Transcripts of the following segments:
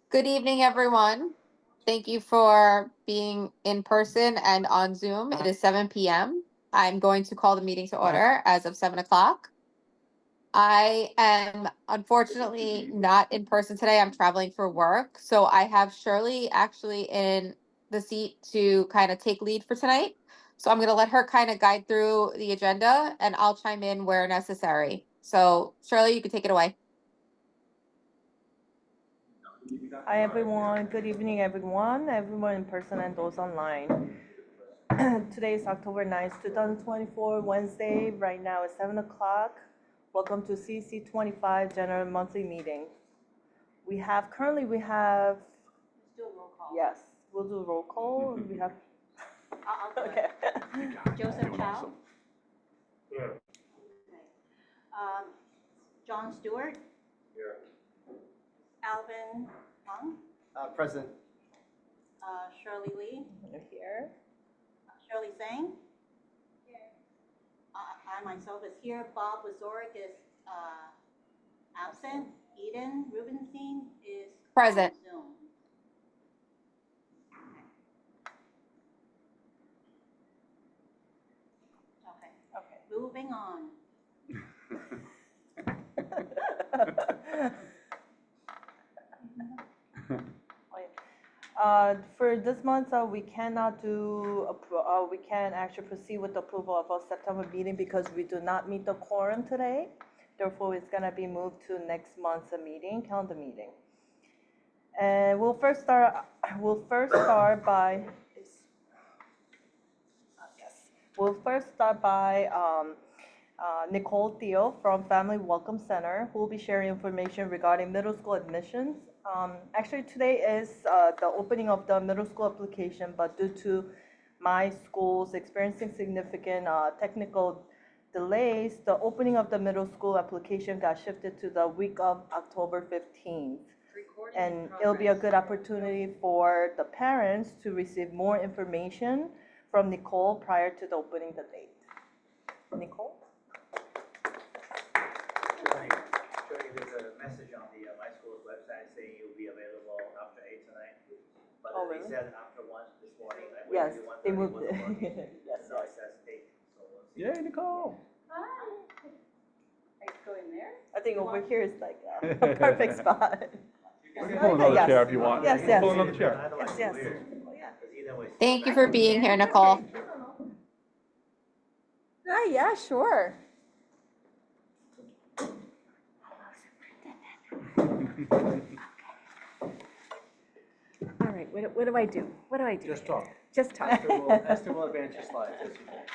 Good evening, everyone. Thank you for being in person and on Zoom. It is 7 p.m. I'm going to call the meeting to order as of 7 o'clock. I am unfortunately not in person today. I'm traveling for work. So I have Shirley actually in the seat to kind of take lead for tonight. So I'm going to let her kind of guide through the agenda and I'll chime in where necessary. So Shirley, you can take it away. Hi everyone, good evening everyone in person and those online. Today is October 9th, 2024, Wednesday. Right now it's 7 o'clock. Welcome to CEC 25 General Monthly Meeting. Currently we have. Let's do a roll call. Yes, we'll do a roll call. We have. I'll do Okay. it. Joseph Chow. Here. Okay. John Stewart. Here. Alvin Hung. Present. Shirley Lee. Here. Shirley Zhang. Here. I myself is here. Bob Wazorek is absent. Eden Rubenstein is Present. on Zoom. Okay. Moving on. For this month, we cannot we can't actually proceed with the approval of our September meeting because we do not meet the quorum today. Therefore, it's gonna be moved to next month's calendar meeting. And we'll first start by. We'll first start by Nicole Theo from Family Welcome Center, who will be sharing information regarding middle school admissions. Actually, today is the opening of the middle school application, but due to my schools experiencing significant technical delays, the opening of the middle school application got shifted to the week of October 15th. And it'll be a good opportunity for the parents to receive more information from Nicole prior to the opening the date. Nicole? There's a message on the my school's website saying it will be available after 8 tonight. But Oh, really? They said after 1 this morning. Yes, they moved it. Yes, now it says 8. So we'll see. Yay, Nicole. Hi. Are you going there? I think over here is like a perfect spot. We can pull another Yes. chair if you want. Yes, We'll yes. Pull another chair. Otherwise Yes, it's yes. weird. 'Cause either way- Thank you for being here, Nicole. Yeah, sure. All right, what do I do? What do I do? Just talk. Just talk. Esther will advance your slides. Yes, you can.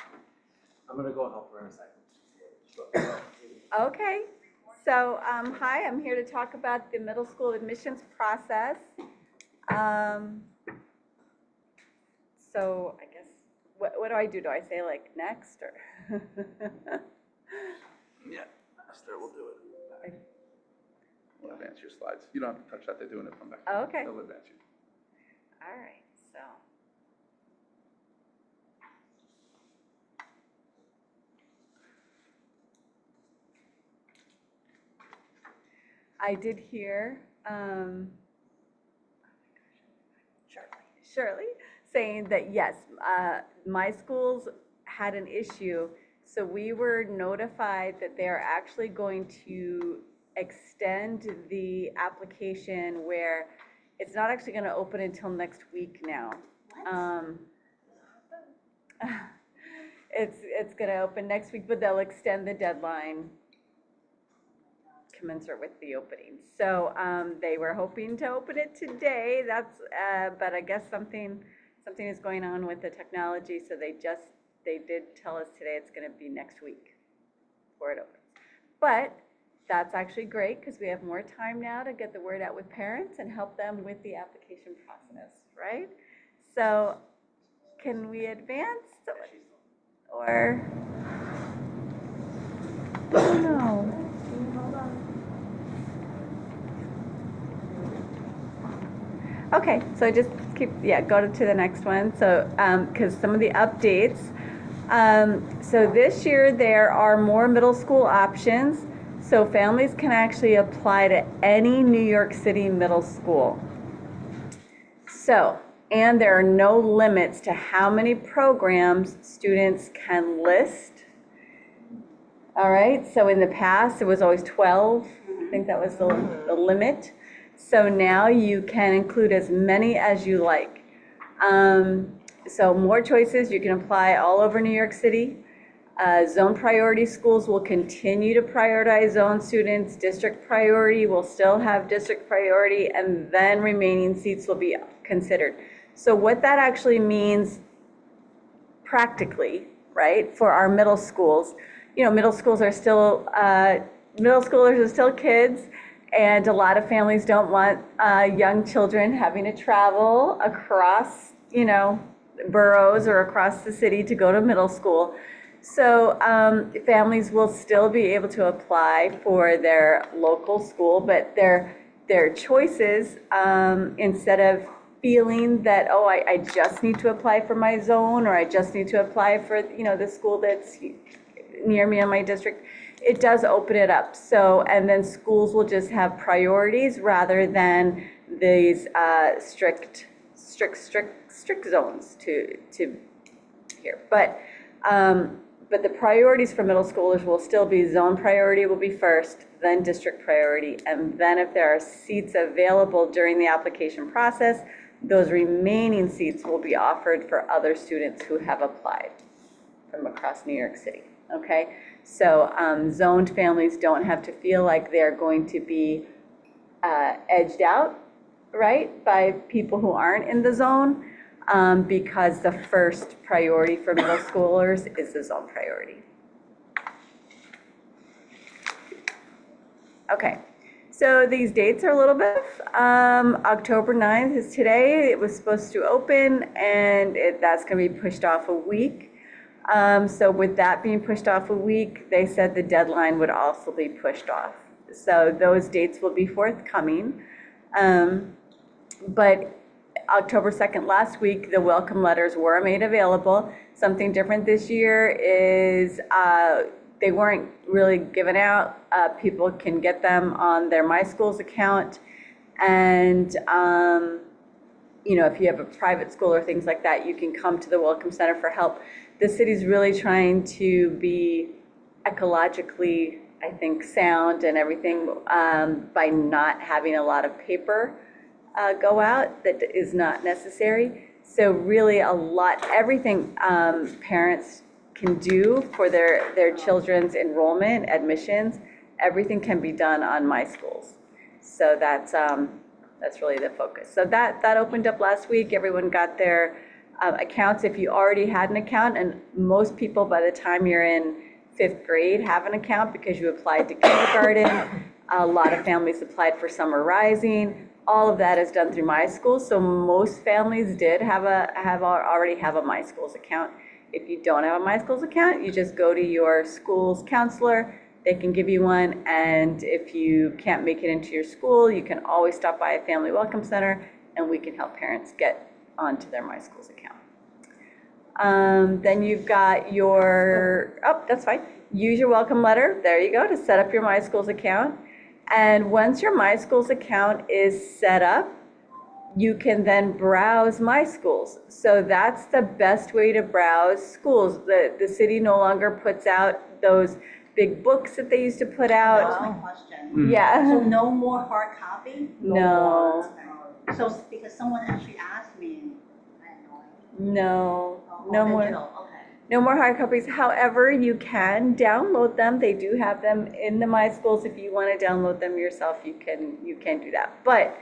I'm gonna go help her in a second. Sure. Okay, so, hi, I'm here to talk about the middle school admissions process. So I guess, what do I do? Do I say like next or? Yeah, Esther will do it. We'll advance your slides. You don't have to touch that. They're doing it from back. Oh, okay. They'll advance you. All right, so. I did hear, Shirley saying that, yes, my schools had an issue. So we were notified that they're actually going to extend the application where it's not actually going to open until next week now. It's going to open next week, but they'll extend the deadline commensurate with the opening. So they were hoping to open it today. But I guess something is going on with the technology. So they did tell us today it's going to be next week before it opens. But that's actually great because we have more time now to get the word out with parents and help them with the application process, right? So can we advance or, I don't know. Okay, so just go to the next one. So, because some of the updates. So this year there are more middle school options. So families can actually apply to any New York City middle school. So, and there are no limits to how many programs students can list. All right, so in the past, it was always 12. I think that was the limit. So now you can include as many as you like. So more choices, you can apply all over New York City. Zone priority schools will continue to prioritize zone students. District priority will still have district priority, and then remaining seats will be considered. So what that actually means practically, right, for our middle schools, you know, middle schools are still, middle schoolers are still kids, and a lot of families don't want young children having to travel across, you know, boroughs or across the city to go to middle school. So families will still be able to apply for their local school, but their choices, instead of feeling that, oh, I just need to apply for my zone, or I just need to apply for, you know, the school that's near me in my district, it does open it up. So, and then schools will just have priorities rather than these strict zones to here. But the priorities for middle schoolers will still be zone priority will be first, then district priority, and then if there are seats available during the application process, those remaining seats will be offered for other students who have applied from across New York City, okay? So zoned families don't have to feel like they're going to be edged out, right, by people who aren't in the zone, because the first priority for middle schoolers is the zone priority. Okay, so these dates are a little bit, October 9th is today. It was supposed to open, and that's going to be pushed off a week. So with that being pushed off a week, they said the deadline would also be pushed off. So those dates will be forthcoming. But October 2nd last week, the welcome letters were made available. Something different this year is they weren't really given out. People can get them on their My Schools account. And, you know, if you have a private school or things like that, you can come to the Welcome Center for help. The city's really trying to be ecologically, I think, sound and everything by not having a lot of paper go out that is not necessary. So really everything parents can do for their children's enrollment, admissions, everything can be done on My Schools. So that's really the focus. So that opened up last week. Everyone got their accounts if you already had an account, and most people by the time you're in 5th grade have an account because you applied to kindergarten. A lot of families applied for summer rising. All of that is done through My Schools, so most families did already have a My Schools account. If you don't have a My Schools account, you just go to your school's counselor. They can give you one, and if you can't make it into your school, you can always stop by a Family Welcome Center, and we can help parents get onto their My Schools account. Then you've got your, that's fine. Use your welcome letter, there you go, to set up your My Schools account. And once your My Schools account is set up, you can then browse My Schools. So that's the best way to browse schools. The city no longer puts out those big books that they used to put That was out. my question. Yeah. So no more hard copy? No. Okay. So because someone actually asked me, I know. No, Oh, no more. digital, okay. No more hard copies. However, you can download them. They do have them in the My Schools. If you want to download them yourself, you can do that. But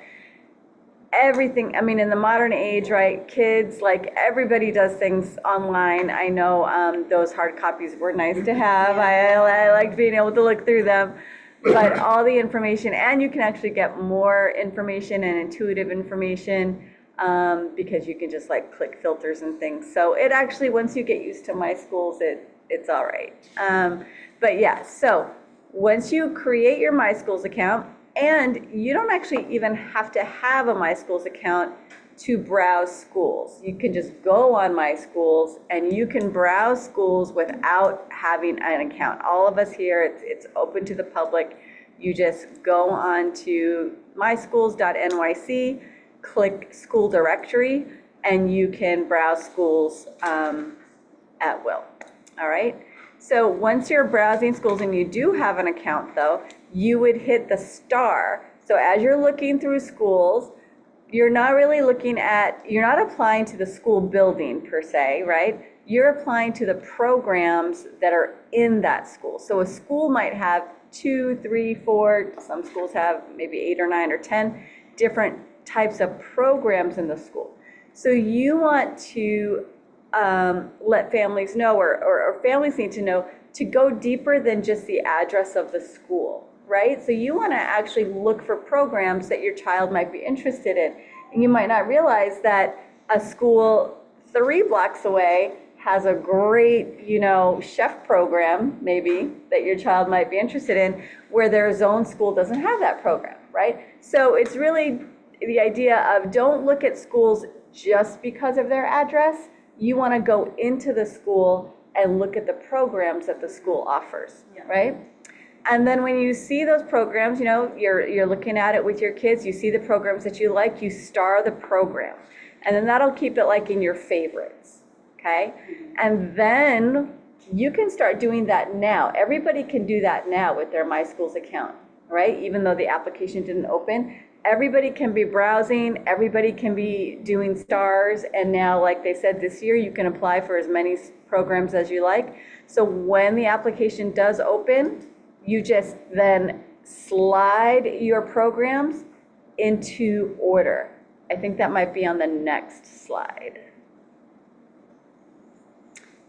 everything, I mean, in the modern age, right, kids, like everybody does things online. I know those hard copies were nice to have. I liked being able to look through them. But all the information, and you can actually get more information and intuitive information because you can just like click filters and things. So it actually, once you get used to My Schools, it's all right. But yeah, so once you create your My Schools account, and you don't actually even have to have a My Schools account to browse schools. You can just go on My Schools and you can browse schools without having an account. All of us here, it's open to the public. You just go on to myschools.nyc, click school directory, and you can browse schools at will. All right? So once you're browsing schools and you do have an account though, you would hit the star. So as you're looking through schools, you're not really looking at, you're not applying to the school building per se, right? You're applying to the programs that are in that school. So a school might have 2, 3, 4, some schools have maybe 8 or 9 or 10 different types of programs in the school. So you want to let families know, or families need to know, to go deeper than just the address of the school, right? So you want to actually look for programs that your child might be interested in. And you might not realize that a school 3 blocks away has a great, chef program maybe that your child might be interested in, where their zone school doesn't have that program, right? So it's really the idea of, don't look at schools just because of their address. You want to go into the school and look at the programs that the school offers, right? And then when you see those programs, you're looking at it with your kids, you see the programs that you like, you star the program. And then that'll keep it like in your favorites, okay? And then you can start doing that now. Everybody can do that now with their My Schools account, right? Even though the application didn't open, everybody can be browsing, everybody can be doing stars, and now, like they said, this year you can apply for as many programs as you like. So when the application does open, you just then slide your programs into order. I think that might be on the next slide.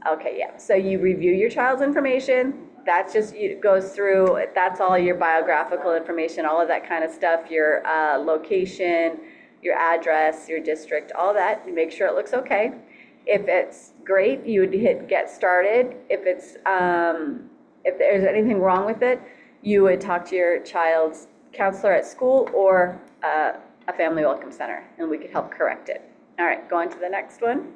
Okay, yeah, so you review your child's information. That's just, it goes through, that's all your biographical information, all of that kind of stuff, your location, your address, your district, all that. You make sure it looks okay. If it's great, you would hit get started. If there's anything wrong with it, you would talk to your child's counselor at school or a family welcome center, and we could help correct it. All right, go on to the next one.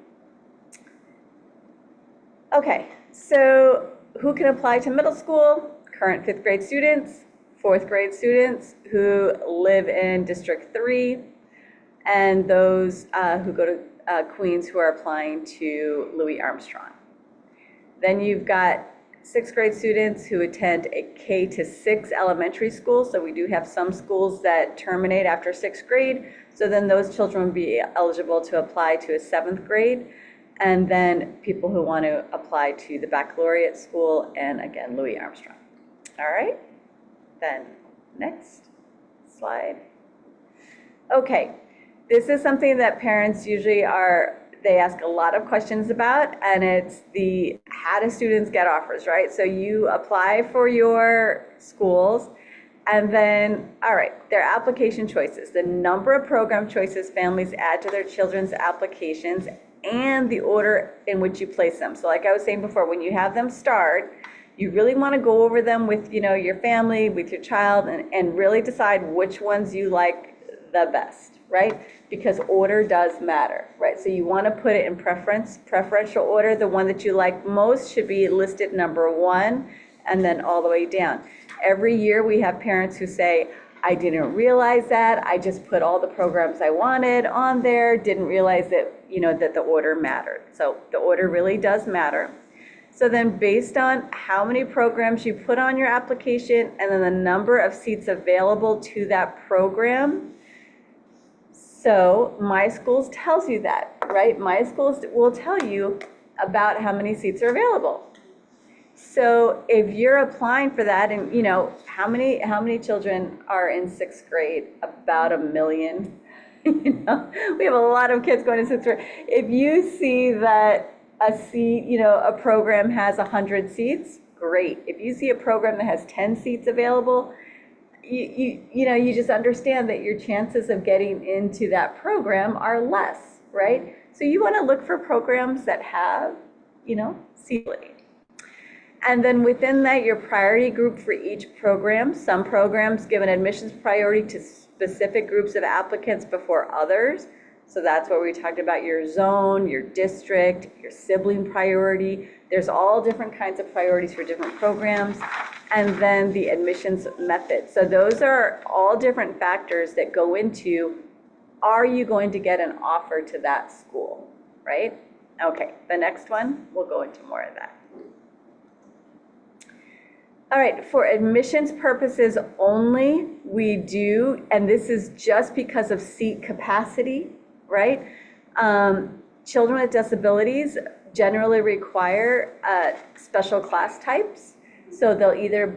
Okay, so who can apply to middle school? Current 5th grade students, 4th grade students who live in District 3, and those who go to Queens who are applying to Louis Armstrong. Then you've got 6th grade students who attend a K-6 elementary school. So we do have some schools that terminate after 6th grade. So then those children would be eligible to apply to a 7th grade. And then people who want to apply to the baccalaureate school, and again, Louis Armstrong. All right, then next slide. Okay, this is something that parents usually they ask a lot of questions about, and it's the how do students get offers, right? So you apply for your schools, and then, all right, their application choices, the number of program choices families add to their children's applications, and the order in which you place them. So like I was saying before, when you have them starred, you really want to go over them with your family, with your child, and really decide which ones you like the best, right? Because order does matter, right? So you want to put it in preferential order. The one that you like most should be listed number 1, and then all the way down. Every year we have parents who say, I didn't realize that. I just put all the programs I wanted on there, didn't realize that, that the order mattered. So the order really does matter. So then based on how many programs you put on your application and then the number of seats available to that program, so My Schools tells you that, right? My Schools will tell you about how many seats are available. So if you're applying for that, and how many children are in 6th grade? About 1 million. We have a lot of kids going to 6th grade. If you see that a seat, a program has 100 seats, great. If you see a program that has 10 seats available, you just understand that your chances of getting into that program are less, right? So you want to look for programs that have, seat. And then within that, your priority group for each program. Some programs give an admissions priority to specific groups of applicants before others. So that's where we talked about your zone, your district, your sibling priority. There's all different kinds of priorities for different programs. And then the admissions method. So those are all different factors that go into, are you going to get an offer to that school, right? Okay, the next one, we'll go into more of that. All right, for admissions purposes only, we do, and this is just because of seat capacity, right? Children with disabilities generally require special class types. So they'll either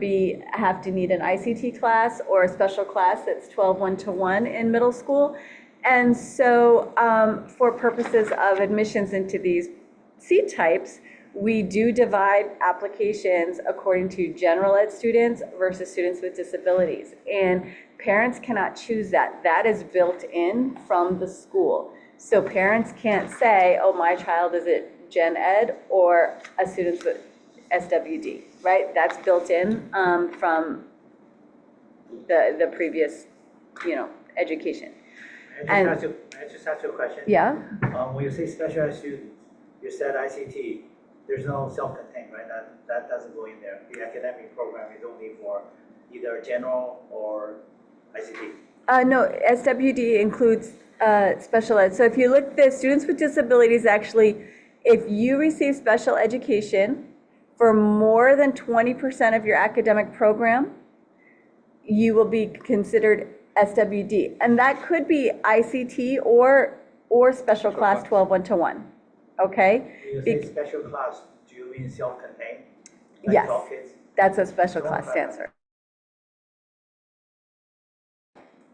have to need an ICT class or a special class that's 12 1-to-1 in middle school. And so for purposes of admissions into these seat types, we do divide applications according to general ed students versus students with disabilities. And parents cannot choose that. That is built in from the school. So parents can't say, oh, my child is at gen ed or a student with SWD, right? That's built in from the previous, education. I just ask you a question. Yeah? When you say special ed student, you said ICT, there's no self-contained, right? That doesn't go in there. The academic program is only for either general or ICT. No, SWD includes special ed. So if you look at the students with disabilities, actually, if you receive special education for more than 20% of your academic program, you will be considered SWD. And that could be ICT or special class 12 1-to-1, okay? When you say special class, do you mean self-contained? Like Yes, 12 kids? that's what special class stands for.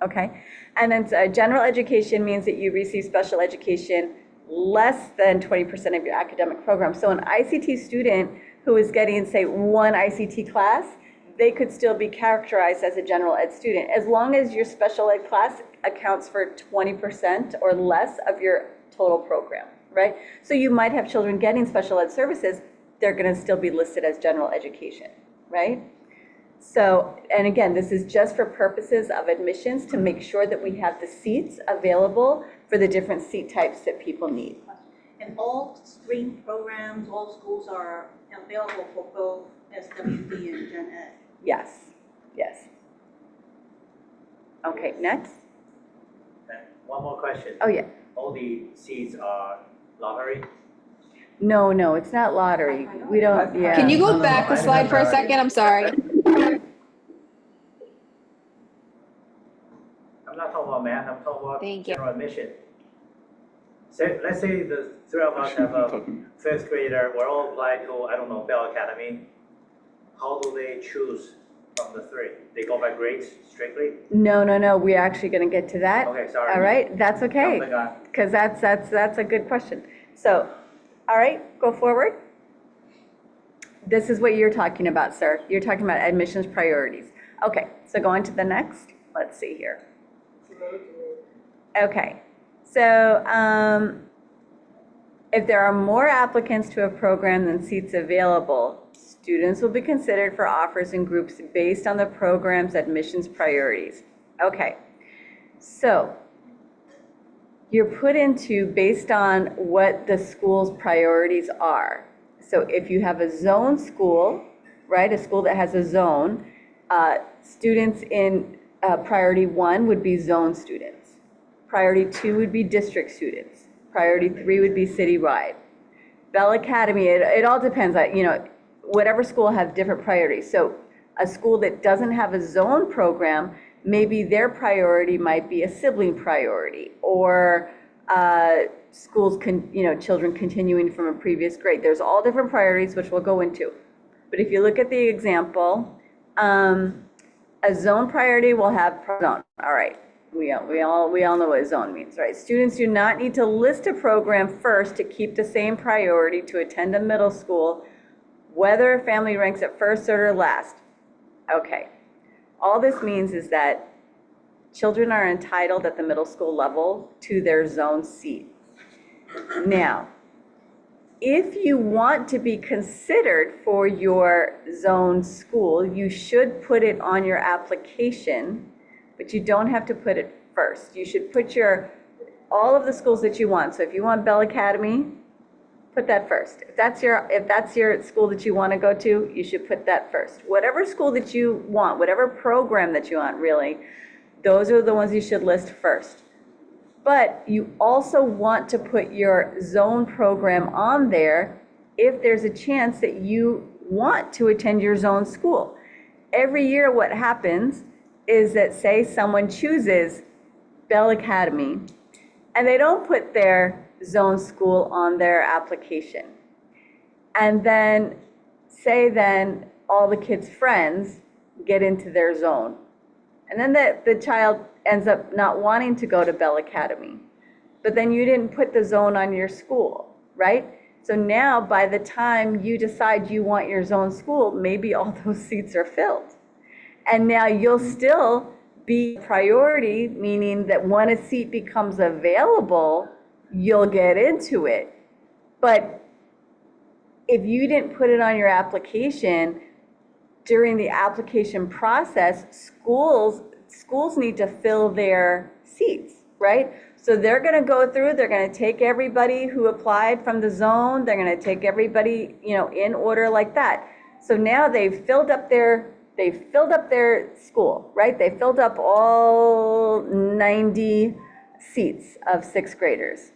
Okay, and then general education means that you receive special education less than 20% of your academic program. So an ICT student who is getting, say, one ICT class, they could still be characterized as a general ed student, as long as your special ed class accounts for 20% or less of your total program, right? So you might have children getting special ed services, they're gonna still be listed as general education, right? So, and again, this is just for purposes of admissions to make sure that we have the seats available for the different seat types that people need. And all stream programs, all schools are available for both SWD and Gen Ed. Yes, yes. Okay, next. And one more question. Oh, yeah. All the seats are lottery? No, it's not lottery. We don't, yeah. Can you go back a slide for a second? I'm sorry. I'm not talking about math, I'm talking about Thank you. general admission. Let's say the three of us have a fifth grader, we're all applied to, I don't know, Bell Academy. How do they choose from the three? They go by grades strictly? No, we're actually gonna get to that. Okay, sorry. All right, that's okay, Jumping on. because that's a good question. So, all right, go forward. This is what you're talking about, sir. You're talking about admissions priorities. Okay, so go on to the next. Let's see here. Okay, so if there are more applicants to a program than seats available, students will be considered for offers in groups based on the program's admissions priorities. Okay, so you're put into based on what the school's priorities are. So if you have a zone school, right, a school that has a zone, students in priority 1 would be zone students. Priority 2 would be district students. Priority 3 would be citywide. Bell Academy, it all depends on, whatever school has different priorities. So a school that doesn't have a zone program, maybe their priority might be a sibling priority, or schools children continuing from a previous grade. There's all different priorities, which we'll go into. But if you look at the example, a zone priority will have zone. All right, we all know what zone means, right? Students do not need to list a program first to keep the same priority to attend a middle school, whether a family ranks at first, third, or last. Okay, all this means is that children are entitled at the middle school level to their zone seat. Now, if you want to be considered for your zone school, you should put it on your application, but you don't have to put it first. You should put your all of the schools that you want. So if you want Bell Academy, put that first. If that's your school that you want to go to, you should put that first. Whatever school that you want, whatever program that you want, really, those are the ones you should list first. But you also want to put your zone program on there if there's a chance that you want to attend your zone school. Every year what happens is that, say someone chooses Bell Academy and they don't put their zone school on their application. And then then all the kids' friends get into their zone. And then the child ends up not wanting to go to Bell Academy. But then you didn't put the zone on your school, right? So now by the time you decide you want your zone school, maybe all those seats are filled. And now you'll still be priority, meaning that when a seat becomes available, you'll get into it. But if you didn't put it on your application, during the application process, schools need to fill their seats, right? So they're going to go through, they're going to take everybody who applied from the zone, they're going to take everybody, in order like that. So now they've filled up their school, right? They filled up all 90 seats of sixth graders.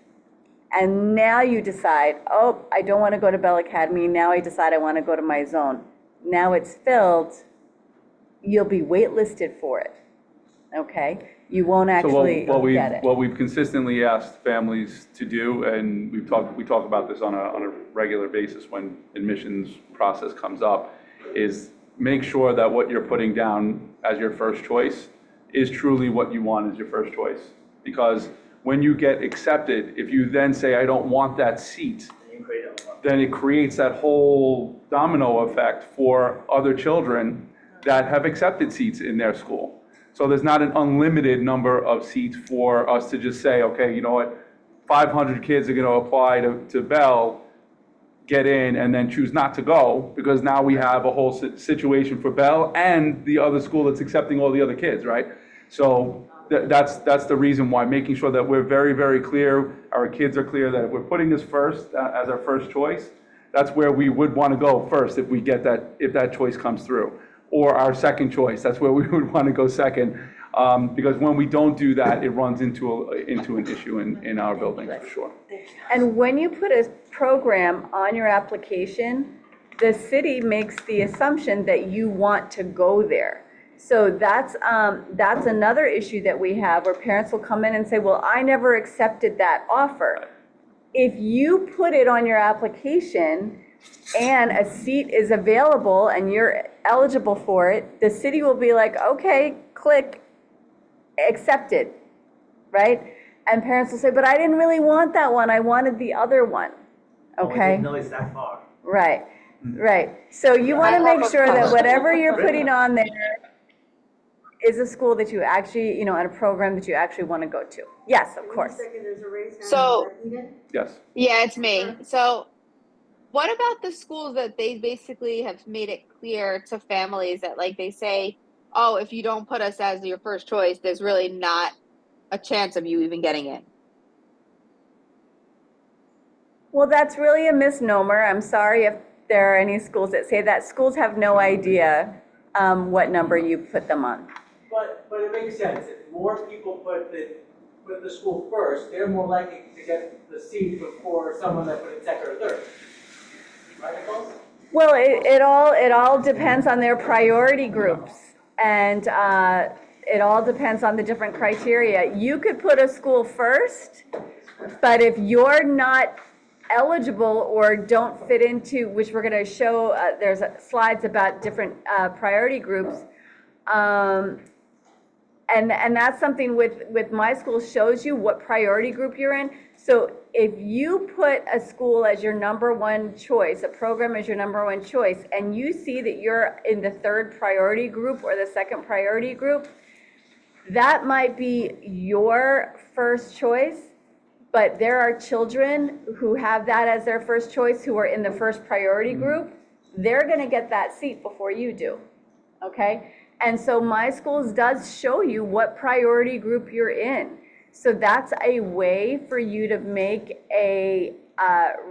And now you decide, oh, I don't want to go to Bell Academy. Now I decide I want to go to my zone. Now it's filled. You'll be waitlisted for it, okay? You won't actually get it. What we've consistently asked families to do, and we talk about this on a regular basis when admissions process comes up, is make sure that what you're putting down as your first choice is truly what you want as your first choice. Because when you get accepted, if you then say, I don't want that seat, then it creates that whole domino effect for other children that have accepted seats in their school. So there's not an unlimited number of seats for us to just say, okay, you know what, 500 kids are going to apply to Bell, get in, and then choose not to go, because now we have a whole situation for Bell and the other school that's accepting all the other kids, right? So that's the reason why, making sure that we're very, very clear, our kids are clear that if we're putting this first as our first choice, that's where we would want to go first if we get that, if that choice comes through. Or our second choice, that's where we would want to go second. Because when we don't do that, it runs into an issue in our building, for sure. And when you put a program on your application, the city makes the assumption that you want to go there. So that's another issue that we have, where parents will come in and say, well, I never accepted that offer. If you put it on your application and a seat is available and you're eligible for it, the city will be like, okay, click, accepted, right? And parents will say, but I didn't really want that one, I wanted the other one, okay? I didn't know it's that far. Right. So you want to make sure that whatever you're putting on there is a school that you actually, and a program that you actually want to go to. Yes, of course. So, Yes. yeah, it's me. So what about the schools that they basically have made it clear to families that, like, they say, oh, if you don't put us as your first choice, there's really not a chance of you even getting in? Well, that's really a misnomer. I'm sorry if there are any schools that say that. Schools have no idea what number you put them on. But it makes sense. If more people put the school first, they're more likely to get the seat before someone that put it second or third. Right, Nicole? Well, it all depends on their priority groups, and it all depends on the different criteria. You could put a school first, but if you're not eligible or don't fit into, which we're going to show, there's slides about different priority groups, and that's something with my school, shows you what priority group you're in. So if you put a school as your number one choice, a program as your number one choice, and you see that you're in the third priority group or the second priority group, that might be your first choice, but there are children who have that as their first choice who are in the first priority group. They're going to get that seat before you do, okay? And so My Schools does show you what priority group you're in. So that's a way for you to make a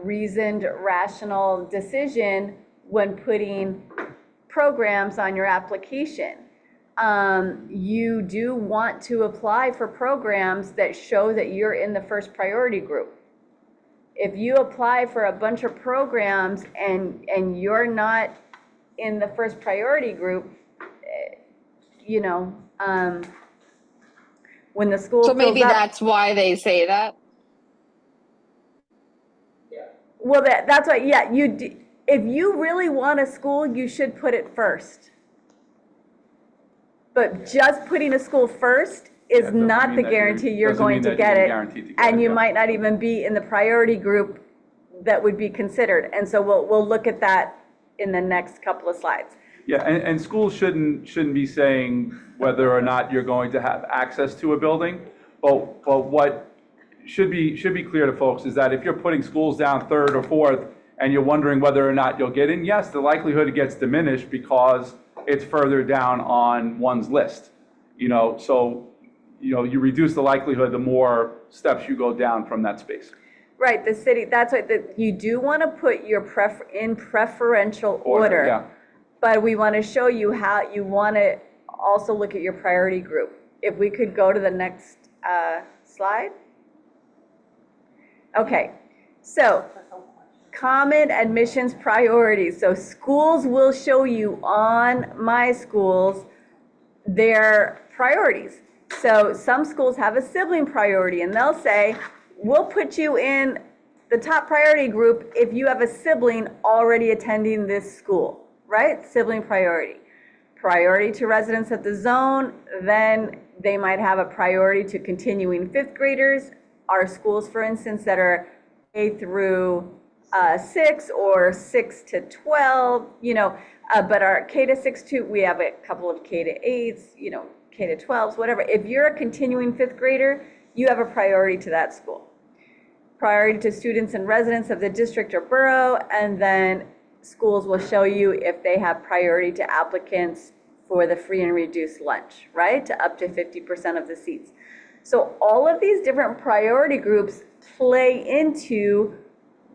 reasoned, rational decision when putting programs on your application. You do want to apply for programs that show that you're in the first priority group. If you apply for a bunch of programs and you're not in the first priority group, you know, when the school So fills maybe up, that's why they say that. well, that's why, yeah, if you really want a school, you should put it first. But just putting a school first Yeah, is doesn't not mean the that you're- guarantee you're doesn't going mean to that get you're it. guaranteed to get And it, you yeah. might not even be in the priority group that would be considered. And so we'll look at that in the next couple of slides. Yeah, and schools shouldn't be saying whether or not you're going to have access to a building, but what should be clear to folks is that if you're putting schools down third or fourth and you're wondering whether or not you'll get in, yes, the likelihood gets diminished because it's further down on one's list. So you reduce the likelihood the more steps you go down from that space. Right, the city, that's what, you do want to put your in preferential order. Yeah. But we want to show you how you want to also look at your priority group. If we could go to the next slide. Okay, so common admissions priorities. So schools will show you on My Schools their priorities. So some schools have a sibling priority and they'll say, we'll put you in the top priority group if you have a sibling already attending this school, right? Sibling priority. Priority to residents of the zone, then they might have a priority to continuing fifth graders. Our schools, for instance, that are K through 6 or 6 to 12, but our K to 6 to, we have a couple of K to 8s, K to 12s, whatever. If you're a continuing fifth grader, you have a priority to that school. Priority to students and residents of the district or borough, and then schools will show you if they have priority to applicants for the free and reduced lunch, right? To up to 50% of the seats. So all of these different priority groups play into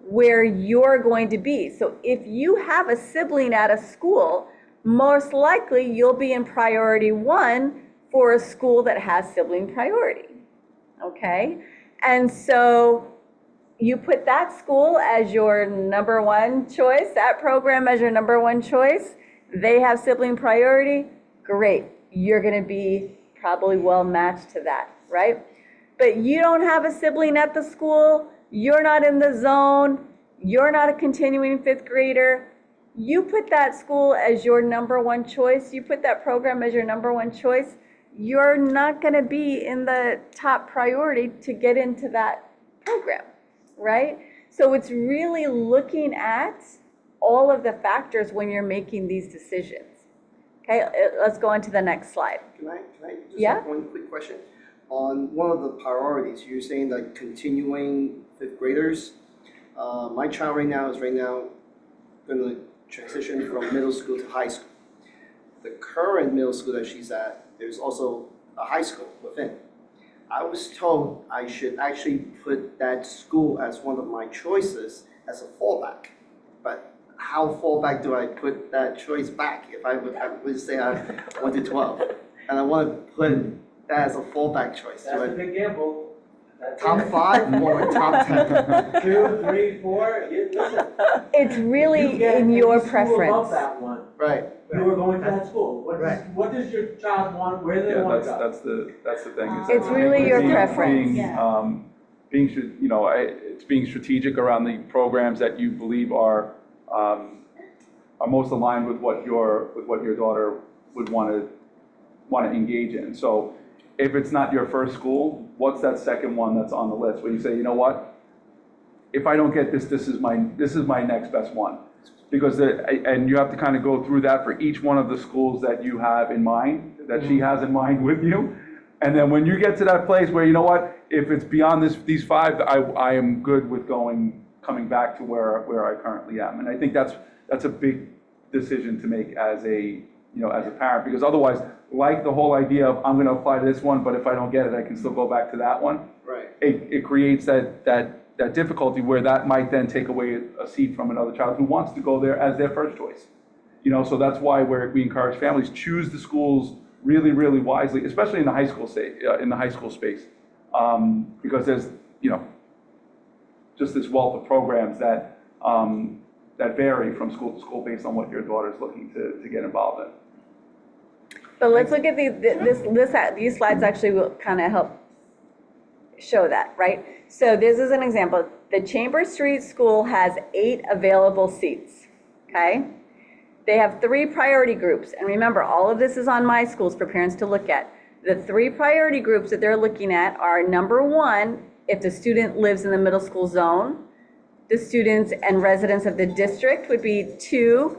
where you're going to be. So if you have a sibling at a school, most likely you'll be in priority 1 for a school that has sibling priority, okay? And so you put that school as your number 1 choice, that program as your number 1 choice. They have sibling priority, great. You're gonna be probably well matched to that, right? But you don't have a sibling at the school, you're not in the zone, you're not a continuing fifth grader, you put that school as your number 1 choice, you put that program as your number 1 choice, you're not gonna be in the top priority to get into that program, right? So it's really looking at all of the factors when you're making these decisions. Okay, let's go on to the next slide. Can I just Yeah? have one quick question? On one of the priorities, you're saying that continuing fifth graders. My child right now is going to transition from middle school to high school. The current middle school that she's at, there's also a high school within. I was told I should actually put that school as one of my choices as a fallback. But how fallback do I put that choice back if I would say I went to 12? And I want to put that as a fallback choice. That's a big gamble. That's Top it. 5 or top 10? 2, 3, 4, listen. It's really You get in your any school above preference. that one, Right. you are going to that school. Right. What does your child want, where do they Yeah, want to go? that's the thing. is It's that really your being- preference. It's being strategic around the programs that you believe are most aligned with what your daughter would want to engage in. So if it's not your first school, what's that second one that's on the list where you say, you know what? If I don't get this, this is my next best one. Because and you have to kind of go through that for each one of the schools that you have in mind, that she has in mind with you. And then when you get to that place where, you know what, if it's beyond these 5, I am good with coming back to where I currently am. And I think that's a big decision to make as a as a parent, because otherwise, like the whole idea of I'm going to apply to this one, but if I don't get it, I can still go back to that one. Right. It creates that difficulty where that might then take away a seat from another child who wants to go there as their first choice. So that's why we encourage families choose the schools really, really wisely, especially in the high school space, because there's just this wealth of programs that vary from school to school based on what your daughter's looking to get involved in. But let's look at these slides actually will kind of help show that, right? So this is an example. The Chambers Street School has 8 available seats, okay? They have 3 priority groups. And remember, all of this is on My Schools for parents to look at. The 3 priority groups that they're looking at are, number 1, if the student lives in the middle school zone. The students and residents of the district would be 2,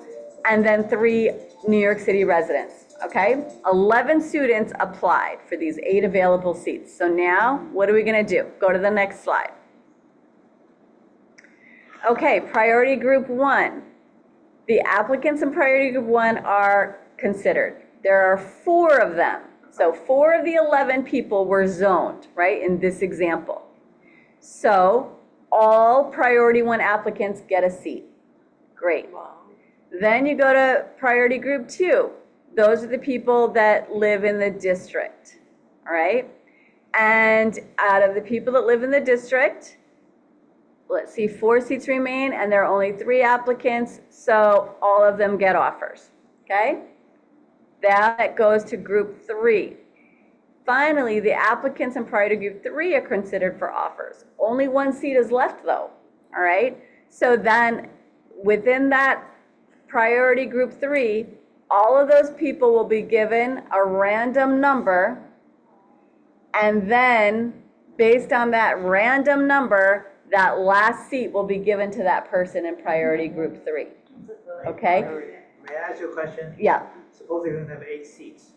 and then 3 New York City residents. Okay, 11 students applied for these 8 available seats. So now, what are we gonna do? Go to the next slide. Okay, priority group 1. The applicants in priority group 1 are considered. There are 4 of them. So 4 of the 11 people were zoned, right, in this example. So all priority 1 applicants get a seat. Great. Then you go to priority group 2. Those are the people that live in the district, all right? And out of the people that live in the district, let's see, 4 seats remain, and there are only 3 applicants, so all of them get offers, okay? That goes to group 3. Finally, the applicants in priority group 3 are considered for offers. Only 1 seat is left, though, all right? So then, within that priority group 3, all of those people will be given a random number, and then based on that random number, that last seat will be given to that person in priority group 3. Okay? May I ask you a question? Yeah. Suppose you have 8 seats.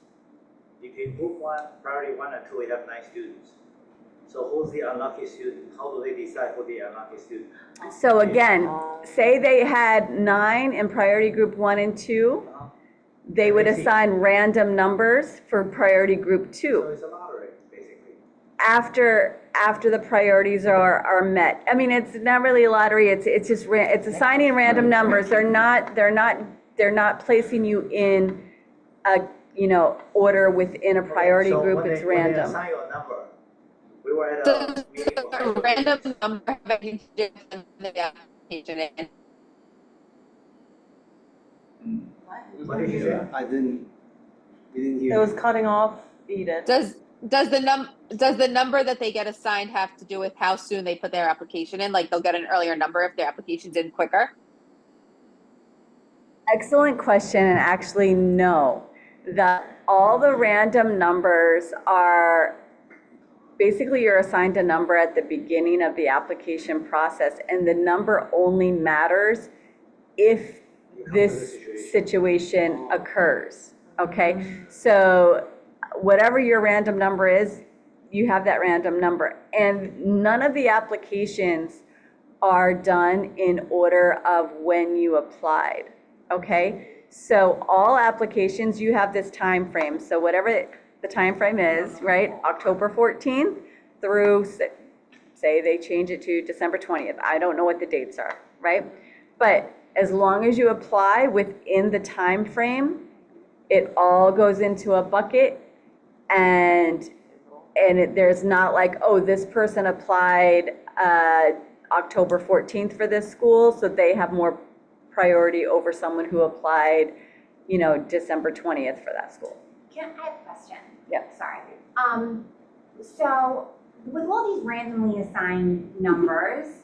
Between group 1, priority 1 and 2, we have 9 students. So who's the unlucky student? How do they decide who the unlucky student? So again, say they had 9 in priority group 1 and 2. They would assign random numbers for priority group 2. So it's a lottery, basically. After the priorities are met. I mean, it's not really a lottery. It's just it's assigning random numbers. They're not placing you in a order within a priority group. It's random. When they assign you a number, we were at a meeting for high school. Random number have anything to do with the application. What did you say? We didn't hear. It was cutting off, Edith. Does the number that they get assigned have to do with how soon they put their application in? Like they'll get an earlier number if their application's in quicker? Excellent question, and actually no. All the random numbers are, basically you're assigned a number at the beginning of the application process, and the number only matters if this situation occurs, okay? So whatever your random number is, you have that random number. And none of the applications are done in order of when you applied, okay? So all applications, you have this time frame. So whatever the time frame is, right? October 14th through, say they change it to December 20th. I don't know what the dates are, right? But as long as you apply within the time frame, it all goes into a bucket, and there's not like, oh, this person applied October 14th for this school, so they have more priority over someone who applied, December 20th for that school. I have a question? Yep. Sorry. So with all these randomly assigned numbers,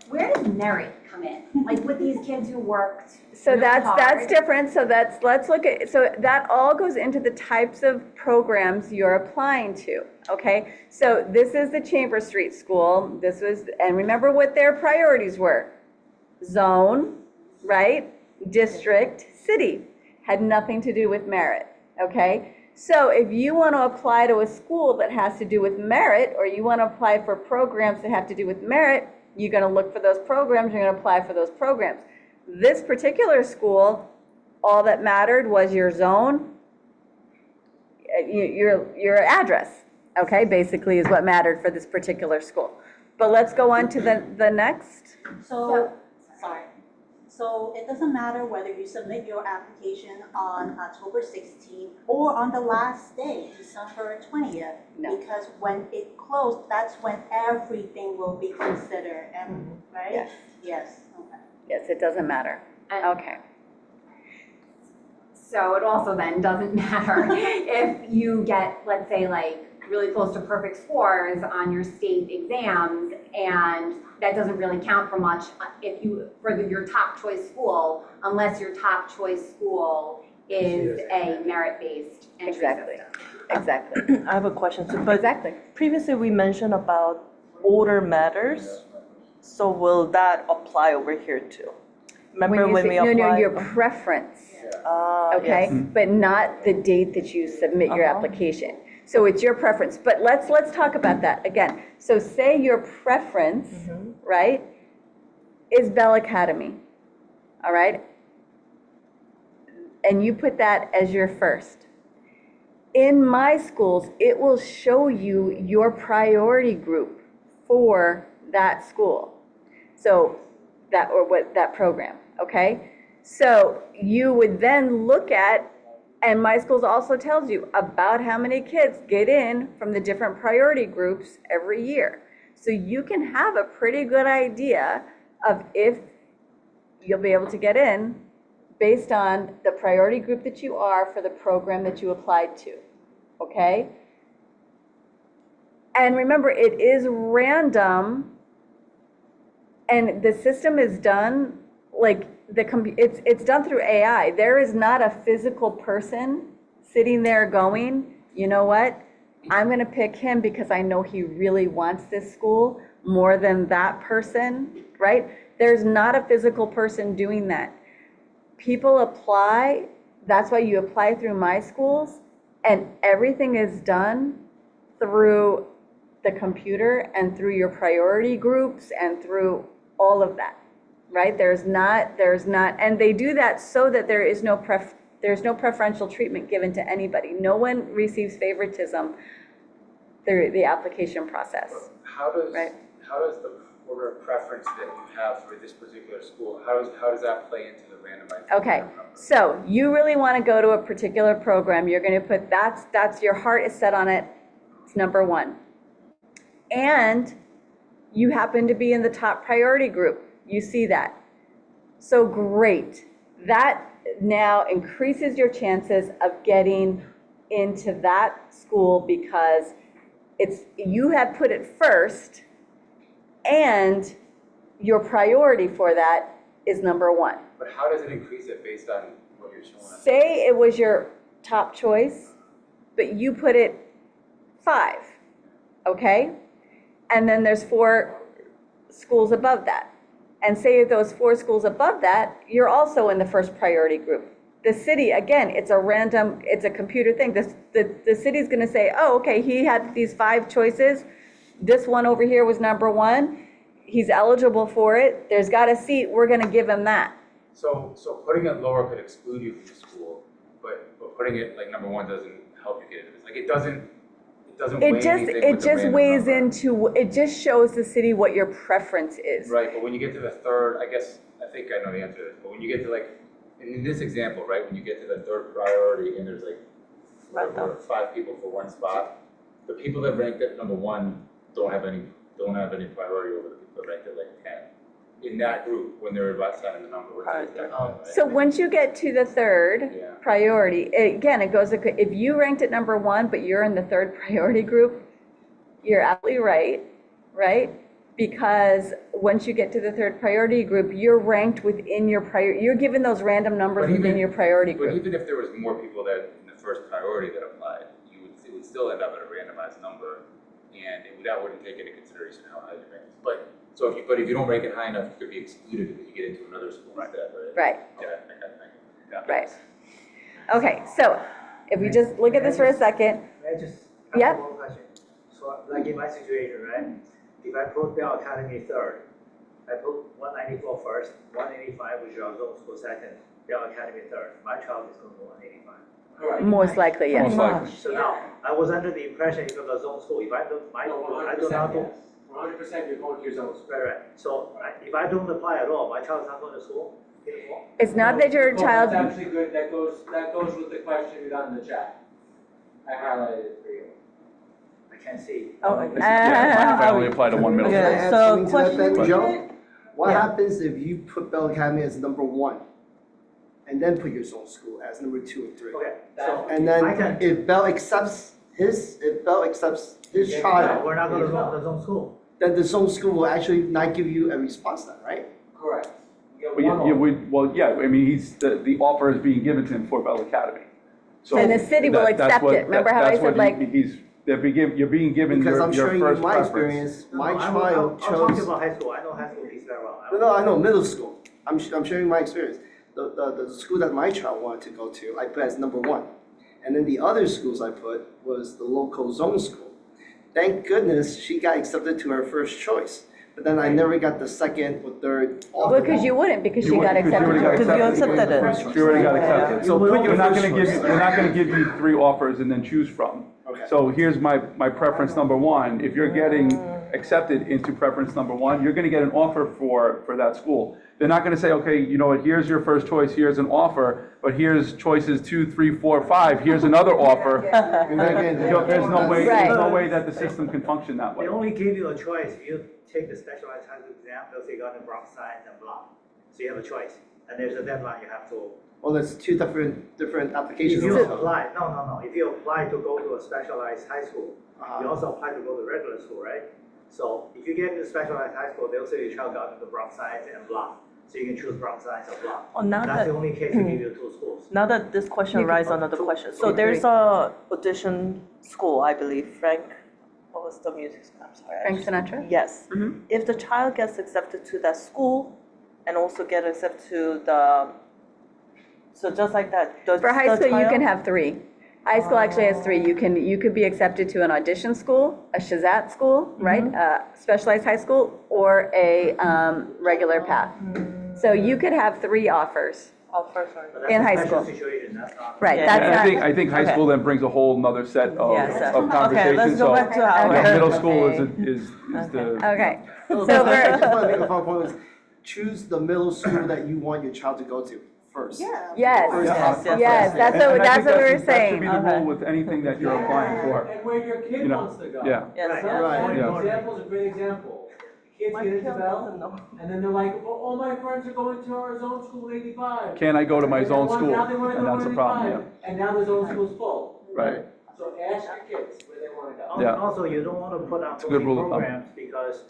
where does merit come in? Like with these kids who worked So really that's hard? different. So let's look at, so that all goes into the types of programs you're applying to, okay? So this is the Chambers Street School. This was, and remember what their priorities were. Zone, right? District, city. Had nothing to do with merit, okay? So if you want to apply to a school that has to do with merit, or you want to apply for programs that have to do with merit, you're going to look for those programs, you're going to apply for those programs. This particular school all that mattered was your zone, your address, okay, basically is what mattered for this particular school. But let's go on to the next. So, sorry. So it doesn't matter whether you submit your application on October 16th or on the last day, December 20th. No. Because when it closed, that's when everything will be considered, and, right? Yes. Yes, okay. Yes, it doesn't matter. And Okay. so it also then doesn't matter if you get, let's say, like, really close to perfect scores on your state exams, and that doesn't really count for much if you, for your top choice school, unless your top choice school is a merit-based entry Exactly. system. Exactly. I have a question. So, but Exactly. previously we mentioned about order matters. So will that apply over here too? Remember when we applied? No, your preference, okay? Yes. But not the date that you submit your application. So it's your preference, but let's talk about that again. So say your preference, right, is Bell Academy, all right? And you put that as your first. In my schools, it will show you your priority group for that school. So that, or what, that program, okay? So you would then look at, and my schools also tells you about how many kids get in from the different priority groups every year. So you can have a pretty good idea of if you'll be able to get in based on the priority group that you are for the program that you applied to, okay? And remember, it is random, and the system is done, like, it's done through AI. There is not a physical person sitting there going, you know what? I'm gonna pick him because I know he really wants this school more than that person, right? There's not a physical person doing that. People apply, that's why you apply through my schools, and everything is done through the computer and through your priority groups and through all of that. Right, there's not, and they do that so that there's no preferential treatment given to anybody. No one receives favoritism through the application process. How does Right. The order of preference that you have for this particular school, how does that play into the randomized? Okay, so you really want to go to a particular program, you're going to put, that's your heart is set on it, it's number one. And you happen to be in the top priority group. You see that. So great. That now increases your chances of getting into that school because you have put it first, and your priority for that is number one. But how does it increase it based on what you're showing us? Say it was your top choice, but you put it 5, okay? And then there's 4 schools above that. And say those 4 schools above that, you're also in the first priority group. The city, again, it's a computer thing. The city's gonna say, oh, okay, he had these 5 choices. This one over here was number 1. He's eligible for it. There's got a seat, we're gonna give him that. So putting it lower could exclude you from the school, but putting it like number 1 doesn't help you get into this. Like it doesn't weigh anything with the random number. It just shows the city what your preference is. Right, but when you get to the third, I think I know the answer to this, but when you get to like, in this example, right, when you get to the third priority and there's like 5 people for 1 spot, the people that ranked at number 1 don't have any priority over the people that ranked at like 10. In that group, when they're about signing the number. Right? So once you get to the third priority, again, it goes, if you ranked at number 1, but you're in the third priority group, you're absolutely right? Because once you get to the third priority group, you're ranked within your you're given those random numbers within your priority group. But even if there was more people that in the first priority that applied, it would still end up at a randomized number, and that wouldn't take into consideration how high you ranked. But if you don't rank it high enough, you could be excluded because you get into another school instead, right? Right. Yeah. Right. Okay, so if we just look at this for a second. May I just Yep. ask one question? So like in my situation, right? If I put Bell Academy third, I put 194 first, 185 which are those for second, Bell Academy third, my child is going to go 185. Correct. Most likely, yes. Most likely. So now, I was under the impression if it was zone school, if I don't, No, I do 100% not go. yes. 100% you're going to your zone school. Right. So if I don't apply at all, my child is not going to school in the fall? It's not that your No, child, That's actually good, that goes with the question you got in the chat. I highlighted it for you. I can't see. Yeah, I only apply to one middle Can I school. add So something to that then, question- Joe? What Yeah. happens if you put Bell Academy as number 1 and then put your zone school as number 2 and 3? Okay, so. And I then can- if Bell accepts his child, We're not going to go to the zone school. then the zone school will actually not give you a response then, right? Correct. You But get one offer. I mean, the offer is being given to him for Bell Academy. So And the city will that's accept what- it. Remember how I that's said, what like- you're being given Because your I'm your showing you first my preference. experience, my No, child I'm talking chose. about high school, I know high school piece very well. No, I know, middle school. I'm sharing my experience. The school that my child wanted to go to, I put as number 1. And then the other schools I put was the local zone school. Thank goodness she got accepted to her first choice. But then I never got the second or third offer. well, because you wouldn't, because she got Because you already got accepted. Because you accepted it. First choice. You already got accepted. So put your We're not first gonna give choice. you, we're not gonna give you 3 offers and then choose from. Okay. So here's my preference number 1. If you're getting accepted into preference number 1, you're gonna get an offer for that school. They're not gonna say, okay, you know what, here's your first choice, here's an offer, but here's choices 2, 3, 4, 5, here's another offer. And again, There's no way, Right. there's no way that the system can function that way. They only give you a choice, if you take the specialized high school exam, they'll say you got in Bronx science and blah. So you have a choice, and there's a deadline you have to. Well, there's 2 different applications. If you also. apply, no, if you apply to go to a specialized high school, Uh-huh. you also apply to go to regular school, right? So if you get into specialized high school, they'll say your child got into Bronx science and blah. So you can choose Bronx science or blah. Oh, now That's that, the only case they give you 2 schools. now that this question arises another question. So Agree. there's a audition school, I believe, Frank, what was the music school? I'm sorry. Frank Sinatra? Yes. Mhm. If the child gets accepted to that school and also get accepted to the, so just like that, does For high the school, you child- can have 3. High school actually has 3. You could be accepted to an audition school, a Shazat school, right? A specialized high school, or a regular path. So you could have 3 offers. Oh, first one. But that's In a high special school. situation, that's not. Right, Yeah. that's And not. I think high Okay. school then brings a whole nother set Yes, of okay, conversations. let's go back to our. You know, middle school Okay. is the. Okay, So So I for- just want to make a final point was, choose the middle school that you want your child to go to first. Yeah. yes, First Yes, off. yes, yes, that's And I what think we were That should saying. be the Okay. rule with anything that you're applying for. And where your kid You know, wants to go. Yeah. Yes, Right. yes. Right. That Yeah. example is a great example. Kids My get into kid doesn't Bell, know. and then they're like, well, all my friends are going to our zone school in 85. Can I go to my And they zone want- school? now they wanna And go that's to the problem, 85, And now the zone school's full. Right. So ask your kids where they wanna go. Yeah. Also, you don't want to put out It's a so good many rule of thumb. programs because,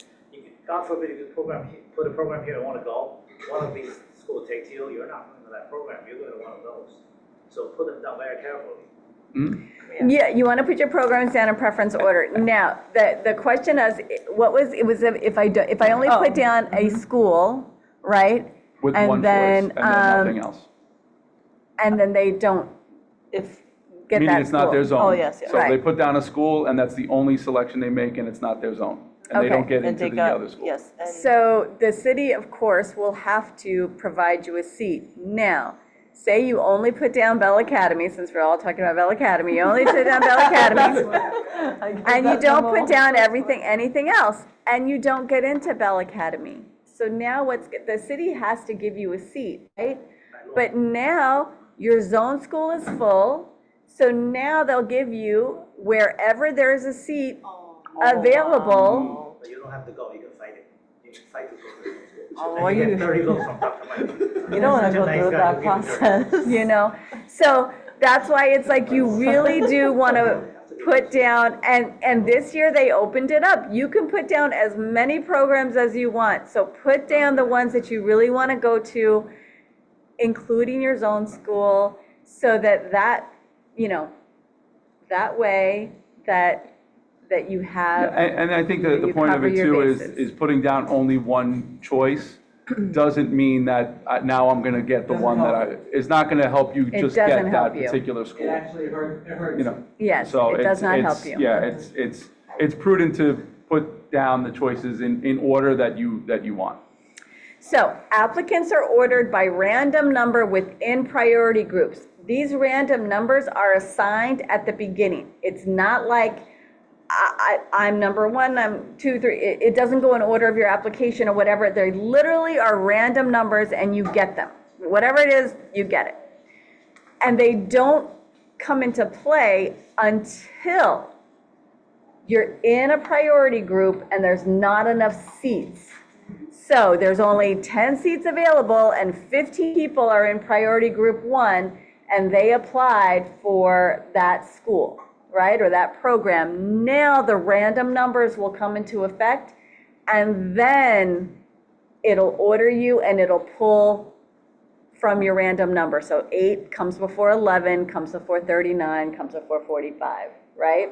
God forbid, if you put a program here and want to go, one of these schools takes you, you're not going to that program, you're going to one of those. So put them down very carefully. Yeah, you want to put your programs down in preference order. Now, the question is, if I only put down a school, right? With And one choice then, and then nothing else. And then they don't If, get Meaning that it's not their school. zone. Oh, yes, yes. So they Right. put down a school and that's the only selection they make and it's not their zone. And they Okay. don't get and into they the got, other school. yes. and- So the city, of course, will have to provide you a seat. Now, say you only put down Bell Academy, since we're all talking about Bell Academy, you only put down Bell Academy, I guess and you that's don't normal. put down anything else, and you don't get into Bell Academy. So now the city has to give you a seat, right? But now your zone school is full, so now they'll give you, wherever there's a seat available, But you don't have to go, you can fight it. You can fight to go to the school. Oh, And you you- get 30 votes from Dr. Mike. You don't want Such to a go nice through guy, that you'll give him 30. process. you know? So that's why it's like you really do want to put down, and this year they opened it up. You can put down as many programs as you want. So put down the ones that you really want to go to, including your zone school, so that, you know, that way that you have. And I think that the You point of cover it your too bases. is putting down only one choice doesn't mean that now I'm gonna get the one that it's not gonna help you It just doesn't get help that you. particular It school. actually hurts. You know, Yes, so it does not help it's- you. Yeah, it's prudent to put down the choices in order that you want. So applicants are ordered by random number within priority groups. These random numbers are assigned at the beginning. It's not like I'm number one, I'm 2, 3. It doesn't go in order of your application or whatever. They literally are random numbers and you get them. Whatever it is, you get it. And they don't come into play until you're in a priority group and there's not enough seats. So there's only 10 seats available and 15 people are in priority group 1 and they applied for that school, right, or that program. Now the random numbers will come into effect and then it'll order you and it'll pull from your random number. So 8 comes before 11, comes before 39, comes before 45, right?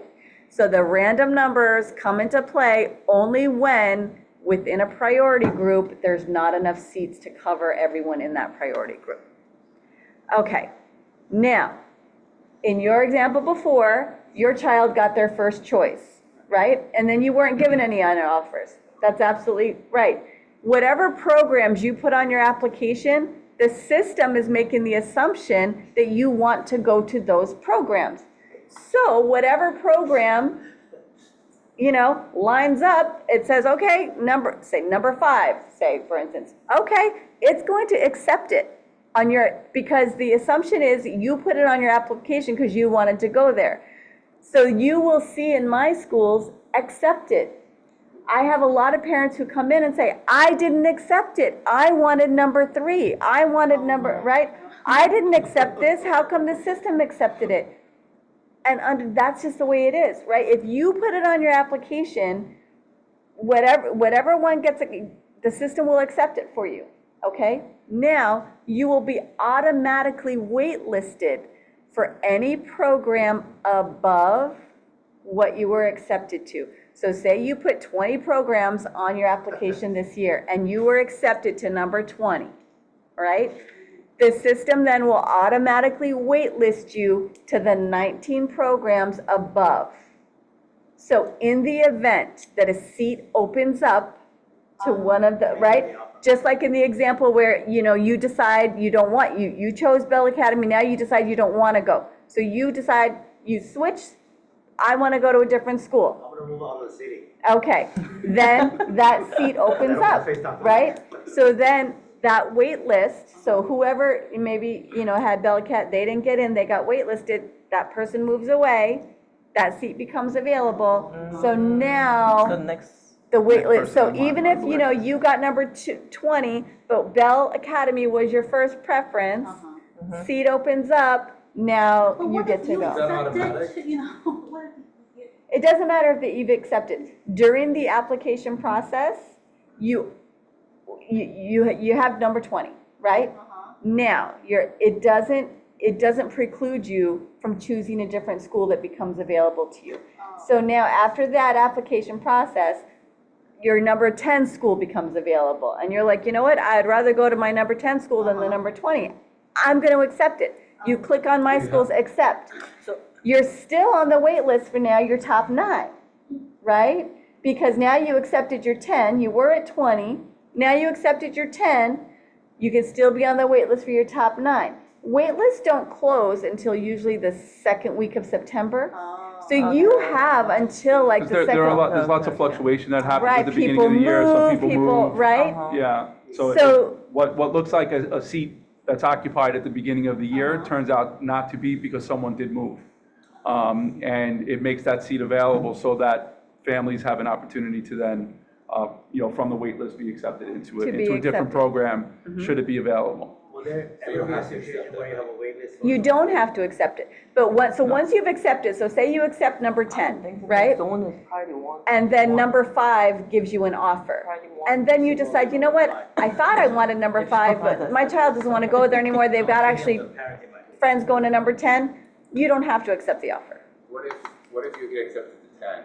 So the random numbers come into play only when within a priority group, there's not enough seats to cover everyone in that priority group. Okay, now, in your example before, your child got their first choice, right? And then you weren't given any other offers. That's absolutely right. Whatever programs you put on your application, the system is making the assumption that you want to go to those programs. So whatever program, lines up, it says, okay, number 5, say, for instance. Okay, it's going to accept it because the assumption is you put it on your application because you wanted to go there. So you will see in my schools, accepted. I have a lot of parents who come in and say, I didn't accept it. I wanted number 3. I wanted right? I didn't accept this. How come the system accepted it? And that's just the way it is, right? If you put it on your application, whatever one gets, the system will accept it for you, okay? Now, you will be automatically waitlisted for any program above what you were accepted to. So say you put 20 programs on your application this year and you were accepted to number 20, right? The system then will automatically waitlist you to the 19 programs above. So in the event that a seat opens up to one of the, right? Just like in the example where, you decide you don't want, you chose Bell Academy, now you decide you don't want to go. So you decide, you switch, I want to go to a different school. I'm gonna move out of the city. Okay, then that seat opens up, right? So then that wait list, so whoever maybe, had Bell Cat, they didn't get in, they got waitlisted, that person moves away, that seat becomes available. So now the wait list, so even if, you got number 20, but Bell Academy was your first preference, seat opens up, now you get to go. Is that automatic? It doesn't matter if you've accepted. During the application process, you have number 20, right? Now, it doesn't preclude you from choosing a different school that becomes available to you. So now, after that application process, your number 10 school becomes available. And you're like, you know what? I'd rather go to my number 10 school than the number 20. I'm going to accept it. You click on my schools, accept. So you're still on the wait list for now your top 9, right? Because now you accepted your 10, you were at 20, now you accepted your 10, you can still be on the wait list for your top 9. Wait lists don't close until usually the second week of September. So you have until like the second. There's lots of fluctuation that happens at the beginning of the year. Some people move. Right? Yeah, so what looks like a seat that's occupied at the beginning of the year turns out not to be because someone did move. And it makes that seat available so that families have an opportunity to then, from the wait list be accepted into a different program, should it be available. Will there ever be a situation where you have a wait list? You don't have to accept it. But once you've accepted, so say you accept number 10, right? And then number 5 gives you an offer. And then you decide, you know what, I thought I wanted number 5, but my child doesn't want to go there anymore. They've got actually friends going to number 10. You don't have to accept the offer. What if you get accepted to 10,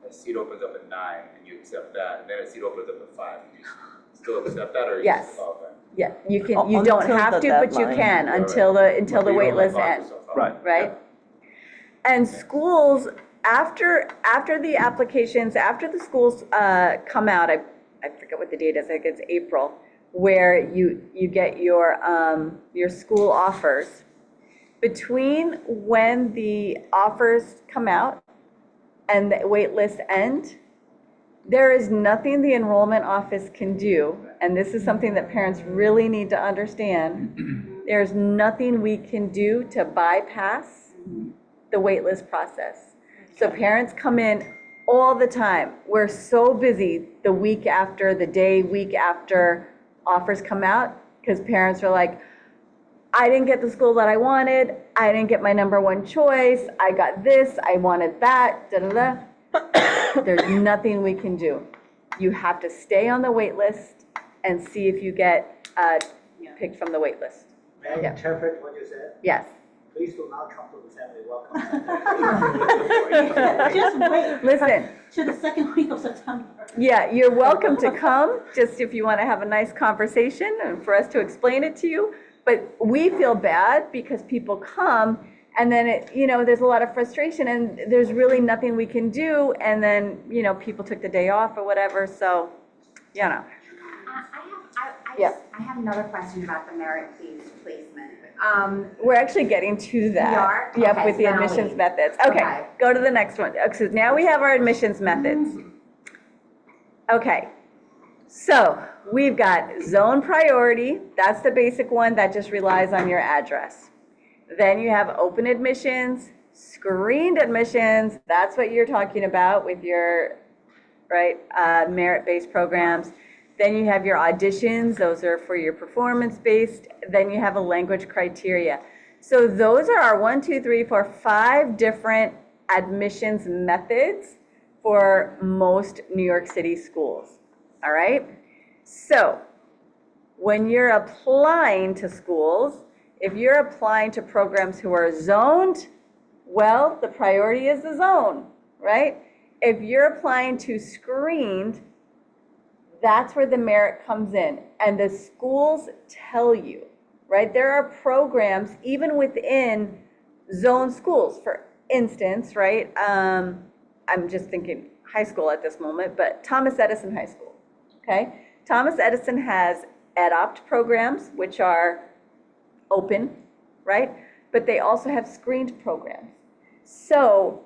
a seat opens up at 9, and you accept that, and then a seat opens up at 5, you still accept that, or you Yes. just, okay. Yeah, you don't have to, but you can until the wait list ends. Right? And schools, after the applications, after the schools come out, I forget what the date is, I think it's April, where you get your school offers. Between when the offers come out and the wait lists end, there is nothing the enrollment office can do, and this is something that parents really need to understand. There's nothing we can do to bypass the wait list process. So parents come in all the time. We're so busy the week after, week after offers come out, because parents are like, I didn't get the school that I wanted, I didn't get my number one choice, I got this, I wanted that, da-da-da. There's nothing we can do. You have to stay on the wait list and see if you get picked from the wait list. May I interpret what you said? Yes. Please do not come to the family welcome center. Just wait. Listen. To the second week of September. Yeah, you're welcome to come, just if you want to have a nice conversation and for us to explain it to you. But we feel bad because people come and then there's a lot of frustration and there's really nothing we can do. And then, people took the day off or whatever, so, I have another question about the merit-based placement. We're actually getting to that. We are? Yep, Okay, with so the then I'll admissions leave. methods. Okay, Okay. go to the next one. So now we have our admissions methods. Okay, so we've got zone priority. That's the basic one that just relies on your address. Then you have open admissions, screened admissions. That's what you're talking about with your, merit-based programs. Then you have your auditions. Those are for your performance-based. Then you have a language criteria. So those are our 5 different admissions methods for most New York City schools, all right? So when you're applying to schools, if you're applying to programs who are zoned, well, the priority is the zone, right? If you're applying to screened, that's where the merit comes in. And the schools tell you, right? There are programs even within zone schools, for instance, right? I'm just thinking high school at this moment, but Thomas Edison High School, okay? Thomas Edison has adopt programs, which are open, right? But they also have screened programs. So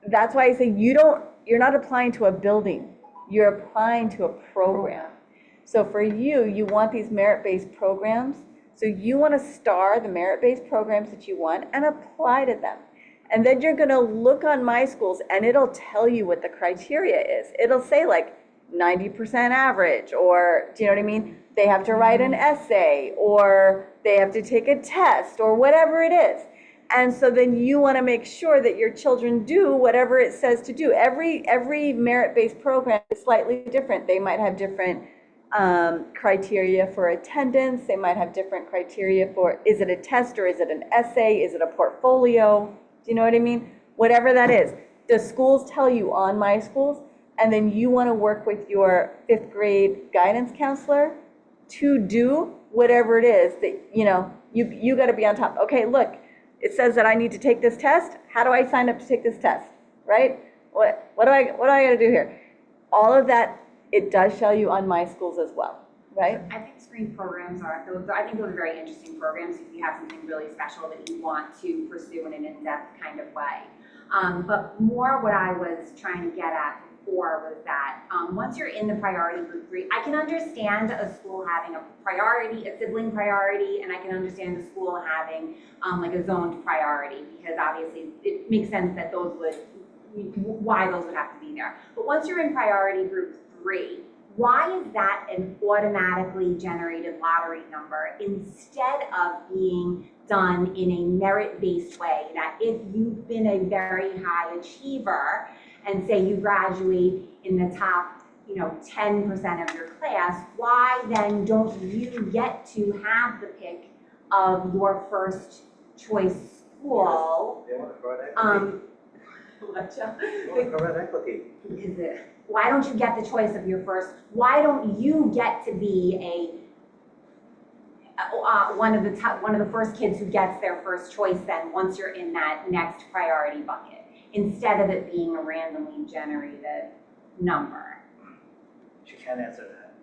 that's why I say you're not applying to a building, you're applying to a program. So for you want these merit-based programs, so you want to star the merit-based programs that you want and apply to them. And then you're going to look on My Schools and it'll tell you what the criteria is. It'll say like 90% average, or do you know what I mean? They have to write an essay, or they have to take a test, or whatever it is. And so then you want to make sure that your children do whatever it says to do. Every merit-based program is slightly different. They might have different criteria for attendance. They might have different criteria for, is it a test or is it an essay? Is it a portfolio? Do you know what I mean? Whatever that is. The schools tell you on My Schools, and then you want to work with your 5th grade guidance counselor to do whatever it is that, you got to be on top. Okay, look, it says that I need to take this test. How do I sign up to take this test, right? What do I got to do here? All of that, it does show you on My Schools as well, right? I think screen programs I think those are very interesting programs if you have something really special that you want to pursue in an in-depth kind of way. But more what I was trying to get at before was that once you're in the priority group 3, I can understand a school having a sibling priority, and I can understand the school having like a zoned priority, because obviously it makes sense that why those would have to be there. But once you're in priority group 3, why is that an automatically generated lottery number instead of being done in a merit-based way? That if you've been a very high achiever and say you graduate in the top 10% of your class, why then don't you get to have the pick of your first choice school? They want to grow equity. They want to grow equity. Why don't you get the choice of your first? Why don't you get to be one of the first kids who gets their first choice then once you're in that next priority bucket, instead of it being a randomly generated number? She can't answer that.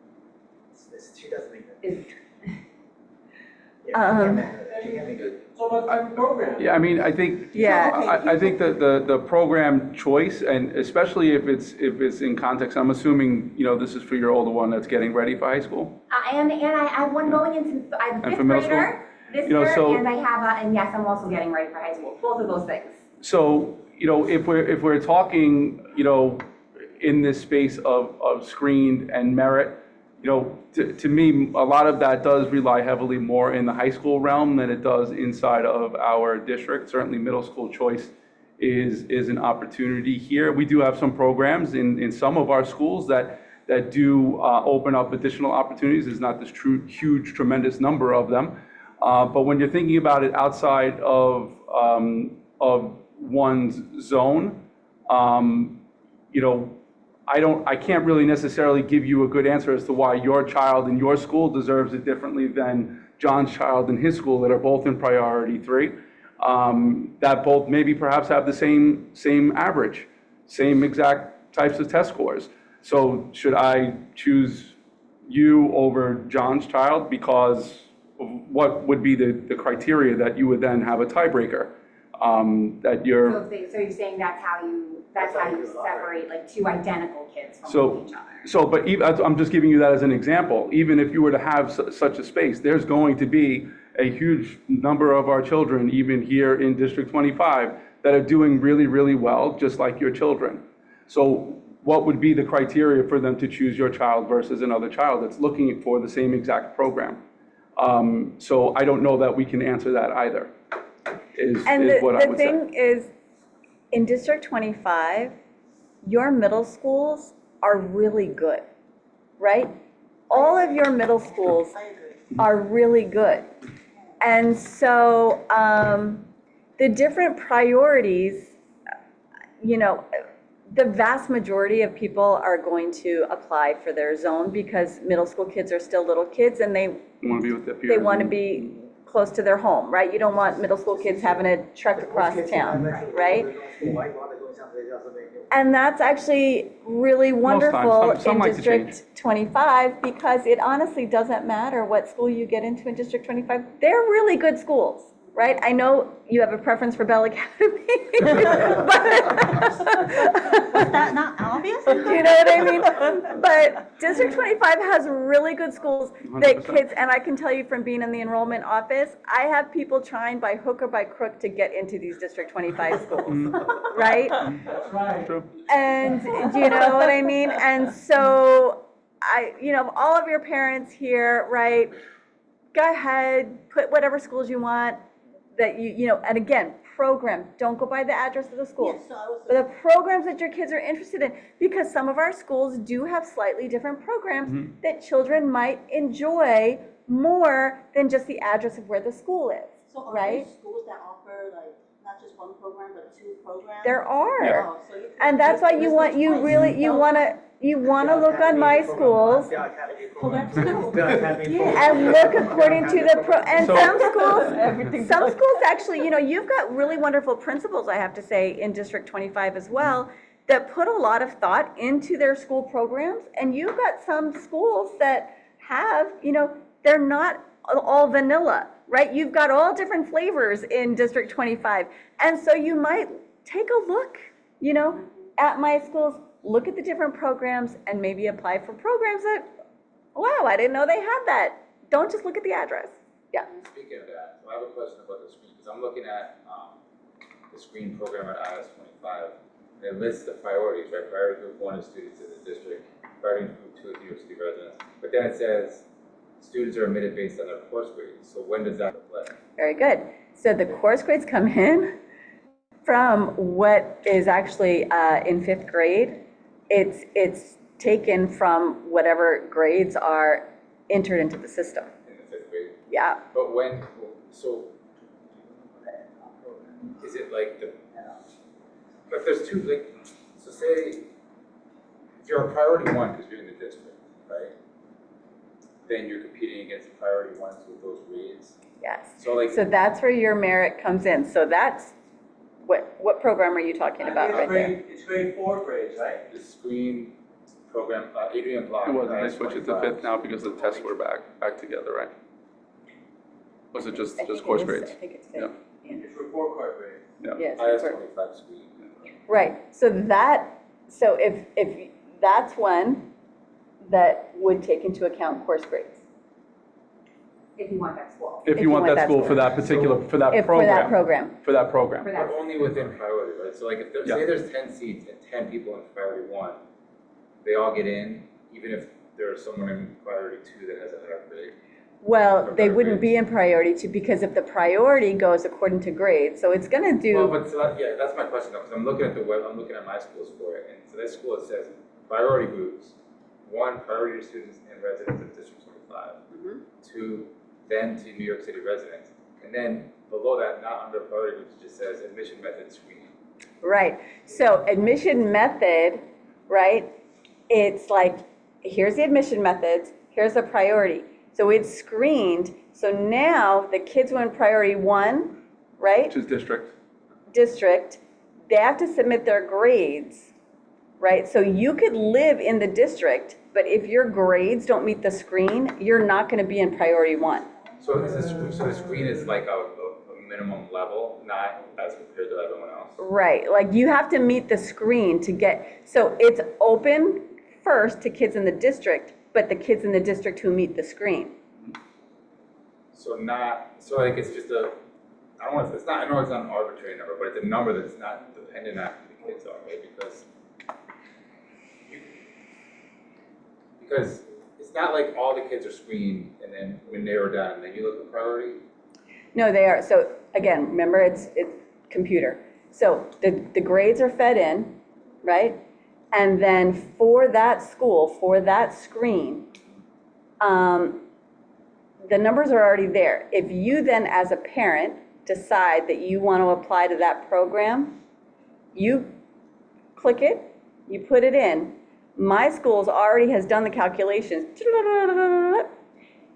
She doesn't make that. Is- Yeah, she can't make it. So about different programs. Yeah, I mean, I think, Yeah. I think the program choice, and especially if it's in context, I'm assuming, this is for your older one that's getting ready for high school? And I have one going into, I have a And fifth for middle school? grader this You know, year, so- and I have and yes, I'm also getting ready for high school, both of those things. So, if we're talking, in this space of screened and merit, to me, a lot of that does rely heavily more in the high school realm than it does inside of our district. Certainly, middle school choice is an opportunity here. We do have some programs in some of our schools that do open up additional opportunities. There's not this huge, tremendous number of them. But when you're thinking about it outside of one's zone, I can't really necessarily give you a good answer as to why your child in your school deserves it differently than John's child in his school that are both in priority 3, that both maybe perhaps have the same average, same exact types of test scores. So should I choose you over John's child because of what would be the criteria that you would then have a tiebreaker? That you're. So you're saying that's how you separate like two identical kids from each other? But I'm just giving you that as an example. Even if you were to have such a space, there's going to be a huge number of our children, even here in District 25, that are doing really, really well, just like your children. So what would be the criteria for them to choose your child versus another child that's looking for the same exact program? So I don't know that we can answer that either, is what I would say. The thing is, in District 25, your middle schools are really good, right? All of your middle schools are really good. And so the different priorities, the vast majority of people are going to apply for their zone because middle school kids are still little kids and they Want to be with their peers. they want to be close to their home, right? You don't want middle school kids having to trek across town, right? And that's actually really wonderful Some in like to change. District 25 because it honestly doesn't matter what school you get into in District 25. They're really good schools, right? I know you have a preference for Bell Academy. Was that not obvious? Do you know what I mean? But District 25 has really good schools that 100%. kids, and I can tell you from being in the enrollment office, I have people trying by hook or by crook to get into these District 25 schools, right? That's right. True. And do you know what I mean? And so all of your parents here, right? Go ahead, put whatever schools you want that and again, program, don't go by the address of the school. Yes, so I was. But the programs that your kids are interested in, because some of our schools do have slightly different programs that children might enjoy more than just the address of where the school is, So are right? there schools that offer like not just one program but 2 programs? There are. Oh, so you- And that's why you want to look on my schools and look according to the and So- some schools actually, you've got really wonderful principals, I have to say, in District 25 as well, that put a lot of thought into their school programs. And you've got some schools that have, they're not all vanilla, right? You've got all different flavors in District 25. And so you might take a look, at my schools, look at the different programs and maybe apply for programs that, wow, I didn't know they had that. Don't just look at the address. Yeah. Speaking of that, so I have a question about the screen, because I'm looking at the screen program at IS 25, and it lists the priorities, right? Priority group 1 is students in the district, priority group 2 is New York City residents, but then it says students are admitted based on their course grades, so when does that reflect? Very good. So the course grades come in from what is actually in 5th grade. It's taken from whatever grades are entered into the system. In the 5th grade? Yeah. But so is it like but there's two, so say, if you're a priority 1 because you're in the district, right? Then you're competing against the priority 1s with those grades. Yes. So that's where your merit comes in. So that's, what program are you talking about right there? It's grade 4 grades, right? the screen program, Adrian Block. It wasn't, they has switched it to 25. fifth now because the tests were back together, right? Was it just I think course it is- grades? I think it's Yeah. fifth. It's report card grade. Yes. I have report- 25 screen. Right, so if that's one that would take into account course grades. If you want that school. If you want that school for that particular, for that If, for that program. program. For that program. For that. But only within priority, right? So like if there's, Yeah. say there's 10 seats and 10 people in priority 1, they all get in, even if there's someone in priority 2 that has a higher grade. Well, Or they better wouldn't be grades. in priority two, because if the priority goes according to grade, so it's gonna Well, do, but so yeah, that's my question though, because I'm looking at the web, I'm looking at my schools for it, and so this school, it says priority groups. 1, priority to students and residents of District 25. Mhm. 2, then to New York City residents. And then below that, not under priority groups, it just says admission method screening. right. So admission method, right, it's like, here's the admission methods, here's the priority. So it's screened, so now the kids who are in priority 1, right? Which is district. District, they have to submit their grades, right? So you could live in the district, but if your grades don't meet the screen, you're not gonna be in priority 1. So is this, so the screen is like a minimum level, not as compared to everyone else? Right, like you have to meet the screen to get, so it's open first to kids in the district, but the kids in the district who meet the screen. So so like it's just I don't want to, it's not, I know it's not an arbitrary number, but it's a number that's not dependent on who the kids are, right? Because it's not like all the kids are screened and then we narrow down and then you look at priority. No, they are, so again, remember, it's computer. So the grades are fed in, right? And then for that school, for that screen, the numbers are already there. If you then, as a parent, decide that you want to apply to that program, you click it, you put it in. My schools already has done the calculations,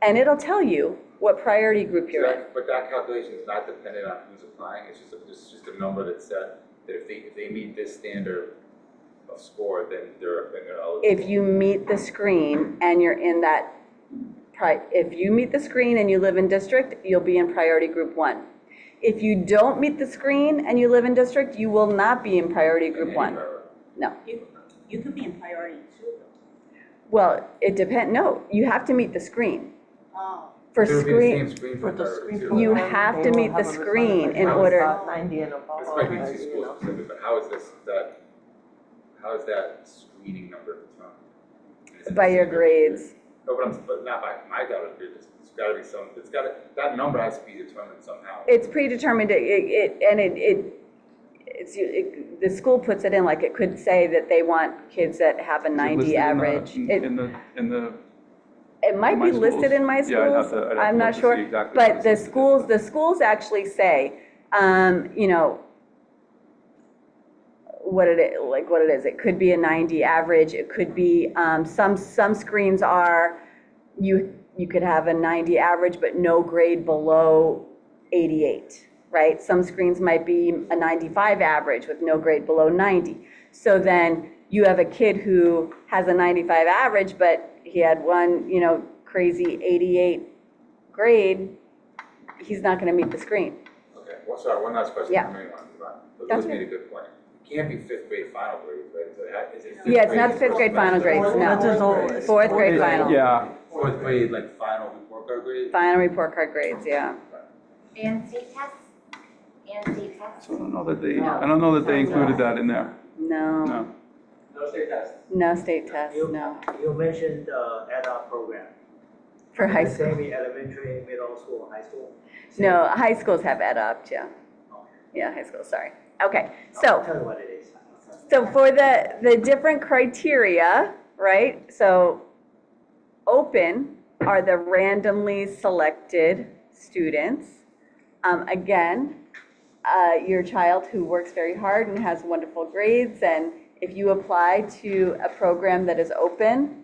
and it'll tell you what priority group you're in. But that calculation is not dependent on who's applying, it's just a number that's set, that if they meet this standard of score, then they're eligible. If you meet the screen and you're in that, if you meet the screen and you live in district, you'll be in priority group 1. If you don't meet the screen and you live in district, you will not be in priority group 1. No. You could be in priority 2. Well, it depends, no, you have to meet the screen. Oh. For It would be the screen, same screen For for the priority screen too. you program, have they to will meet the have a screen in requirement order. about 90 and above. This might be already, too you school know. specific, but how is how is that screening number determined? Is it By the your same grades. No, but not by my daughter's grade, it's gotta be that number has to be determined somehow. It's predetermined, the school puts it in, like it could say that they want kids that have a Is it 90 listed in the- average. In the, It might in be my listed schools? in my Yeah, I'd have schools, to- I'd have to I'm look not to sure. see exactly But what the it's listed as. schools actually say, you know, what it is. It could be a 90 average, it could be, some screens are, you could have a 90 average, but no grade below 88, right? Some screens might be a 95 average with no grade below 90. So then you have a kid who has a 95 average, but he had one, crazy 88 grade, he's not gonna meet the screen. Okay, well, sorry, one last question. Yeah. I know you wanted to move on, but That's Liz made a good point. It can't be 5th grade final grades, right? So is it 5th Yeah, it's not grade 5th grade final grades, That is no. always. 4th grade final. yeah, 4th grade, like final report card grades? Final report card grades, yeah. And state tests? And state tests? so I don't know that they included that in there, No, no. No state test. no state tests, no, You mentioned add-up program. for high The school. same in elementary, middle school, high school? No, high schools have ed up, yeah. Yeah, high school, sorry. Okay, so. I'll tell you what it is. So for the different criteria, right? So open are the randomly selected students. Again, your child who works very hard and has wonderful grades, and if you apply to a program that is open,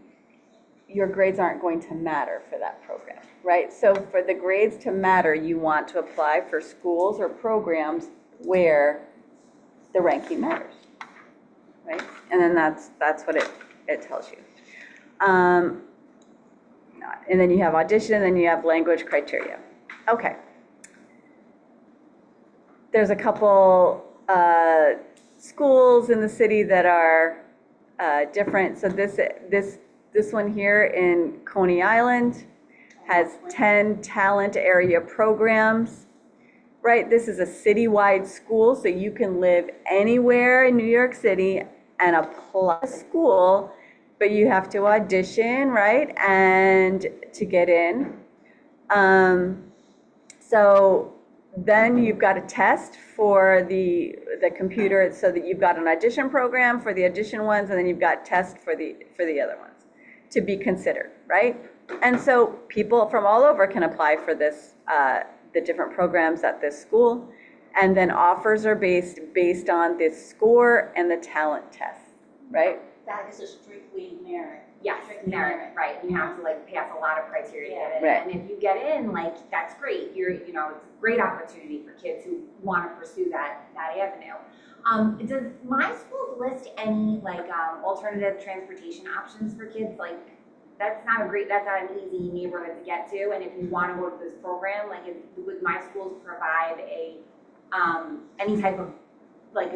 your grades aren't going to matter for that program, right? So for the grades to matter, you want to apply for schools or programs where the ranking matters, right? And then that's what it it tells you. And then you have audition, and then you have language criteria. Okay. There's a couple schools in the city that are different. So this one here in Coney Island has 10 talent area programs, right? This is a citywide school, so you can live anywhere in New York City and apply to school, but you have to audition, right? And to get in. So then you've got a test for the computer, so that you've got an audition program for the audition ones, and then you've got tests for the other ones to be considered, right? And so people from all over can apply for this, the different programs at this school, and then offers are based on the score and the talent test, right? That is a strictly merit. Yes, Strictly merit, right, you have to like pass a lot of criteria to get in. Right. And if you get in, like, that's great, it's a great opportunity for kids who want to pursue that avenue. Does my school list any like alternative transportation options for kids? Like, that's not an easy neighborhood to get to, and if you want to go to this program, like, would my schools provide any type of, like,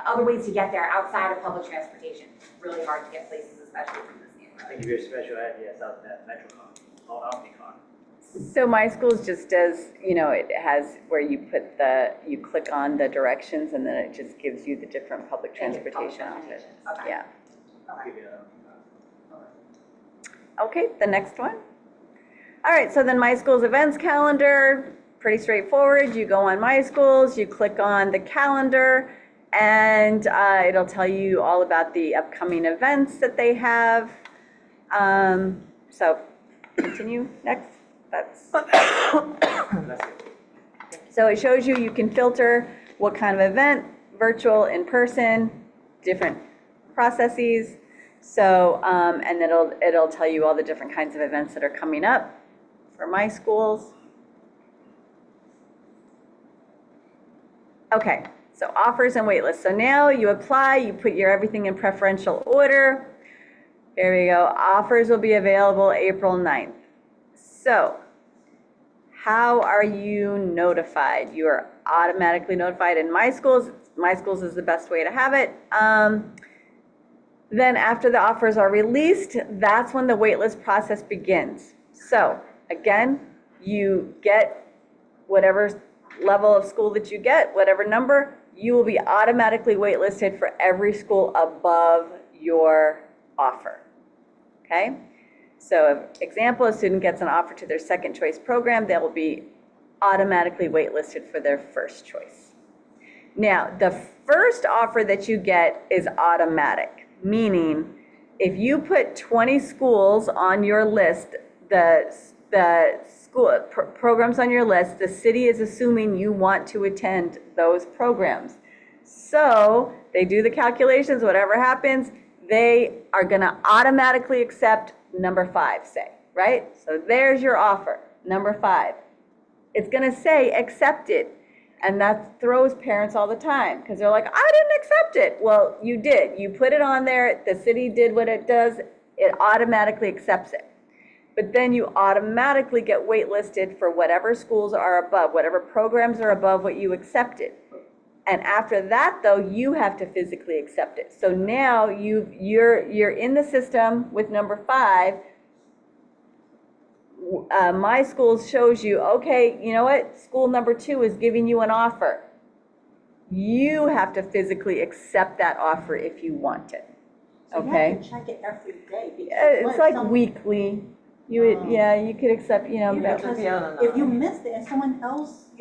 other ways to get there outside of public transportation? It's really hard to get places, especially from this I neighborhood. think your special ed, yes, out that MetroCon or OmniCon. So my schools just does, it has where you click on the directions, and then it just gives you the different public transportation options. Okay. Yeah. Give you an Okay, the next one. All right, so then My School's events calendar, pretty straightforward. You go on My School's, you click on the calendar, and it'll tell you all about the upcoming events that they have. So continue, next. That's so it shows you can filter what kind of event, virtual, in person, different processes. So, and it'll tell you all the different kinds of events that are coming up for My Schools. Okay, so offers and waitlist. So now you apply, you put your everything in preferential order. There we go. Offers will be available April 9th. So, how are you notified? You are automatically notified in My Schools. My Schools is the best way to have it. Then after the offers are released, that's when the waitlist process begins. So again, you get whatever level of school that you get, whatever number, you will be automatically waitlisted for every school above your offer, okay? So example, a student gets an offer to their second choice program, they will be automatically waitlisted for their first choice. Now, the first offer that you get is automatic, meaning if you put 20 schools on your list, the school programs on your list, the city is assuming you want to attend those programs. So they do the calculations, whatever happens, they are gonna automatically accept number 5, say, right? So there's your offer, number 5. It's gonna say accepted, and that throws parents all the time, because they're like, I didn't accept it. Well, you did, you put it on there, the city did what it does, it automatically accepts it. But then you automatically get waitlisted for whatever schools are above, whatever programs are above what you accepted. And after that, though, you have to physically accept it. So now you're in the system with number 5. My Schools shows you, okay, you know what? School number 2 is giving you an offer. You have to physically accept that offer if you want it. So you Okay? have to check it every day. Because It's what if like some- weekly. You would, yeah, you could accept, Because if you missed it and someone else,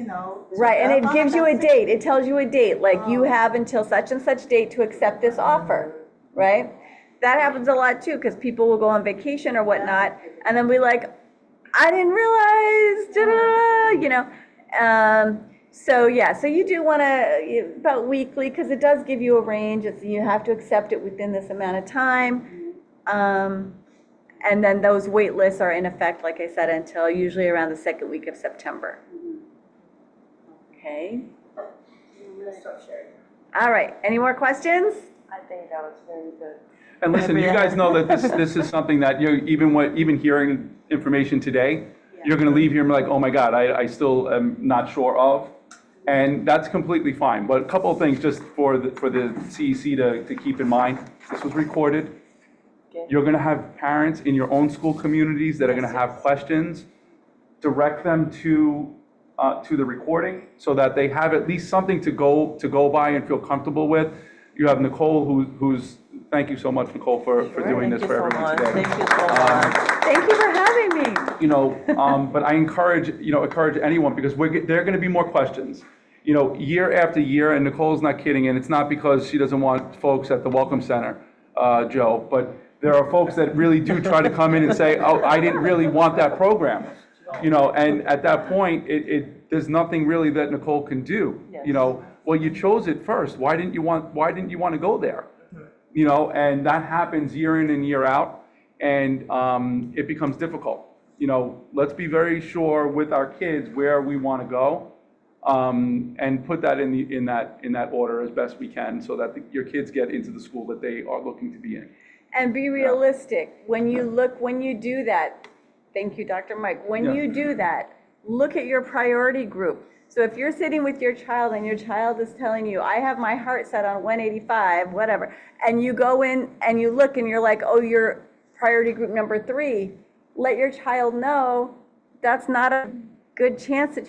right, and took it gives you a that's date, it tells you a date, like you Oh. have until such and such date to accept this offer, right? That happens a lot too, because people will go on vacation or whatnot, and then be like, I didn't realize, so yeah, so you do want to, about weekly, because it does give you a range, you have to accept it within this amount of time. And then those wait lists are in effect, like I said, until usually around the second week of September. Okay. All right, any more questions? I think that was very good. And listen, you guys know that this is something that you're, even hearing information today, you're gonna leave here and be like, oh my God, I still am not sure of. And that's completely fine. But a couple of things just for the CEC to keep in mind. This was recorded. You're gonna have parents in your own school communities that are gonna have questions. Direct them to the recording so that they have at least something to go by and feel comfortable with. You have Nicole, who's thank you so much, Nicole, for doing this for everyone today. Thank you so much. Thank you for having me. You know, but I encourage anyone, because there are going to be more questions. You know, year after year, and Nicole's not kidding, and it's not because she doesn't want folks at the Welcome Center, Joe, but there are folks that really do try to come in and say, oh, I didn't really want that program. You know, and at that point, there's nothing really that Nicole can do. Yes. You know, well, you chose it first. Why didn't you want to go there? You know, and that happens year in and year out, and it becomes difficult. You know, let's be very sure with our kids where we want to go, and put that in that order as best we can, so that your kids get into the school that they are looking to be in. And be realistic. When you do that, thank you, Dr. Mike. When you do that, look at your priority group. So if you're sitting with your child and your child is telling you, I have my heart set on 185, whatever, and you go in and you look and you're like, oh, you're priority group number 3, let your child know that's not a good chance that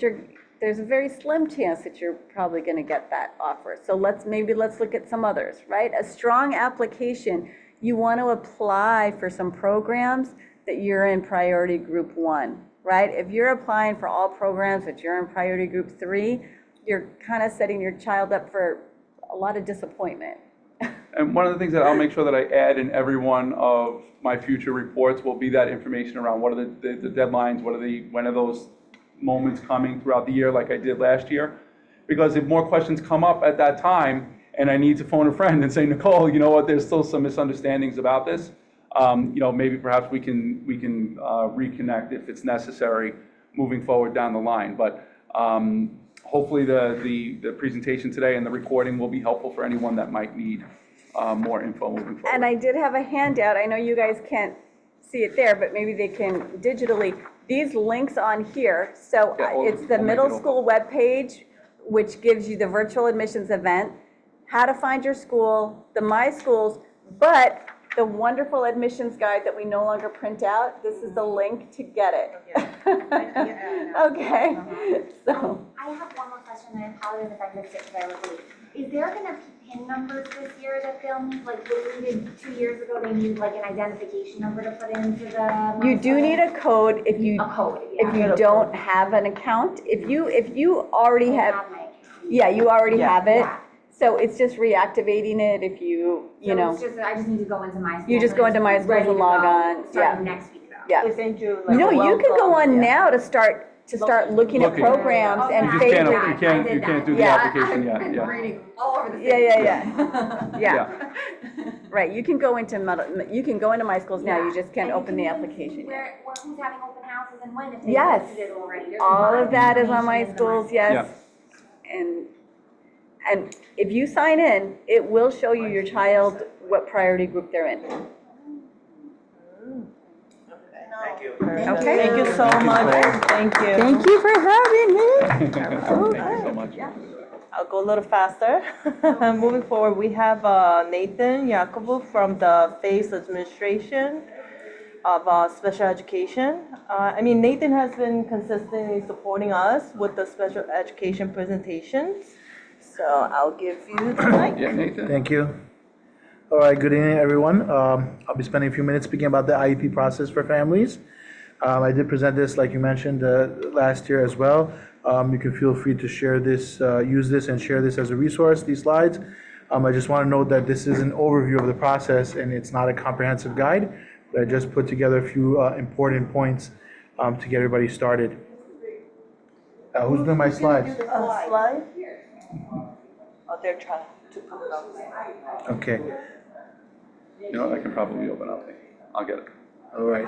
there's a very slim chance that you're probably going to get that offer. So let's look at some others, right? A strong application, you want to apply for some programs that you're in priority group 1. Right? If you're applying for all programs that you're in priority group 3, you're kind of setting your child up for a lot of disappointment. And one of the things that I'll make sure that I add in every one of my future reports will be that information around what are the deadlines, when are those moments coming throughout the year, like I did last year. Because if more questions come up at that time, and I need to phone a friend and say, Nicole, you know what, there's still some misunderstandings about this. You know, maybe perhaps we can reconnect if it's necessary moving forward down the line. But hopefully the presentation today and the recording will be helpful for anyone that might need more info moving forward. And I did have a handout. I know you guys can't see it there, but maybe they can digitally. These links on here. So it's the middle school webpage, which gives you the virtual admissions event, how to find your school, the My Schools, but the wonderful admissions guide that we no longer print out, this is the link to get it. Okay. So. I have one more question, and I apologize if I missed it because I was late. Is there going to be PIN numbers this year that they'll need? Like they needed 2 years ago, they need like an identification number to put into the. You do need a code if you if you don't have an account. If you already have, you already have it. Yeah. So it's just reactivating it if you know. It's just, I just need to go into My Schools. You just go into My Schools and log on. Starting next week though. Yeah. They send you like No, you can go on welcome. now to start looking at programs Okay. and You favorite. can't do the application yet. I'm Yeah. reading all over the Yeah. Right. You can go into My Schools now. You just can't open the application yet. Who's having open houses and when, if they Yes. posted it already. There's All a lot of that is on My information Schools. into Yes. And if you sign in, it will show you your child what priority group they're in. Thank you. Okay. Thank you so much. Thank you. Thank you for having me. Thank you so much. I'll go a little faster. Moving forward, we have Nathan Yakovo from the FACE Administration of Special Education. Nathan has been consistently supporting us with the special education presentations. So I'll give you the mic. Yeah, Nathan. Thank you. All right, good evening, everyone. I'll be spending a few minutes speaking about the IEP process for families. I did present this, like you mentioned, last year as well. You can feel free to share this, use this and share this as a resource, these slides. I just want to note that this is an overview of the process and it's not a comprehensive guide, but I just put together a few important points to get everybody started. Who's doing my slides? Slide? Oh, they're trying to put it up. Okay, You know what, I can probably open up. I'll get it. all right.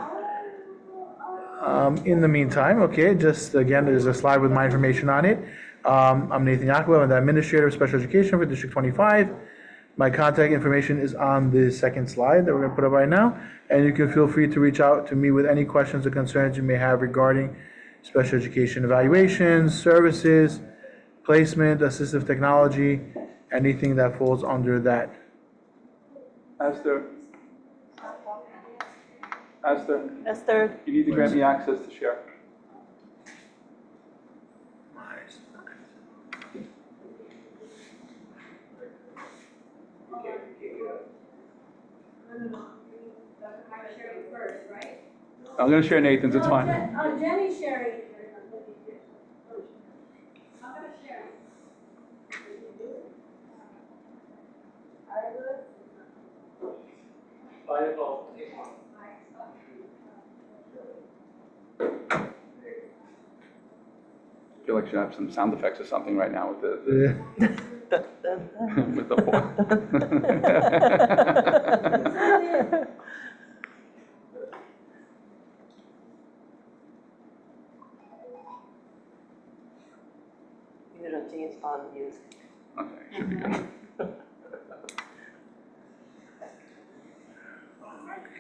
In the meantime, okay, just again, there's a slide with my information on it. I'm Nathan Yakovo, I'm the Administrator of Special Education for District 25. My contact information is on the second slide that we're gonna put up right now, and you can feel free to reach out to me with any questions or concerns you may have regarding special education evaluations, services, placement, assistive technology, anything that falls under that. Esther, Esther, you need to grant me access to share. I'm gonna share Nathan's, it's fine. Oh, Jenny's sharing. Bye, Nicole. I feel like should have some sound effects or something right now with the with the James Bond music. Okay, should be good.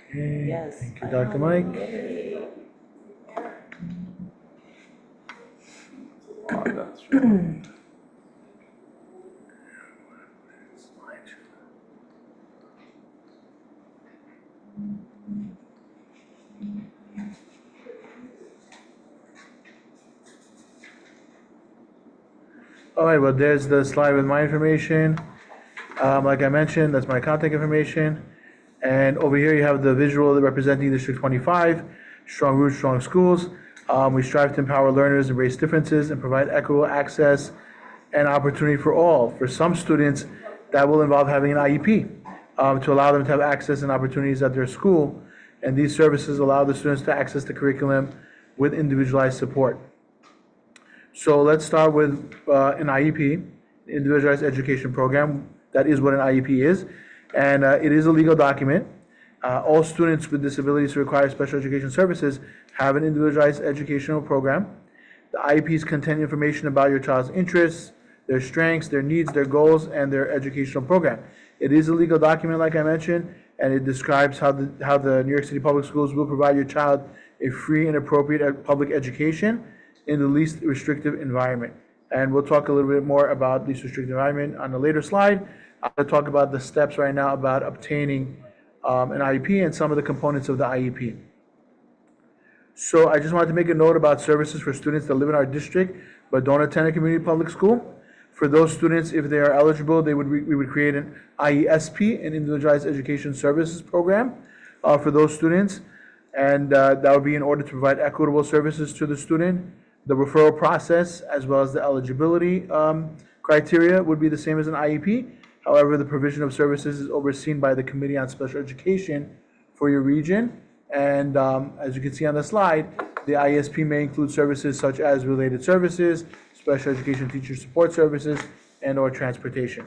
Okay, Yes. thank you, Dr. Mike. Oh, that's true. All right, well, there's the slide with my information. Like I mentioned, that's my contact information. And over here, you have the visual representing District 25, Strong Roots, Strong Schools. We strive to empower learners, embrace differences, and provide equitable access and opportunity for all. For some students, that will involve having an IEP to allow them to have access and opportunities at their school. And these services allow the students to access the curriculum with individualized support. So let's start with an IEP, Individualized Education Program. That is what an IEP is. And it is a legal document. All students with disabilities who require special education services have an individualized educational program. The IEPs contain information about your child's interests, their strengths, their needs, their goals, and their educational program. It is a legal document, like I mentioned, and it describes how the New York City Public Schools will provide your child a free and appropriate public education in the least restrictive environment. And we'll talk a little bit more about least restrictive environment on a later slide. I'm going to talk about the steps right now about obtaining an IEP and some of the components of the IEP. So I just wanted to make a note about services for students that live in our district but don't attend a community public school. For those students, if they are eligible, we would create an IESP, an Individualized Education Services Program, for those students. And that would be in order to provide equitable services to the student. The referral process, as well as the eligibility criteria, would be the same as an IEP. However, the provision of services is overseen by the Committee on Special Education for your region. And as you can see on the slide, the IESP may include services such as related services, special education teacher support services, and/or transportation.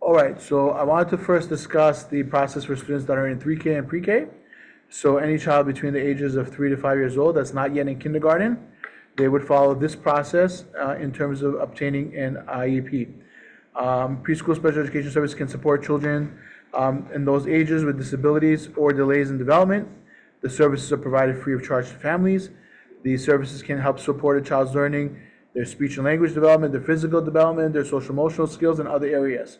All right, so I wanted to first discuss the process for students that are in 3K and pre-K. So any child between the ages of 3 to 5 years old that's not yet in kindergarten, they would follow this process in terms of obtaining an IEP. Preschool special education service can support children in those ages with disabilities or delays in development. The services are provided free of charge to families. These services can help support a child's learning, their speech and language development, their physical development, their social emotional skills, and other areas.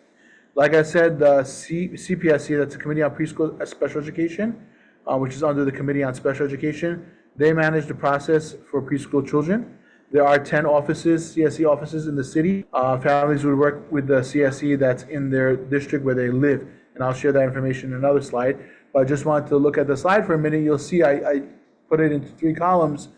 Like I said, the CPSC, that's the Committee on Preschool Special Education, which is under the Committee on Special Education, they manage the process for preschool children. There are 10 offices, CSE offices in the city. Families would work with the CSE that's in their district where they live. And I'll share that information in another slide. But I just wanted to look at the slide for a minute. You'll see I put it into 3 columns.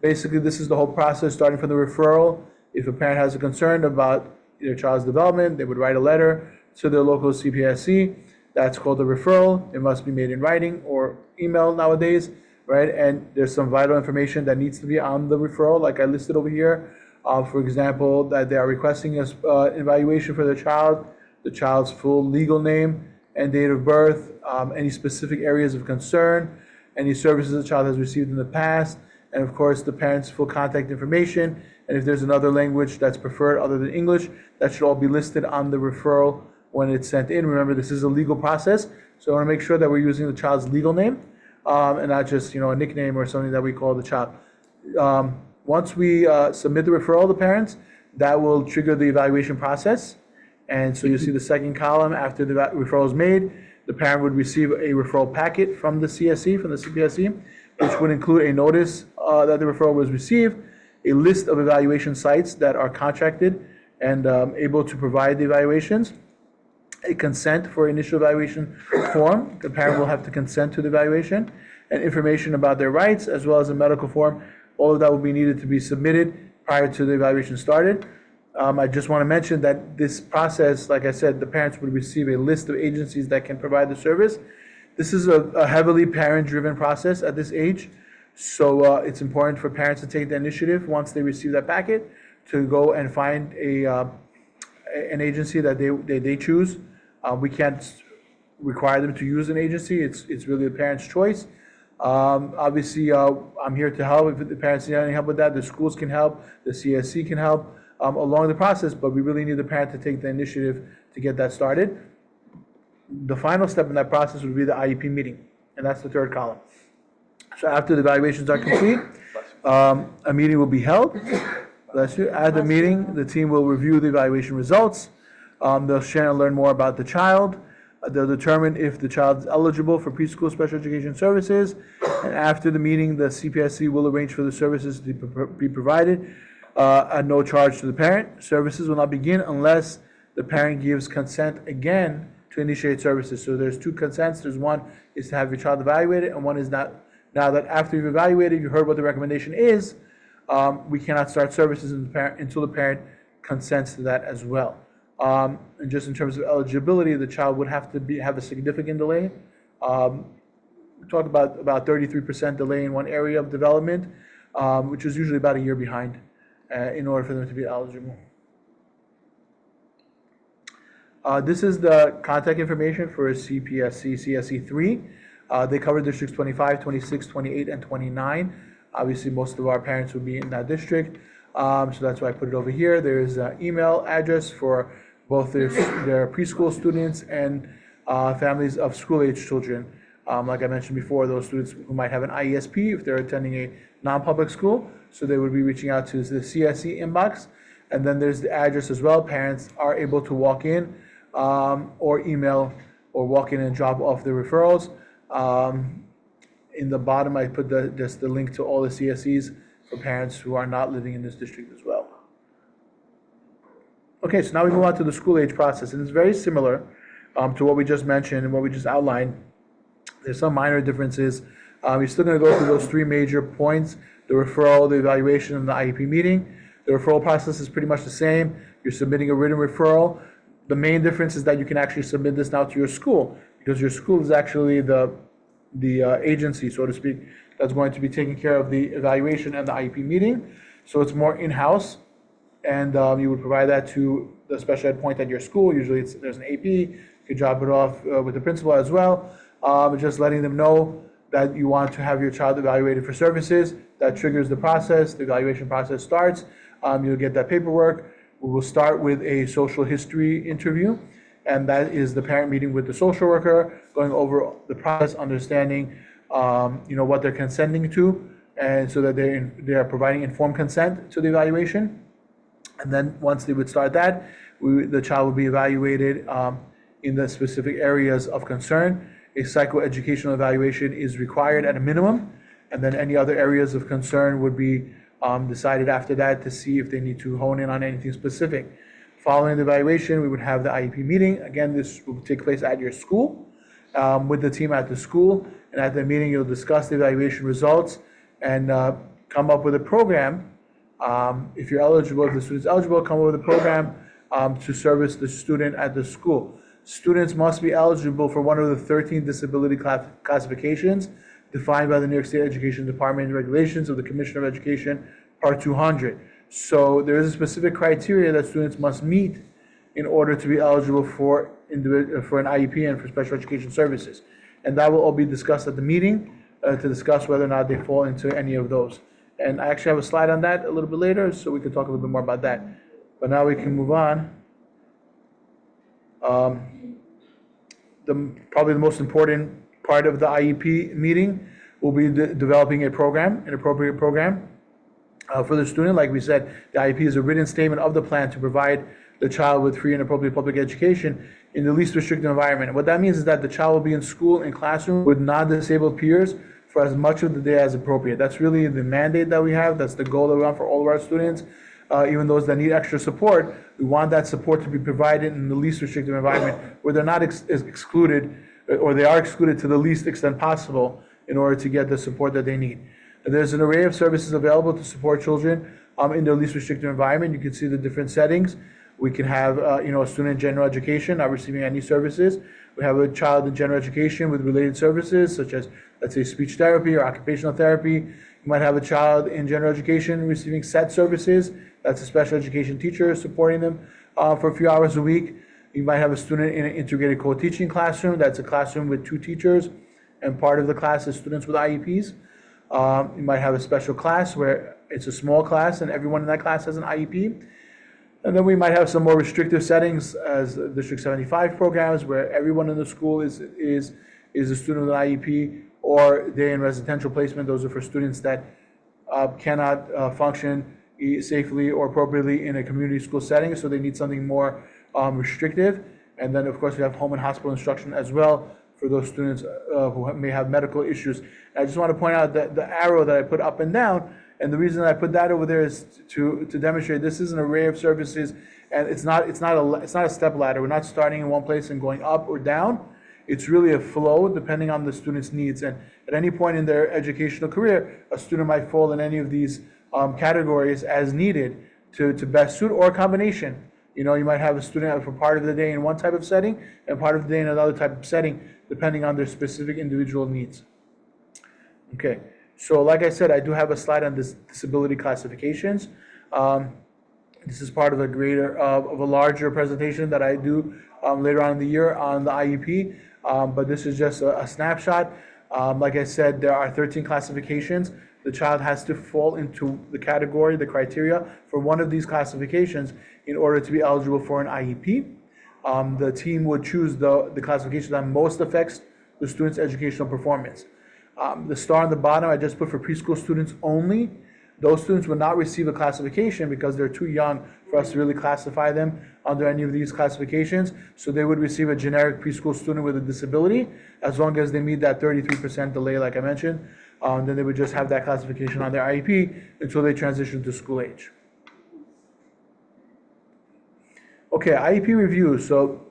Basically, this is the whole process starting from the referral. If a parent has a concern about their child's development, they would write a letter to their local CPSC. That's called a referral. It must be made in writing or email nowadays, right? And there's some vital information that needs to be on the referral, like I listed over here. For example, that they are requesting an evaluation for their child, the child's full legal name and date of birth, any specific areas of concern, any services the child has received in the past, and of course, the parent's full contact information And if there's another language that's preferred other than English, that should all be listed on the referral when it's sent in. Remember, this is a legal process, so I want to make sure that we're using the child's legal name and not just, a nickname or something that we call the child. Once we submit the referral to the parents, that will trigger the evaluation process. And so you see the second column after the referral is made, the parent would receive a referral packet from the CSE, from the CPSE, which would include a notice that the referral was received, a list of evaluation sites that are contracted and able to provide the evaluations, a consent for initial evaluation form. The parent will have to consent to the evaluation, and information about their rights, as well as a medical form. All of that will be needed to be submitted prior to the evaluation started. I just want to mention that this process, like I said, the parents would receive a list of agencies that can provide the service. This is a heavily parent-driven process at this age, so it's important for parents to take the initiative once they receive that packet to go and find an agency that they choose. We can't require them to use an agency. It's really the parent's choice. Obviously, I'm here to help. If the parents need any help with that, the schools can help, the CSC can help along the process, but we really need the parent to take the initiative to get that started. The final step in that process would be the IEP meeting, and that's the third column. So after the evaluations are complete, a meeting will be held. Bless you. At the meeting, the team will review the evaluation results. They'll share and learn more about the child. They'll determine if the child is eligible for preschool special education services. And after the meeting, the CPSC will arrange for the services to be provided at no charge to the parent. Services will not begin unless the parent gives consent again to initiate services. So there's two consents. There's one is to have your child evaluated, and one is not. Now that after you've evaluated, you heard what the recommendation is, we cannot start services until the parent consents to that as well. And just in terms of eligibility, the child would have to have a significant delay. We talk about 33% delay in one area of development, which is usually about a year behind in order for them to be eligible. This is the contact information for CPSC CSE 3. They cover districts 25, 26, 28, and 29. Obviously, most of our parents would be in that district, so that's why I put it over here. There's an email address for both their preschool students and families of school-age children. Like I mentioned before, those students who might have an IESP if they're attending a non-public school, so they would be reaching out to the CSE inbox. And then there's the address as well. Parents are able to walk in or email or walk in and drop off the referrals. In the bottom, I put just the link to all the CSEs for parents who are not living in this district as well. Okay, so now we move on to the school age process, and it's very similar to what we just mentioned and what we just outlined. There's some minor differences. You're still going to go through those three major points: the referral, the evaluation, and the IEP meeting. The referral process is pretty much the same. You're submitting a written referral. The main difference is that you can actually submit this now to your school, because your school is actually the agency, so to speak, that's going to be taking care of the evaluation and the IEP meeting. So it's more in-house, and you would provide that to the special ed point at your school. Usually there's an AP. You could drop it off with the principal as well. Just letting them know that you want to have your child evaluated for services. That triggers the process. The evaluation process starts. You'll get that paperwork. We will start with a social history interview, and that is the parent meeting with the social worker, going over the process, understanding what they're consenting to, and so that they are providing informed consent to the evaluation. And then once they would start that, the child will be evaluated in the specific areas of concern. A psychoeducational evaluation is required at a minimum, and then any other areas of concern would be decided after that to see if they need to hone in on anything specific. Following the evaluation, we would have the IEP meeting. Again, this will take place at your school with the team at the school, and at the meeting, you'll discuss the evaluation results and come up with a program. If you're eligible, if the student's eligible, come up with a program to service the student at the school. Students must be eligible for one of the 13 disability classifications defined by the New York State Education Department regulations of the Commissioner of Education, Part 200. So there is a specific criteria that students must meet in order to be eligible for an IEP and for special education services. And that will all be discussed at the meeting to discuss whether or not they fall into any of those. And I actually have a slide on that a little bit later, so we can talk a little bit more about that. But now we can move on. Probably the most important part of the IEP meeting will be developing a program, an appropriate program for the student. Like we said, the IEP is a written statement of the plan to provide the child with free and appropriate public education in the least restrictive environment. What that means is that the child will be in school and classroom with non-disabled peers for as much of the day as appropriate. That's really the mandate that we have. That's the goal that we want for all of our students. Even those that need extra support, we want that support to be provided in the least restrictive environment where they're not excluded, or they are excluded to the least extent possible in order to get the support that they need. There's an array of services available to support children in their least restrictive environment. You can see the different settings. We can have a student in general education not receiving any services. We have a child in general education with related services such as, let's say, speech therapy or occupational therapy. You might have a child in general education receiving SET services. That's a special education teacher supporting them for a few hours a week. You might have a student in an integrated co-teaching classroom. That's a classroom with 2 teachers, and part of the class is students with IEPs. You might have a special class where it's a small class and everyone in that class has an IEP. And then we might have some more restrictive settings as District 75 programs where everyone in the school is a student with an IEP, or day in residential placement. Those are for students that cannot function safely or appropriately in a community school setting, so they need something more restrictive. And then, of course, we have home and hospital instruction as well for those students who may have medical issues. And I just want to point out that the arrow that I put up and down, and the reason I put that over there is to demonstrate this is an array of services, and it's not a step ladder. We're not starting in one place and going up or down. It's really a flow depending on the student's needs. And at any point in their educational career, a student might fall in any of these categories as needed to best suit, or a combination. You might have a student for part of the day in one type of setting and part of the day in another type of setting, depending on their specific individual needs. Okay, so like I said, I do have a slide on this disability classifications. This is part of a larger presentation that I do later on in the year on the IEP, but this is just a snapshot. Like I said, there are 13 classifications. The child has to fall into the category, the criteria for one of these classifications in order to be eligible for an IEP. The team would choose the classification that most affects the student's educational performance. The star on the bottom I just put for preschool students only. Those students would not receive a classification because they're too young for us to really classify them under any of these classifications. So they would receive a generic preschool student with a disability as long as they meet that 33% delay like I mentioned. Then they would just have that classification on their IEP until they transition to school age. Okay, IEP review. So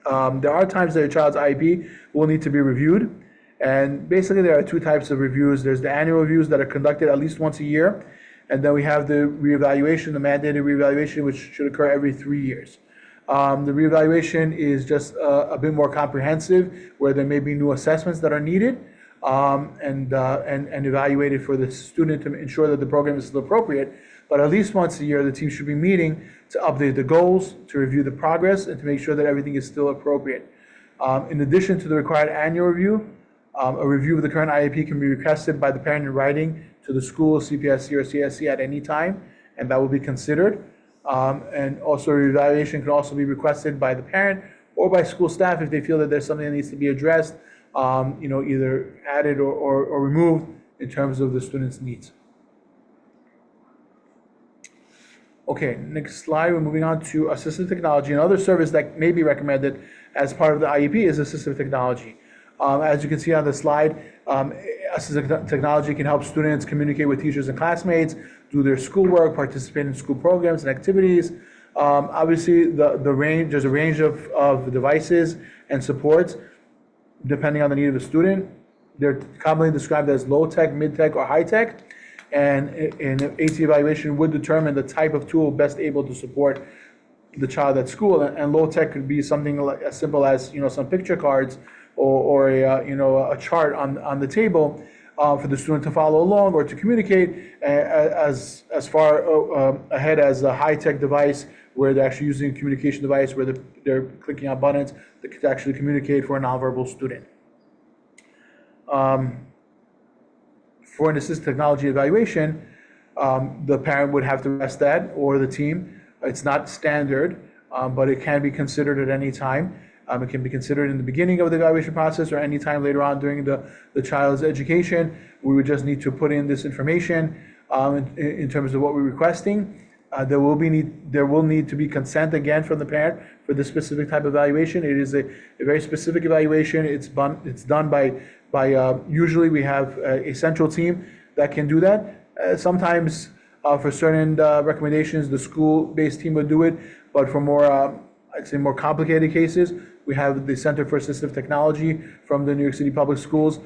there are times that your child's IEP will need to be reviewed. And basically there are 2 types of reviews. There's the annual reviews that are conducted at least once a year. And then we have the reevaluation, the mandated reevaluation, which should occur every 3 years. The reevaluation is just a bit more comprehensive, where there may be new assessments that are needed and evaluated for the student to ensure that the program is still appropriate. But at least once a year, the team should be meeting to update the goals, to review the progress, and to make sure that everything is still appropriate. In addition to the required annual review, a review of the current IEP can be requested by the parent in writing to the school, CPSC, or CSC at any time, and that will be considered. And also, a reevaluation can also be requested by the parent or by school staff if they feel that there's something that needs to be addressed, either added or removed in terms of the student's needs. Okay, next slide. We're moving on to assistive technology. Another service that may be recommended as part of the IEP is assistive technology. As you can see on the slide, assistive technology can help students communicate with teachers and classmates, do their schoolwork, participate in school programs and activities. Obviously, there's a range of devices and supports depending on the need of the student. They're commonly described as low-tech, mid-tech, or high-tech. And an AT evaluation would determine the type of tool best able to support the child at school. And low-tech could be something like as simple as some picture cards or a chart on the table for the student to follow along or to communicate, as far ahead as a high-tech device where they're actually using a communication device where they're clicking on buttons that could actually communicate for a nonverbal student. For an assistive technology evaluation, the parent would have to rest that, or the team. It's not standard, but it can be considered at any time. It can be considered in the beginning of the evaluation process or any time later on during the child's education. We would just need to put in this information in terms of what we're requesting. There will need to be consent again from the parent for this specific type of evaluation. It is a very specific evaluation. It's done by usually we have a central team that can do that. Sometimes for certain recommendations, the school-based team would do it, but for more, I'd say more complicated cases, we have the Center for Assistive Technology from the New York City Public Schools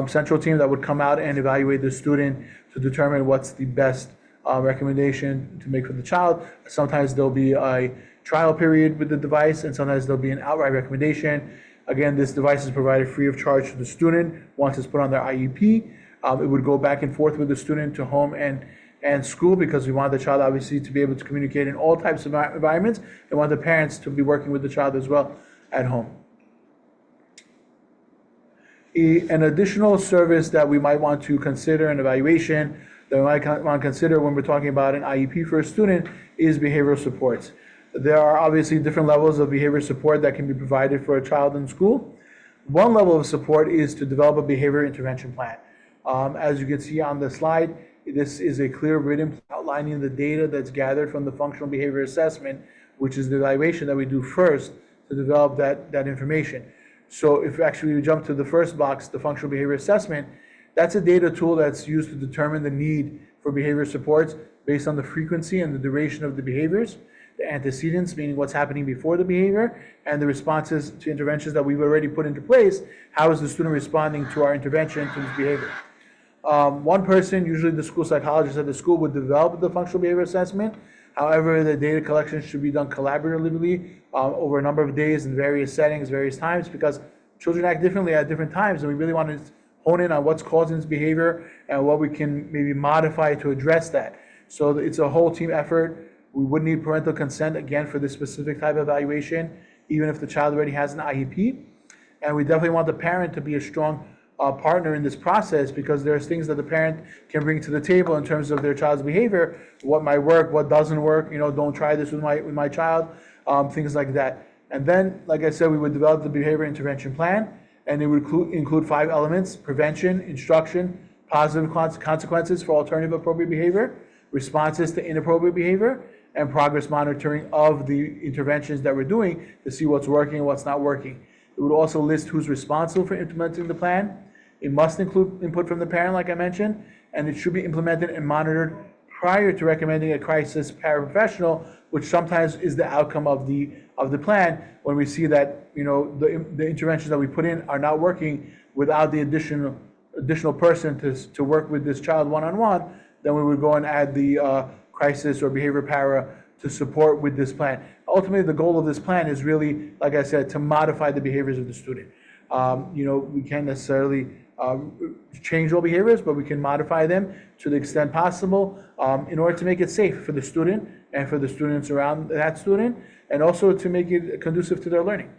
central team that would come out and evaluate the student to determine what's the best recommendation to make for the child. Sometimes there'll be a trial period with the device, and sometimes there'll be an outright recommendation. Again, this device is provided free of charge to the student once it's put on their IEP. It would go back and forth with the student to home and school, because we want the child obviously to be able to communicate in all types of environments, and want the parents to be working with the child as well at home. An additional service that we might want to consider an evaluation that we might want to consider when we're talking about an IEP for a student is behavioral supports. There are obviously different levels of behavior support that can be provided for a child in school. One level of support is to develop a behavior intervention plan. As you can see on the slide, this is a clear written plan outlining the data that's gathered from the functional behavior assessment, which is the evaluation that we do first to develop that information. So if actually we jump to the first box, the functional behavior assessment, that's a data tool that's used to determine the need for behavior supports based on the frequency and the duration of the behaviors, the antecedents, meaning what's happening before the behavior, and the responses to interventions that we've already put into place. How is the student responding to our intervention, to this behavior? One person, usually the school psychologist at the school, would develop the functional behavior assessment. However, the data collection should be done collaboratively over a number of days in various settings, various times, because children act differently at different times, and we really want to hone in on what's causing this behavior and what we can maybe modify to address that. So it's a whole team effort. We would need parental consent, again, for this specific type of evaluation, even if the child already has an IEP. And we definitely want the parent to be a strong partner in this process, because there's things that the parent can bring to the table in terms of their child's behavior, what might work, what doesn't work, don't try this with my child, things like that. And then, like I said, we would develop the behavior intervention plan, and it would include 5 elements: prevention, instruction, positive consequences for alternative appropriate behavior, responses to inappropriate behavior, and progress monitoring of the interventions that we're doing to see what's working and what's not working. It would also list who's responsible for implementing the plan. It must include input from the parent, like I mentioned, and it should be implemented and monitored prior to recommending a crisis paraprofessional, which sometimes is the outcome of the plan, when we see that the interventions that we put in are not working without the additional person to work with this child one-on-one. Then we would go and add the crisis or behavior para to support with this plan. Ultimately, the goal of this plan is really, like I said, to modify the behaviors of the student. We can't necessarily change all behaviors, but we can modify them to the extent possible in order to make it safe for the student and for the students around that student, and also to make it conducive to their learning.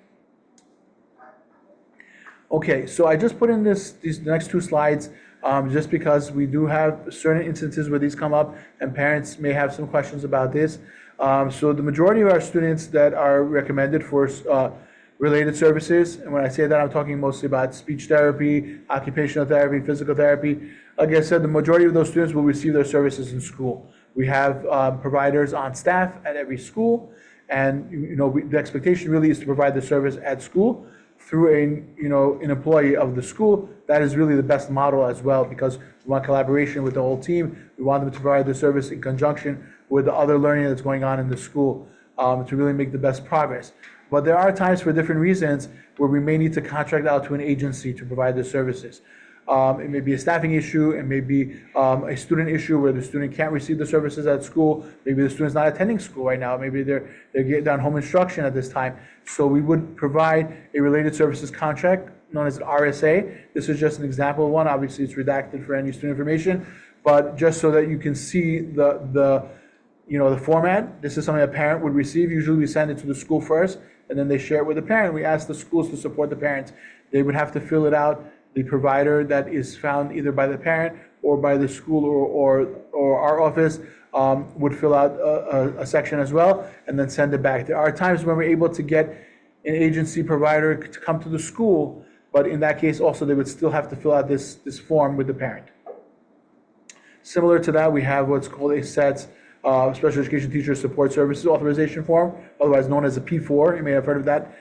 Okay, so I just put in these next 2 slides just because we do have certain instances where these come up and parents may have some questions about this. So the majority of our students that are recommended for related services, and when I say that, I'm talking mostly about speech therapy, occupational therapy, physical therapy. Like I said, the majority of those students will receive their services in school. We have providers on staff at every school, and the expectation really is to provide the service at school through an employee of the school. That is really the best model as well, because we want collaboration with the whole team. We want them to provide the service in conjunction with the other learning that's going on in the school to really make the best progress. But there are times, for different reasons, where we may need to contract out to an agency to provide the services. It may be a staffing issue, it may be a student issue where the student can't receive the services at school. Maybe the student's not attending school right now. Maybe they're getting on home instruction at this time. So we would provide a related services contract known as an RSA. This is just an example of one. Obviously, it's redacted for any student information, but just so that you can see the format. This is something a parent would receive. Usually we send it to the school first, and then they share it with the parent. We ask the schools to support the parents. They would have to fill it out. The provider that is found either by the parent or by the school or our office would fill out a section as well and then send it back. There are times when we're able to get an agency provider to come to the school, but in that case also they would still have to fill out this form with the parent. Similar to that, we have what's called a SETS, Special Education Teacher Support Services Authorization Form, otherwise known as a P4. You may have heard of that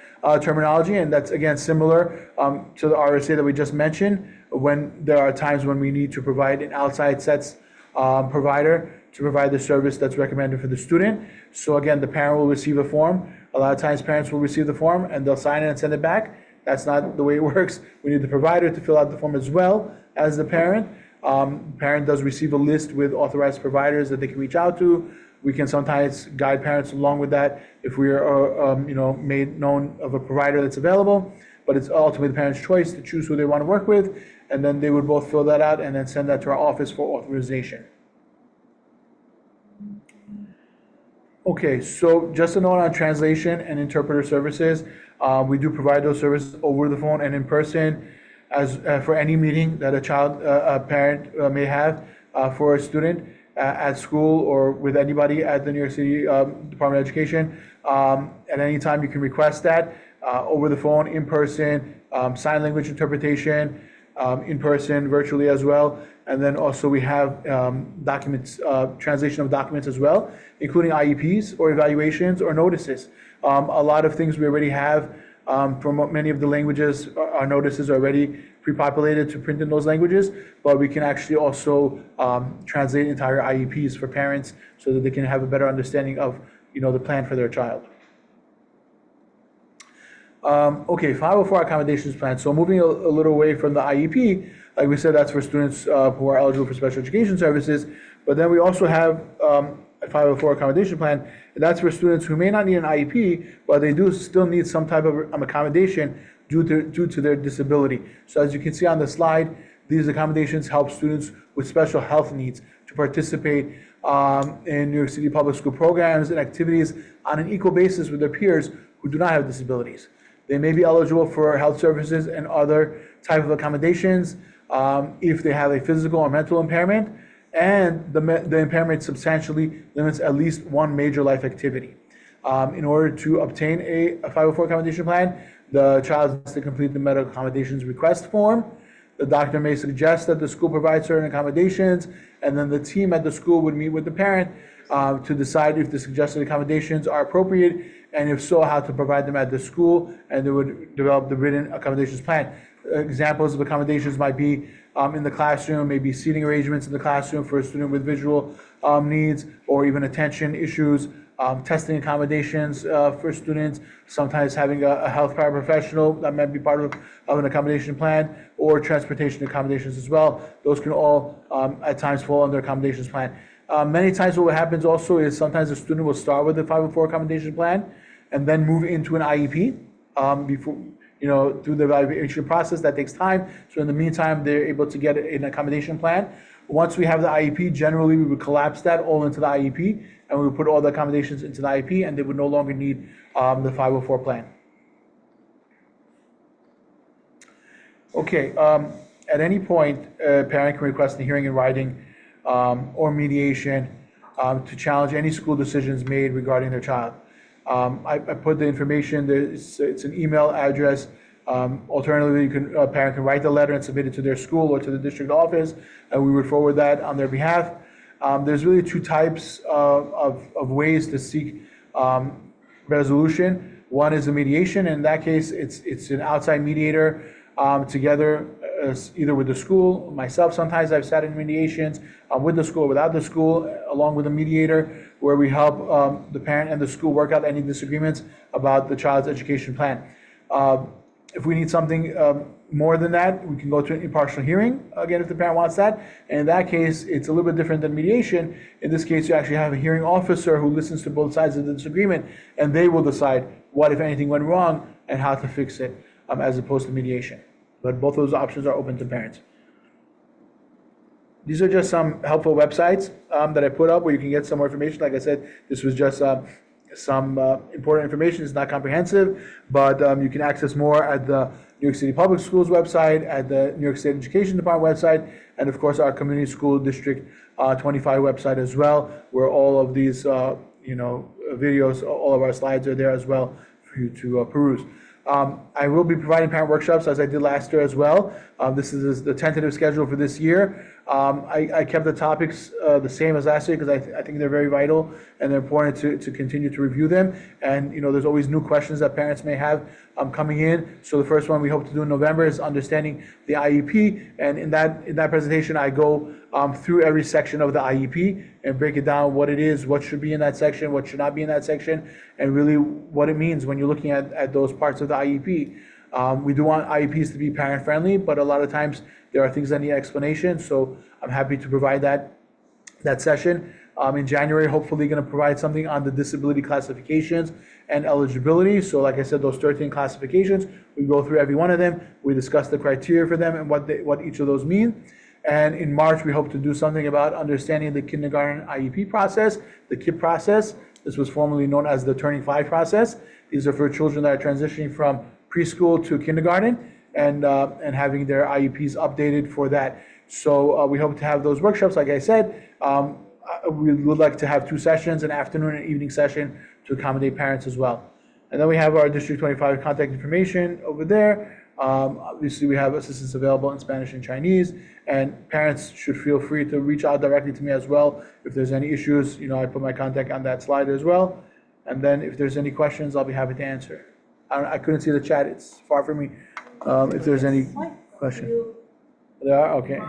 terminology, and that's again similar to the RSA that we just mentioned, when there are times when we need to provide an outside SETS provider to provide the service that's recommended for the student. So again, the parent will receive a form. A lot of times parents will receive the form and they'll sign it and send it back. That's not the way it works. We need the provider to fill out the form as well as the parent. Parent does receive a list with authorized providers that they can reach out to. We can sometimes guide parents along with that if we are, made known of a provider that's available. But it's ultimately the parent's choice to choose who they want to work with, and then they would both fill that out and then send that to our office for authorization. Okay, so just a note on translation and interpreter services. We do provide those services over the phone and in person, as for any meeting that a parent may have for a student at school or with anybody at the New York City Department of Education. At any time you can request that over the phone, in person, sign language interpretation, in person, virtually as well. And then also we have documents, translation of documents as well, including IEPs or evaluations or notices. A lot of things we already have. From many of the languages, our notices are already pre-populated to print in those languages, but we can actually also translate entire IEPs for parents so that they can have a better understanding of the plan for their child. Okay, 504 accommodations plan. So moving a little away from the IEP, like we said, that's for students who are eligible for special education services, but then we also have a 504 accommodation plan, and that's for students who may not need an IEP, but they do still need some type of accommodation due to their disability. So as you can see on the slide, these accommodations help students with special health needs to participate in New York City public school programs and activities on an equal basis with their peers who do not have disabilities. They may be eligible for health services and other type of accommodations if they have a physical or mental impairment, and the impairment substantially limits at least one major life activity. In order to obtain a 504 accommodation plan, the child has to complete the medical accommodations request form. The doctor may suggest that the school provide certain accommodations, and then the team at the school would meet with the parent to decide if the suggested accommodations are appropriate, and if so, how to provide them at the school, and they would develop the written accommodations plan. Examples of accommodations might be in the classroom, maybe seating arrangements in the classroom for a student with visual needs, or even attention issues, testing accommodations for students, sometimes having a health paraprofessional that might be part of an accommodation plan, or transportation accommodations as well. Those can all at times fall under accommodations plan. Many times what happens also is sometimes a student will start with a 504 accommodation plan and then move into an IEP before, through the evaluation process. That takes time. So in the meantime, they're able to get an accommodation plan. Once we have the IEP, generally we would collapse that all into the IEP, and we would put all the accommodations into the IEP, and they would no longer need the 504 plan. Okay, at any point, a parent can request a hearing in writing or mediation to challenge any school decisions made regarding their child. I put the information, it's an email address. Alternatively, a parent can write the letter and submit it to their school or to the district office, and we would forward that on their behalf. There's really two types of ways to seek resolution. One is a mediation. In that case, it's an outside mediator together, either with the school. Myself, sometimes I've sat in mediations with the school, without the school, along with a mediator, where we help the parent and the school work out any disagreements about the child's education plan. If we need something more than that, we can go to an impartial hearing, again, if the parent wants that. And in that case, it's a little bit different than mediation. In this case, you actually have a hearing officer who listens to both sides of the disagreement, and they will decide what, if anything, went wrong and how to fix it, as opposed to mediation. But both of those options are open to parents. These are just some helpful websites that I put up where you can get some more information. Like I said, this was just some important information. It's not comprehensive, but you can access more at the New York City Public Schools website, at the New York State Education Department website, and of course, our Community School District 25 website as well, where all of these, videos, all of our slides are there as well for you to peruse. I will be providing parent workshops as I did last year as well. This is the tentative schedule for this year. I kept the topics the same as last year because I think they're very vital and they're important to continue to review them. And, there's always new questions that parents may have coming in. So the first one we hope to do in November is understanding the IEP. And in that presentation, I go through every section of the IEP and break it down, what it is, what should be in that section, what should not be in that section, and really what it means when you're looking at those parts of the IEP. We do want IEPs to be parent-friendly, but a lot of times there are things that need explanation, so I'm happy to provide that session. In January, hopefully going to provide something on the disability classifications and eligibility. So like I said, those 13 classifications, we go through every one of them, we discuss the criteria for them and what each of those mean. And in March, we hope to do something about understanding the kindergarten IEP process, the KIP process. This was formerly known as the Turning 5 process. These are for children that are transitioning from preschool to kindergarten and having their IEPs updated for that. So we hope to have those workshops, like I said. We would like to have 2 sessions, an afternoon and evening session, to accommodate parents as well. And then we have our District 25 contact information over there. Obviously, we have assistance available in Spanish and Chinese, and parents should feel free to reach out directly to me as well. If there's any issues, I put my contact on that slide as well. And then if there's any questions, I'll be happy to answer. I couldn't see the chat, it's far from me. If there's any question. There are, okay.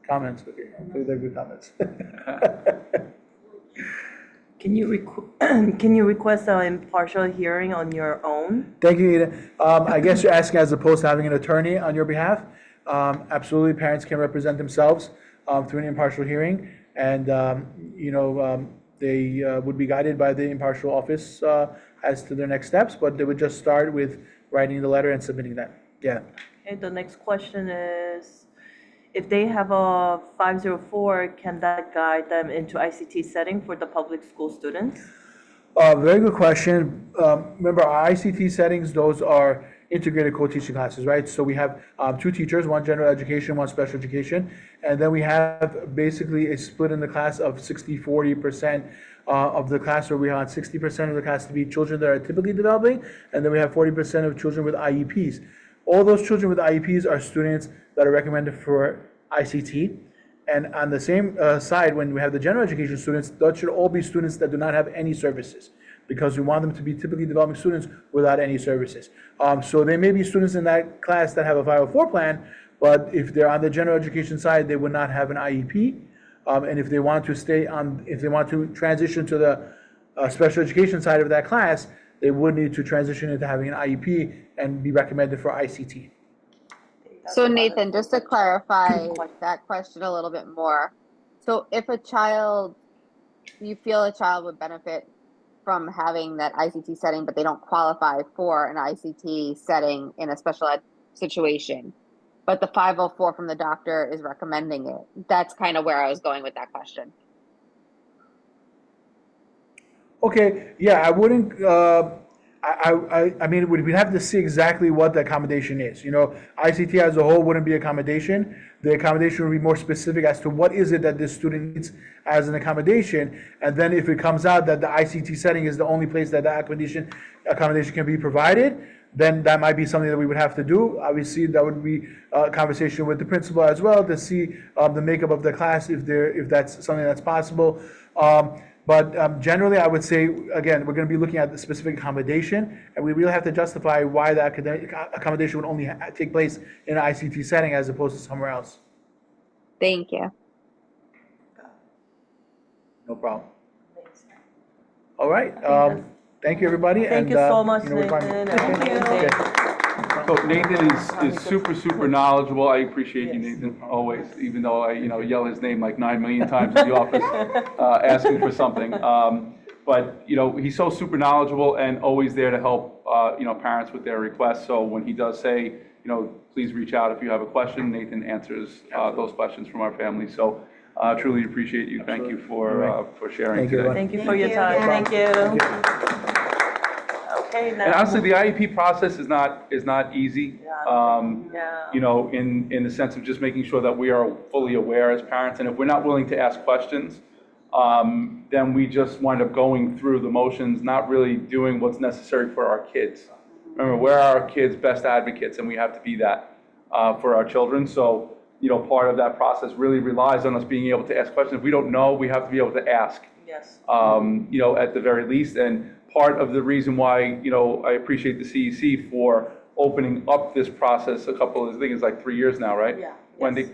Comments, okay. Hopefully they're good comments. Can you request an impartial hearing on your own? Thank you, Ida. I guess you're asking as opposed to having an attorney on your behalf. Absolutely, parents can represent themselves through an impartial hearing, and they would be guided by the impartial office as to their next steps, but they would just start with writing the letter and submitting that. Yeah. Okay, the next question is, if they have a 504, can that guide them into ICT setting for the public school students? Very good question. Remember, our ICT settings, those are integrated co-teaching classes, right? So we have 2 teachers, one general education, one special education, and then we have basically a split in the class of 60-40% of the class, where we want 60% of the class to be children that are typically developing, and then we have 40% of children with IEPs. All those children with IEPs are students that are recommended for ICT. And on the same side, when we have the general education students, those should all be students that do not have any services, because we want them to be typically developing students without any services. So there may be students in that class that have a 504 plan, but if they're on the general education side, they would not have an IEP. And if they want to transition to the special education side of that class, they would need to transition into having an IEP and be recommended for ICT. So Nathan, just to clarify that question a little bit more. So if you feel a child would benefit from having that ICT setting, but they don't qualify for an ICT setting in a special ed situation, but the 504 from the doctor is recommending it. That's kind of where I was going with that question. Okay, yeah, I wouldn't, I mean, we'd have to see exactly what the accommodation is. ICT as a whole wouldn't be accommodation. The accommodation would be more specific as to what is it that this student needs as an accommodation. And then if it comes out that the ICT setting is the only place that the accommodation can be provided, then that might be something that we would have to do. Obviously, that would be a conversation with the principal as well to see the makeup of the class, if that's something that's possible. But generally, I would say, again, we're going to be looking at the specific accommodation, and we really have to justify why the accommodation would only take place in an ICT setting as opposed to somewhere else. Thank you. No problem. All right. Thank you, everybody. Thank you so much, Nathan. Okay. So Nathan is super knowledgeable. I appreciate you, Nathan, always, even though I yell his name like 9 million times in the office asking for something. But he's so super knowledgeable and always there to help parents with their requests. So when he does say, please reach out if you have a question, Nathan answers those questions from our family. So truly appreciate you. Thank you for sharing today. Thank you for your time. Thank you. Okay, now. And honestly, the IEP process is not easy. Yeah. You know, in the sense of just making sure that we are fully aware as parents, and if we're not willing to ask questions, then we just wind up going through the motions, not really doing what's necessary for our kids. Remember, we're our kids' best advocates, and we have to be that for our children. So, you know, part of that process really relies on us being able to ask questions. If we don't know, we have to be able to ask. Yes. You know, at the very least. And part of the reason why, you know, I appreciate the CEC for opening up this process I think it's like 3 years now, right? Yeah. Wendy?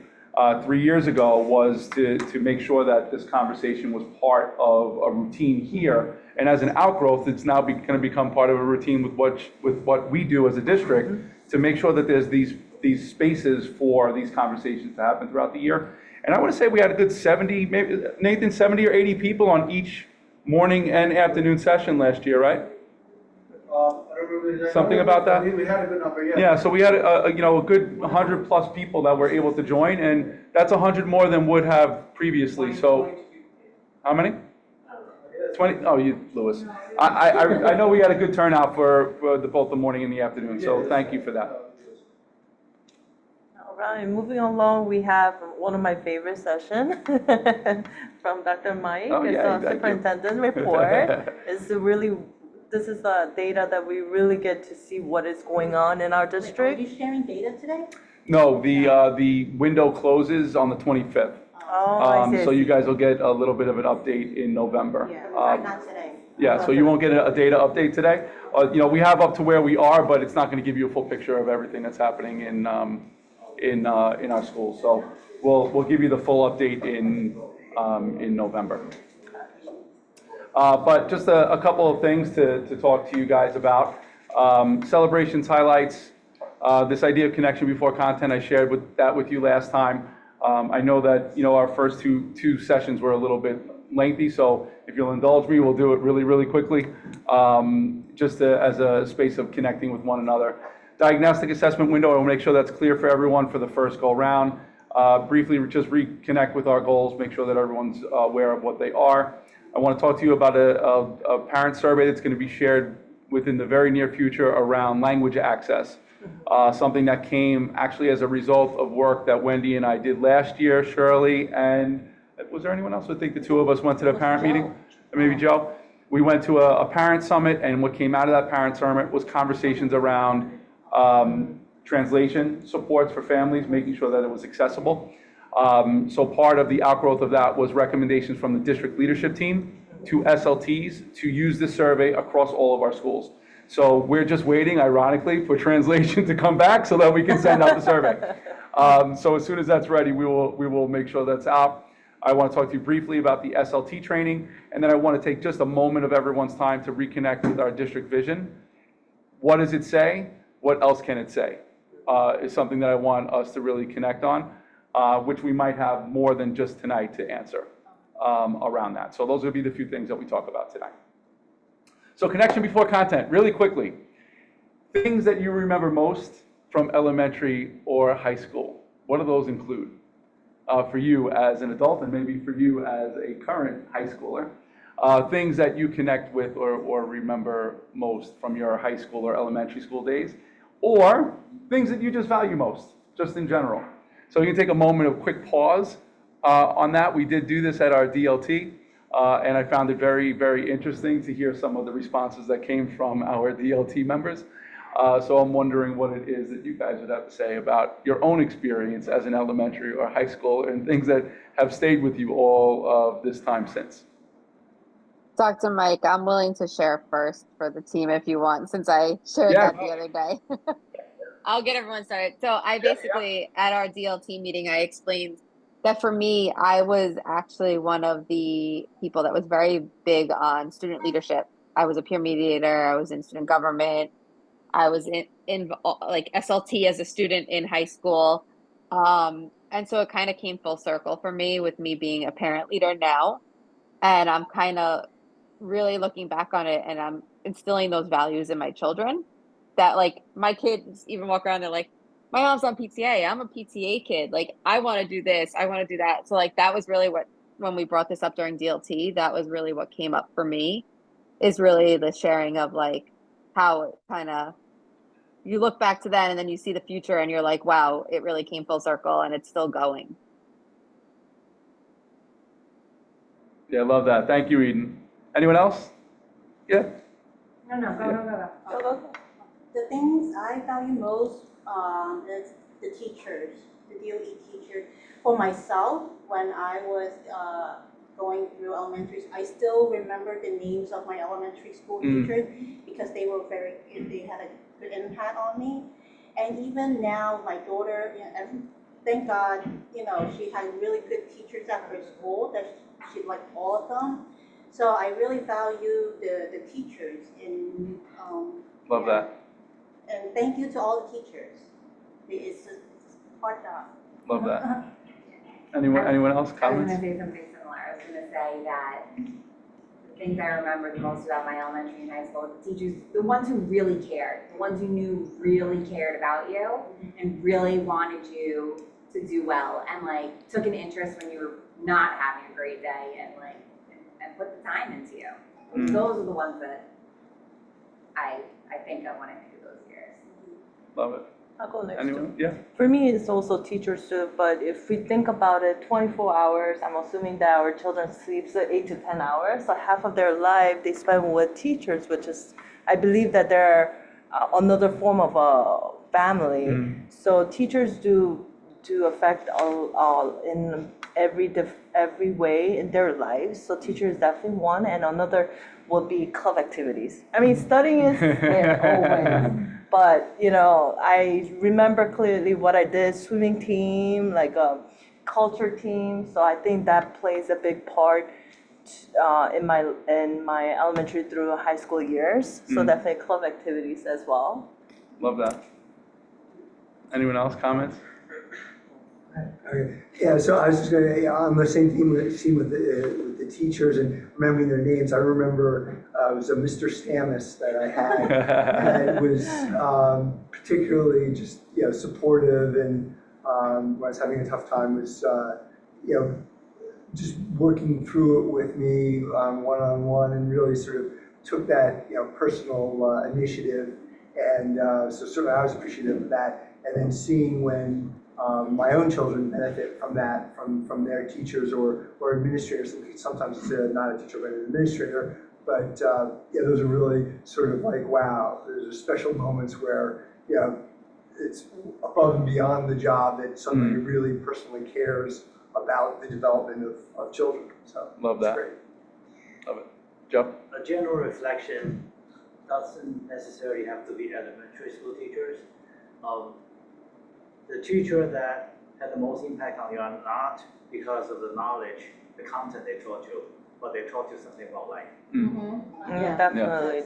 3 years ago was to make sure that this conversation was part of a routine here. And as an outgrowth, it's now going to become part of a routine with what we do as a district to make sure that there's these spaces for these conversations to happen throughout the year. And I want to say we had a good 70, maybe, Nathan, 70 or 80 people on each morning and afternoon session last year, right? Something about that? We had a good number, yeah. Yeah, so we had a good 100 plus people that were able to join, and that's 100 more than would have previously. So, how many? 20. Oh, you, Lewis. I know we had a good turnout for both the morning and the afternoon. So thank you for that. All right, moving along, we have one of my favorite sessions from Dr. Mike. Oh, It's yeah, a thank you. superintendent report. This is the data that we really get to see what is going on in our Are district. you sharing data today? No, the window closes on the 25th. Oh, I see. So you guys will get a little bit of an update in November. Yeah, not today. Yeah, so you won't get a data update today. You know, we have up to where we are, but it's not going to give you a full picture of everything that's happening in our schools. So we'll give you the full update in November. But just a couple of things to talk to you guys about. Celebrations, highlights, this idea of connection before content, I shared with you last time. I know that, you know, our first two sessions were a little bit lengthy, so if you'll indulge me, we'll do it really, really quickly, as a space of connecting with one another. Diagnostic assessment window, I will make sure that's clear for everyone for the first go round. Briefly, just reconnect with our goals, make sure that everyone's aware of what they are. I want to talk to you about a parent survey that's going to be shared within the very near future around language access. Something that came actually as a result of work that Wendy and I did last year, Shirley, and was there anyone else? I think the two of us went to the parent meeting, maybe Joe. We went to a parent summit, and what came out of that parent summit was conversations around translation supports for families, making sure that it was accessible. So part of the outgrowth of that was recommendations from the district leadership team to SLTs to use this survey across all of our schools. So we're just waiting, ironically, for translation to come back so that we can send out the survey. So as soon as that's ready, we will make sure that's out. I want to talk to you briefly about the SLT training, and then I want to take just a moment of everyone's time to reconnect with our district vision. What does it say? What else can it say? Is something that I want us to really connect on, which we might have more than just tonight to answer around that. So those will be the few things that we talk about tonight. So connection before content, really quickly. Things that you remember most from elementary or high school. What do those include for you as an adult and maybe for you as a current high schooler? Things that you connect with or remember most from your high school or elementary school days, or things that you just value most, just in general. So you can take a moment of quick pause on that. We did do this at our DLT. And I found it very, very interesting to hear some of the responses that came from our DLT members. So I'm wondering what it is that you guys would have to say about your own experience as an elementary or high school and things that have stayed with you all of this time since. Dr. Mike, I'm willing to share first for the team if you want, since I shared that the other day. I'll get everyone started. So I basically, at our DLT meeting, I explained that for me, I was actually one of the people that was very big on student leadership. I was a peer mediator. I was in student government. I was in like SLT as a student in high school. And so it kind of came full circle for me with me being a parent leader now. And I'm kind of really looking back on it, and I'm instilling those values in my children that, like, my kids even walk around, they're like, my mom's on PTA. I'm a PTA kid. Like, I want to do this. I want to do that. So, like, that was really what, when we brought this up during DLT, that was really what came up for me, is really the sharing of, like, how it kind of, you look back to then and then you see the future and you're like, wow, it really came full circle and it's still going. Yeah, I love that. Thank you, Eden. Anyone else? Yeah? Go. The things I value most is the teachers, the DOE teachers. For myself, when I was going through elementary, I still remember the names of my elementary school teachers because they had a good impact on me. And even now, my daughter, thank God, she had really good teachers at her school that she liked all of them. So I really value the teachers in. Love that. And thank you to all the teachers. It's a hard job. Love that. Anyone else? I was Comments? gonna say something similar. I was gonna say that the things I remember the most about my elementary and high school, the teachers, the ones who really cared, the ones you knew really cared about you and really wanted you to do well and like took an interest when you were not having a great day and put the time into you. Those are the ones that I think I want to do those years. Love it. I'll go next. Anyone? Yeah? For me, it's also teachers too, but if we think about it, 24 hours, I'm assuming that our children sleep 8 to 10 hours, so half of their life they spend with teachers, which is, I believe that they're another form of a family. So teachers do affect all in every way in their lives. So teacher is definitely one, and another would be club activities. I mean, studying is there always. But, I remember clearly what I did, swimming team, like a culture team. So I think that plays a big part in my elementary through high school years. So definitely club activities as well. Love that. Anyone else? Comments? Okay. Yeah, so I was just going to, on the same theme with the teachers and remembering their names. I remember it was a Mr. Stamus that I had, and was particularly just supportive, and when I was having a tough time was just working through it with me one-on-one, and really sort of took that personal initiative, and so certainly I was appreciative of that, and then seeing when my own children benefit from that, from their teachers or administrators. Sometimes it's not a teacher but an administrator, but those are really sort of like, wow, there's special moments where it's above and beyond the job that somebody really personally cares about the development of children. So love that. Great. Love it. Joe? A general reflection doesn't necessarily have to be elementary school teachers. The teacher that had the most impact on you are not because of the knowledge, the content they taught you, but they taught you something about life. Definitely.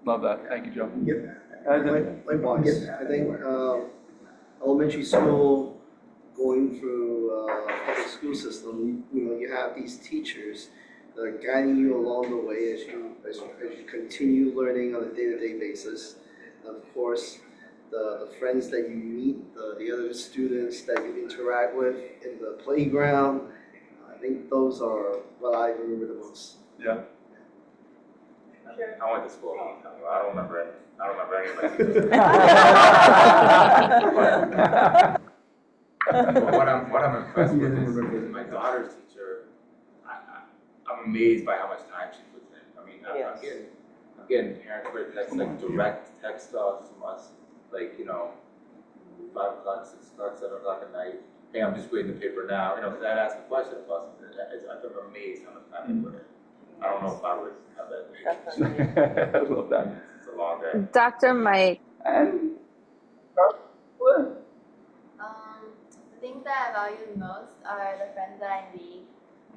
Love that. Thank you, Joe. Likewise, I think elementary school, going through public school system, you have these teachers that are guiding you along the way as you continue learning on a day-to-day basis. And of course, the friends that you meet, the other students that you interact with in the playground, I think those are what I remember the most. Yeah. I went to school a long time ago. I don't remember any of my teachers. But what I'm impressed with is my daughter's teacher. I'm amazed by how much time she puts in. I mean, I'm getting parents where that's like direct text stuff from us, like 5 o'clock, 6 o'clock, 7 o'clock at night. Hey, I'm just reading the paper now. Because I'd ask a question about something. I'm amazed how much time they put in. I don't know if I would have that I love that. It's a long day. Dr. Mike. The things that I value the most are the friends that I make,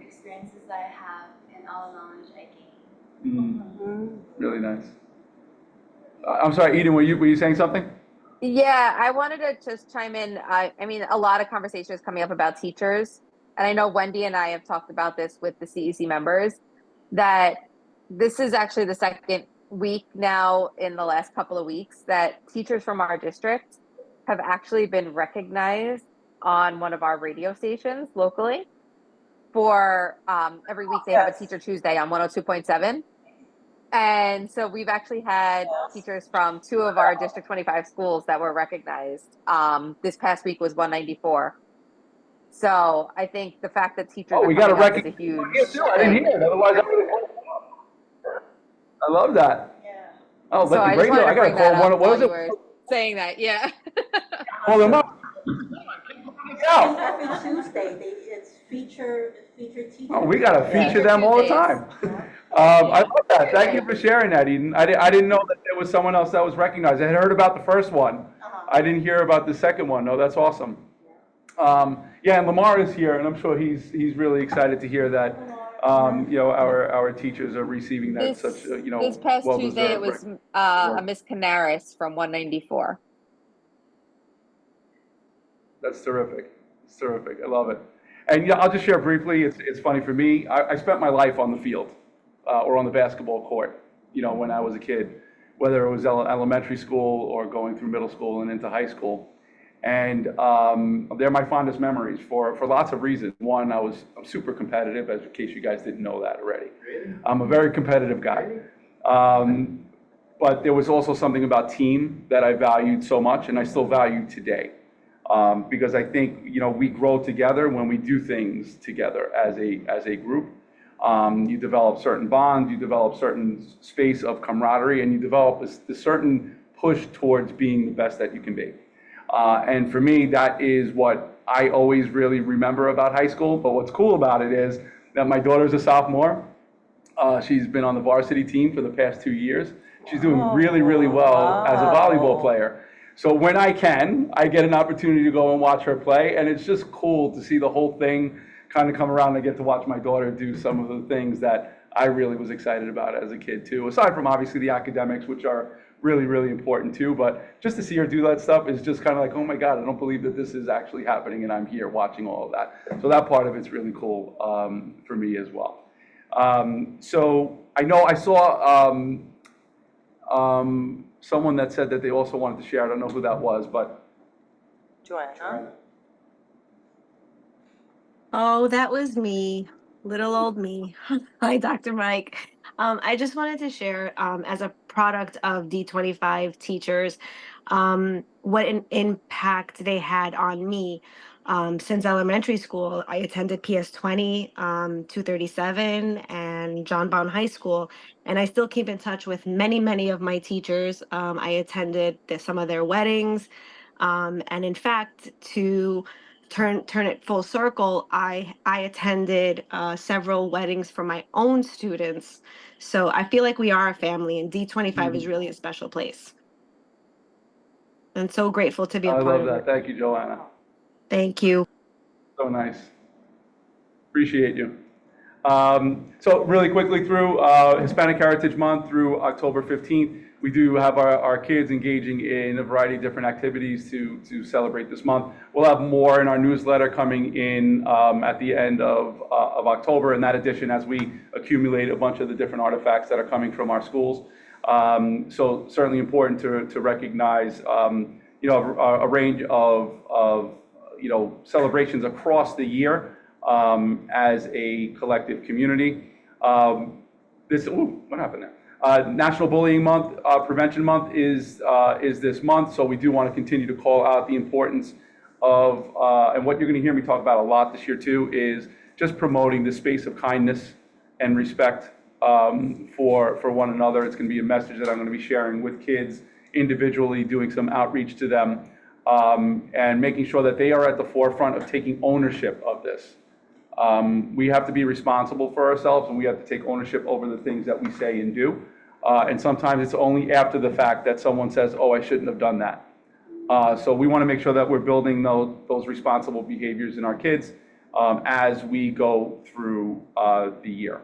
experiences that I have, and all the knowledge I gain. Really nice. I'm sorry, Eden, were you saying something? Yeah, I wanted to just chime in. I mean, a lot of conversations coming up about teachers. And I know Wendy and I have talked about this with the CEC members, that this is actually the second week now in the last couple of weeks that teachers from our district have actually been recognized on one of our radio stations locally for every week they have a Teacher Tuesday on 102.7. And so we've actually had teachers from 2 of our District 25 schools that were recognized. This past week was 194. So I think the fact that teachers are We got a coming up is record a huge here too. I didn't thing. hear it. Otherwise, I would have. I love that. Yeah. Oh, So let I the just radio. wanted I to gotta bring that call one. up What while is you it? were saying that. Yeah. Call them up. And every Tuesday, it's feature teachers. Oh, we gotta Yeah. feature them all the Tuesdays. time. I love that. Thank you for sharing that, Eden. I didn't know that there was someone else that was recognized. I had heard about the first one. I didn't hear about the second one. No, that's awesome. Yeah, and Lamar is here, and I'm sure he's really excited to hear that, our teachers are receiving that This such, this past well-deserved Tuesday it was a Miss Canaris from 194. That's terrific. It's terrific. I love it. And yeah, I'll just share briefly. It's funny for me. I spent my life on the field or on the basketball court. When I was a kid, whether it was elementary school or going through middle school and into high school. And they're my fondest memories for lots of reasons. One, I'm super competitive, as in case you guys didn't know that already. I'm a very competitive guy. But there was also something about team that I valued so much, and I still value today. Because I think, we grow together when we do things together as a group. You develop certain bonds, you develop certain space of camaraderie, and you develop a certain push towards being the best that you can be. And for me, that is what I always really remember about high school. But what's cool about it is that my daughter's a sophomore. She's been on the varsity team for the past 2 years. She's doing really, really well as a volleyball player. So when I can, I get an opportunity to go and watch her play, and it's just cool to see the whole thing kind of come around. I get to watch my daughter do some of the things that I really was excited about as a kid too, aside from obviously the academics, which are really, really important too. But just to see her do that stuff is just kind of like, oh my God, I don't believe that this is actually happening, and I'm here watching all of that. So that part of it's really cool for me as well. So I know I saw someone that said that they also wanted to share. I don't know who that was, but Joanna? Oh, that was me, little old me. Hi, Dr. Mike. I just wanted to share, as a product of D25 teachers, what an impact they had on me. Since elementary school, I attended PS20, 237, and John Bowne High School, and I still keep in touch with many, many of my teachers. I attended some of their weddings, and in fact, to turn it full circle, I attended several weddings for my own students. So I feel like we are a family, and D25 is really a special place. And so grateful to be a I part love of that. it. Thank you, Joanna. Thank you. So nice. Appreciate you. So really quickly through Hispanic Heritage Month through October 15th, we do have our kids engaging in a variety of different activities to celebrate this month. We'll have more in our newsletter coming in at the end of October, in that edition, as we accumulate a bunch of the different artifacts that are coming from our schools. So certainly important to recognize a range of celebrations across the year as a collective community. What happened there? National Bullying Month, Prevention Month is this month, so we do want to continue to call out the importance of, and what you're going to hear me talk about a lot this year too, is just promoting the space of kindness and respect for one another. It's going to be a message that I'm going to be sharing with kids individually, doing some outreach to them, and making sure that they are at the forefront of taking ownership of this. We have to be responsible for ourselves, and we have to take ownership over the things that we say and do. And sometimes it's only after the fact that someone says, oh, I shouldn't have done that. So we want to make sure that we're building those responsible behaviors in our kids as we go through the year.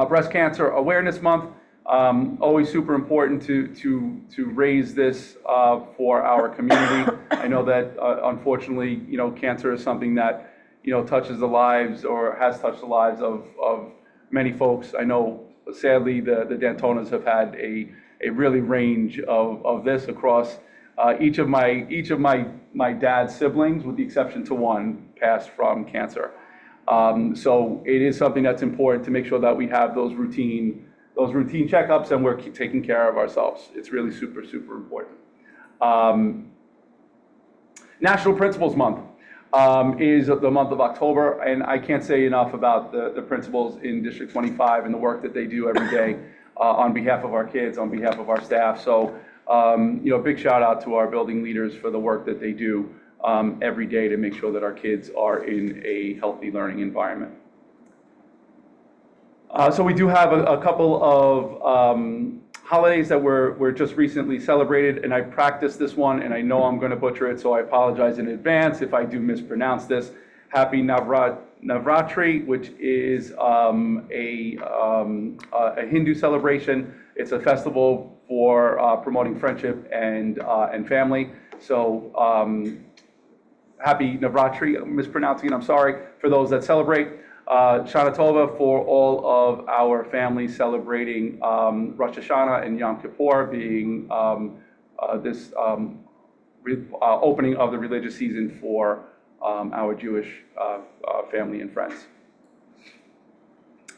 Breast Cancer Awareness Month, always super important to raise this for our community. I know that unfortunately, cancer is something that touches the lives, or has touched the lives of many folks. I know, sadly, the Dantonas have had a really range of this across each of my dad's siblings, with the exception to one, passed from cancer. So it is something that's important to make sure that we have those routine those routine checkups, and we're taking care of ourselves. It's really super, super important. National Principals Month is the month of October, and I can't say enough about the principals in District 25 and the work that they do every day on behalf of our kids, on behalf of our staff. So, big shout out to our building leaders for the work that they do every day to make sure that our kids are in a healthy learning environment. So we do have a couple of holidays that were just recently celebrated, and I practiced this one, and I know I'm going to butcher it, so I apologize in advance if I do mispronounce this. Happy Navratri, which is a Hindu celebration. It's a festival for promoting friendship and family. So happy Navratri, I'm mispronouncing it, I'm sorry, for those that celebrate. Shana Tova for all of our families celebrating Rosh Hashanah and Yom Kippur, being this opening of the religious season for our Jewish family and friends.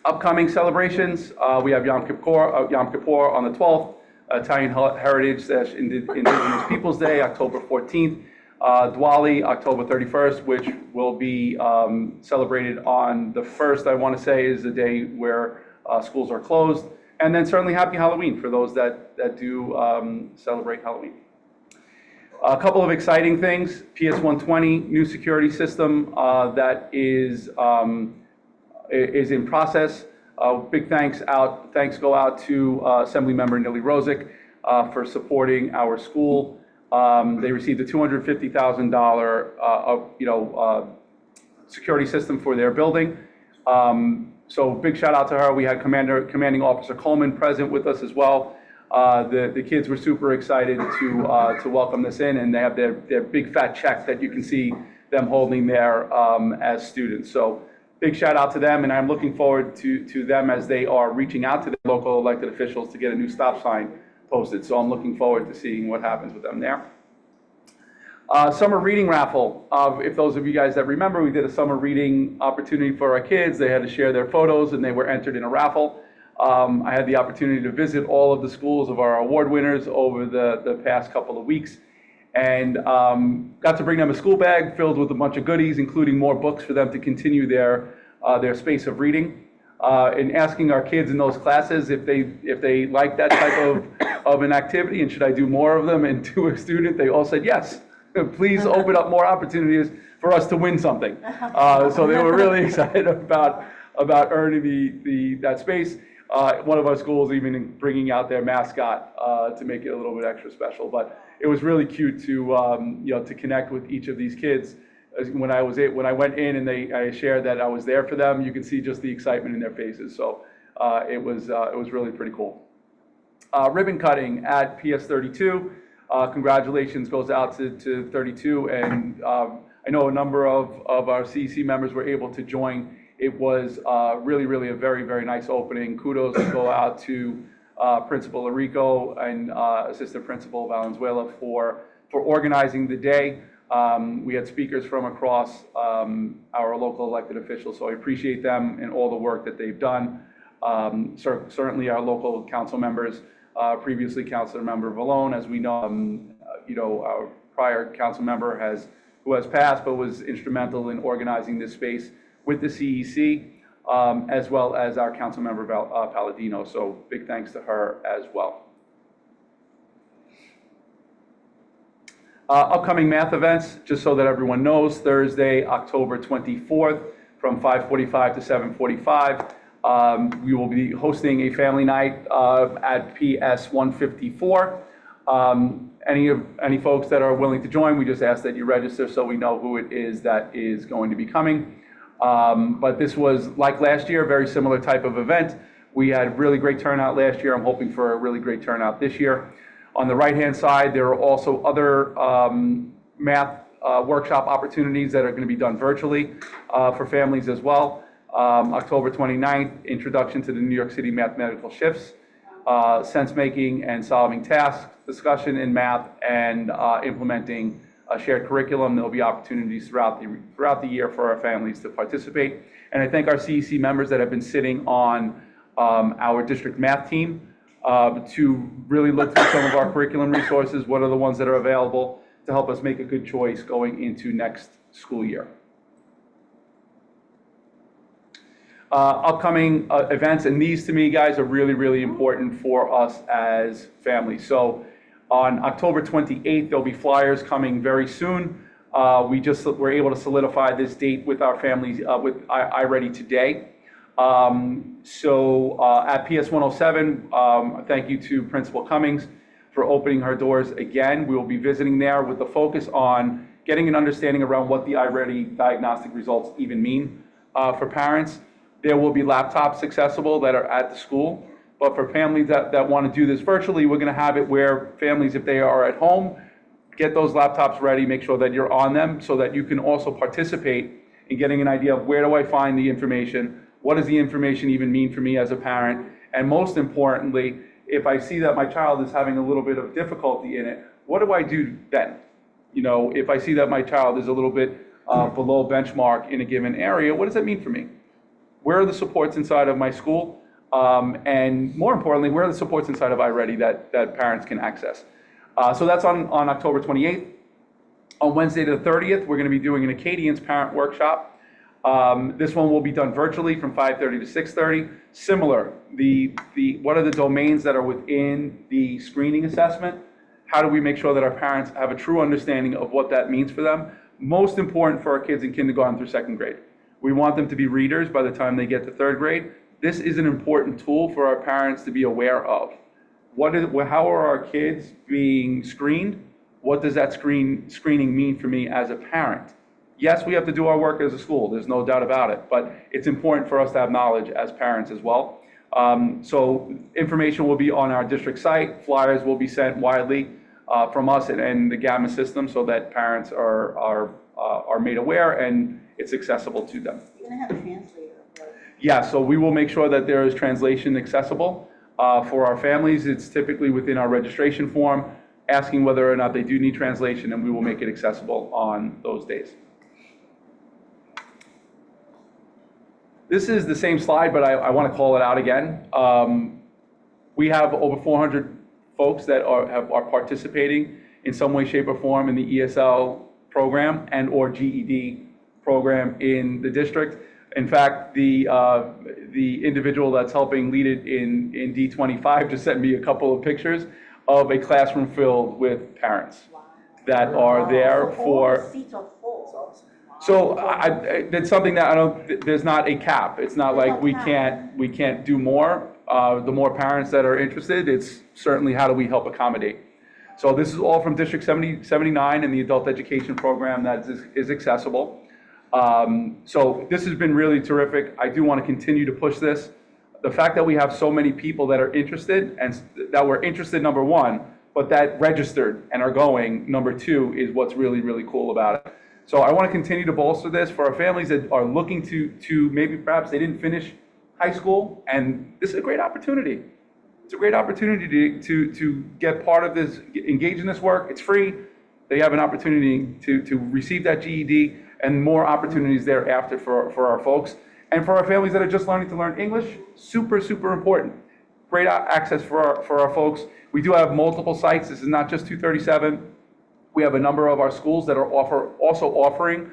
Upcoming celebrations, we have Yom Kippur on the 12th, Italian Heritage / Indigenous Peoples Day, October 14th. Diwali, October 31st, which will be celebrated on the 1st, I want to say, is the day where schools are closed. And then certainly Happy Halloween for those that do celebrate Halloween. A couple of exciting things. PS120, new security system that is in process. Big thanks go out to Assemblymember Nili Rosick for supporting our school. They received a $250,000 security system for their building. So big shout out to her. We had Commanding Officer Coleman present with us as well. The kids were super excited to welcome this in, and they have their big fat check that you can see them holding there as students. So big shout out to them, and I'm looking forward to them as they are reaching out to their local elected officials to get a new stop sign posted. So I'm looking forward to seeing what happens with them there. Summer reading raffle. If those of you guys that remember, we did a summer reading opportunity for our kids. They had to share their photos and they were entered in a raffle. I had the opportunity to visit all of the schools of our award winners over the past couple of weeks, and got to bring them a school bag filled with a bunch of goodies, including more books for them to continue their space of reading. And asking our kids in those classes if they like that type of an activity and should I do more of them, and to a student they all said yes. Please open up more opportunities for us to win something. So they were really excited about earning that space. One of our schools even bringing out their mascot to make it a little bit extra special. But it was really cute to connect with each of these kids. When I went in and I shared that I was there for them, you could see just the excitement in their faces. So it was really pretty cool. Ribbon cutting at PS32. Congratulations goes out to 32, and I know a number of our CEC members were able to join. It was really, really a very, very nice opening. Kudos go out to Principal Arico and Assistant Principal Valenzuela for organizing the day. We had speakers from across our local elected officials, so I appreciate them and all the work that they've done. Certainly our local council members, previously Councilor Member Vallone, as we know, our prior council member who has passed, but was instrumental in organizing this space with the CEC, as well as our council member Palladino. So big thanks to her as well. Upcoming math events, just so that everyone knows, Thursday, October 24th from 5:45 to 7:45. We will be hosting a family night at PS 154. Any folks that are willing to join, we just ask that you register so we know who it is that is going to be coming. But this was, like last year, a very similar type of event. We had really great turnout last year. I'm hoping for a really great turnout this year. On the right-hand side, there are also other math workshop opportunities that are going to be done virtually for families as well. October 29th, introduction to the New York City mathematical shifts, sense making and solving tasks, discussion in math, and implementing a shared curriculum. There will be opportunities throughout the year for our families to participate. And I thank our CEC members that have been sitting on our district math team to really look through some of our curriculum resources, what are the ones that are available to help us make a good choice going into next school year. Upcoming events, and these to me, guys, are really, really important for us as families. So on October 28th, there'll be flyers coming very soon. We just were able to solidify this date with our families, with iReady today. At PS 107, thank you to Principal Cummings for opening her doors again. We will be visiting there with the focus on getting an understanding around what the iReady diagnostic results even mean for parents. There will be laptops accessible that are at the school, but for families that want to do this virtually, we're going to have it where families, if they are at home, get those laptops ready, make sure that you're on them so that you can also participate in getting an idea of where do I find the information, what does the information even mean for me as a parent, and most importantly, if I see that my child is having a little bit of difficulty in it, what do I do then? You know, if I see that my child is a little bit below benchmark in a given area, what does that mean for me? Where are the supports inside of my school? And more importantly, where are the supports inside of iReady that parents can access? So that's on October 28th. On Wednesday the 30th, we're going to be doing an Acadians parent workshop. This one will be done virtually from 5:30 to 6:30. Similar, what are the domains that are within the screening assessment? How do we make sure that our parents have a true understanding of what that means for them? Most important for our kids in kindergarten through second grade. We want them to be readers by the time they get to third grade. This is an important tool for our parents to be aware of. How are our kids being screened? What does that screening mean for me as a parent? Yes, we have to do our work as a school. There's no doubt about it. But it's important for us to have knowledge as parents as well. So information will be on our district site. Flyers will be sent widely from us and the Gamma system so that parents are made aware and it's accessible to them. You're going to have a translator. Yeah, so we will make sure that there is translation accessible for our families. It's typically within our registration form, asking whether or not they do need translation, and we will make it accessible on those days. This is the same slide, but I want to call it out again. We have over 400 folks that are participating in some way, shape, or form in the ESL program and or GED program in the district. In fact, the individual that's helping lead it in D25 just sent me a couple of pictures of a classroom filled with parents that are there for. All the seats are full. So it's something that there's not a cap. It's not like we can't do more. The more parents that are interested, it's certainly how do we help accommodate. So this is all from District 79 and the adult education program that is accessible. So this has been really terrific. I do want to continue to push this. The fact that we have so many people that are interested and that were interested, number one, but that registered and are going, number two, is what's really, really cool about it. So I want to continue to bolster this for our families that are looking to maybe perhaps they didn't finish high school, and this is a great opportunity. It's a great opportunity to get part of this, engage in this work. It's free. They have an opportunity to receive that GED and more opportunities thereafter for our folks. And for our families that are just learning to learn English, super, super important. Great access for our folks. We do have multiple sites. This is not just 237. We have a number of our schools that are also offering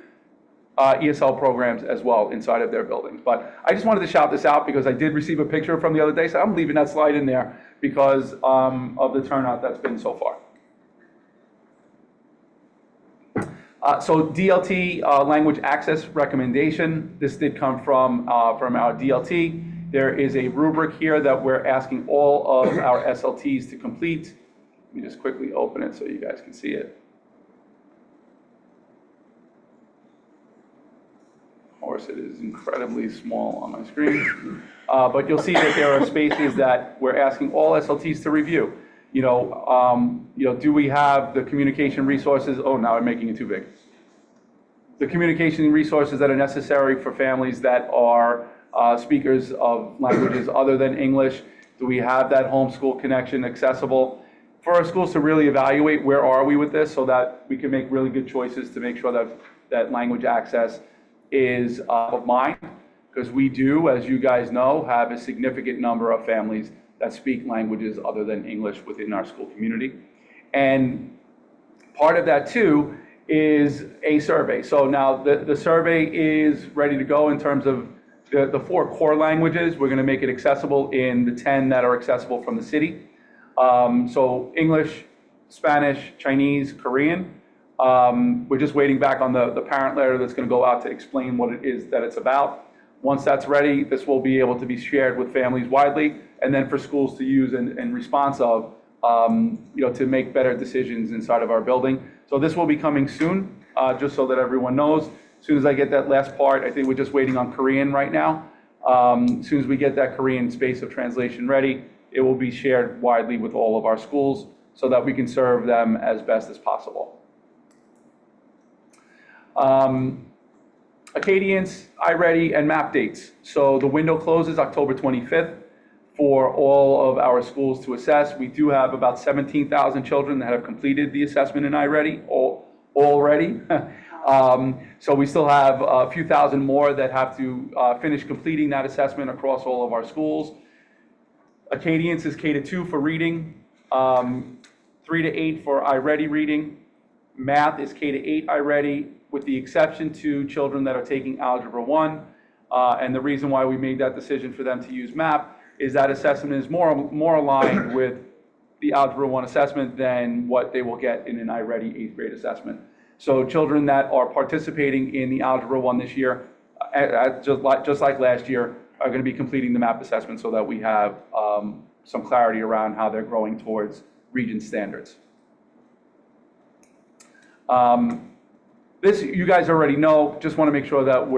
ESL programs as well inside of their buildings. But I just wanted to shout this out because I did receive a picture from the other day, so I'm leaving that slide in there because of the turnout that's been so far. So DLT language access recommendation. This did come from our DLT. There is a rubric here that we're asking all of our SLTs to complete. Let me just quickly open it so you guys can see it. Of course, it is incredibly small on my screen. But you'll see that there are spaces that we're asking all SLTs to review. Do we have the communication resources? Oh, now I'm making it too big. The communication resources that are necessary for families that are speakers of languages other than English. Do we have that homeschool connection accessible? For our schools to really evaluate where are we with this so that we can make really good choices to make sure that language access is of mind. because we do, as you guys know, have a significant number of families that speak languages other than English within our school community. And part of that too is a survey. So now the survey is ready to go in terms of the 4 core languages. We're going to make it accessible in the 10 that are accessible from the city. So English, Spanish, Chinese, Korean. We're just waiting back on the parent letter that's going to go out to explain what it is that it's about. Once that's ready, this will be able to be shared with families widely, and then for schools to use in response of, to make better decisions inside of our building. So this will be coming soon, just so that everyone knows. As soon as I get that last part, I think we're just waiting on Korean right now. As soon as we get that Korean space of translation ready, it will be shared widely with all of our schools so that we can serve them as best as possible. Acadians, iReady, and map dates. So the window closes October 25th for all of our schools to assess. We do have about 17,000 children that have completed the assessment in iReady already. So we still have a few thousand more that have to finish completing that assessment across all of our schools. Acadians is K-2 for reading, 3 to 8 for iReady reading. Math is K-8 iReady, with the exception to children that are taking Algebra 1. And the reason why we made that decision for them to use MAP is that assessment is more aligned with the Algebra 1 assessment than what they will get in an iReady 8th grade assessment. So children that are participating in the Algebra 1 this year, just like last year, are going to be completing the MAP assessment so that we have some clarity around how they're growing towards region standards. This you guys already know. Just want to make sure that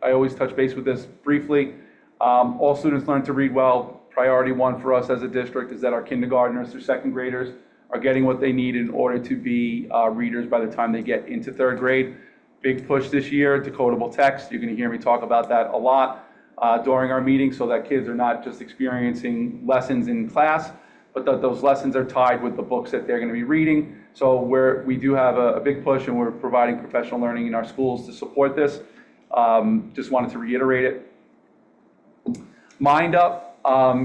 I always touch base with this briefly. All students learn to read well. Priority 1 for us as a district is that our kindergartners through 2nd graders are getting what they need in order to be readers by the time they get into 3rd grade. Big push this year, decodable text. You're going to hear me talk about that a lot during our meetings so that kids are not just experiencing lessons in class, but that those lessons are tied with the books that they're going to be reading. So we do have a big push, and we're providing professional learning in our schools to support this. Just wanted to reiterate it. Mind Up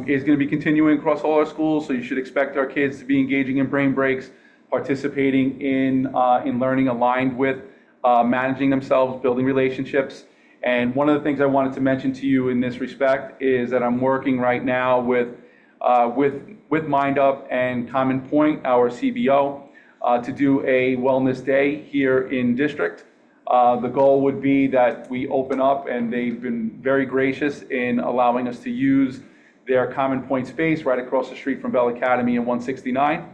is going to be continuing across all our schools, so you should expect our kids to be engaging in brain breaks, participating in learning aligned with managing themselves, building relationships. And one of the things I wanted to mention to you in this respect is that I'm working right now with Mind Up and Common Point, our CBO, to do a wellness day here in district. The goal would be that we open up, and they've been very gracious in allowing us to use their Common Point space right across the street from Bell Academy and 169,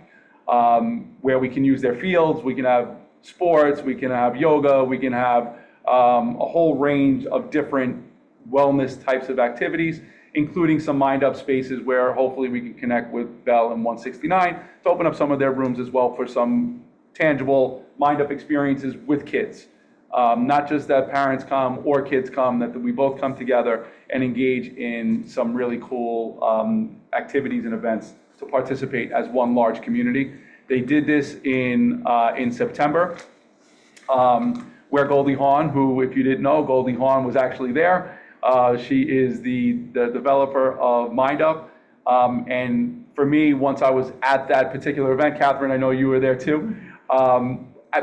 where we can use their fields. We can have sports, we can have yoga, we can have a whole range of different wellness types of activities, including some Mind Up spaces where hopefully we can connect with Bell and 169 to open up some of their rooms as well for some tangible Mind Up experiences with kids. Not just that parents come or kids come, that we both come together and engage in some really cool activities and events to participate as one large community. They did this in September, where Goldie Hawn, who, if you didn't know, Goldie Hawn was actually there. She is the developer of Mind Up. And for me, once I was at that particular event, Catherine, I know you were there too.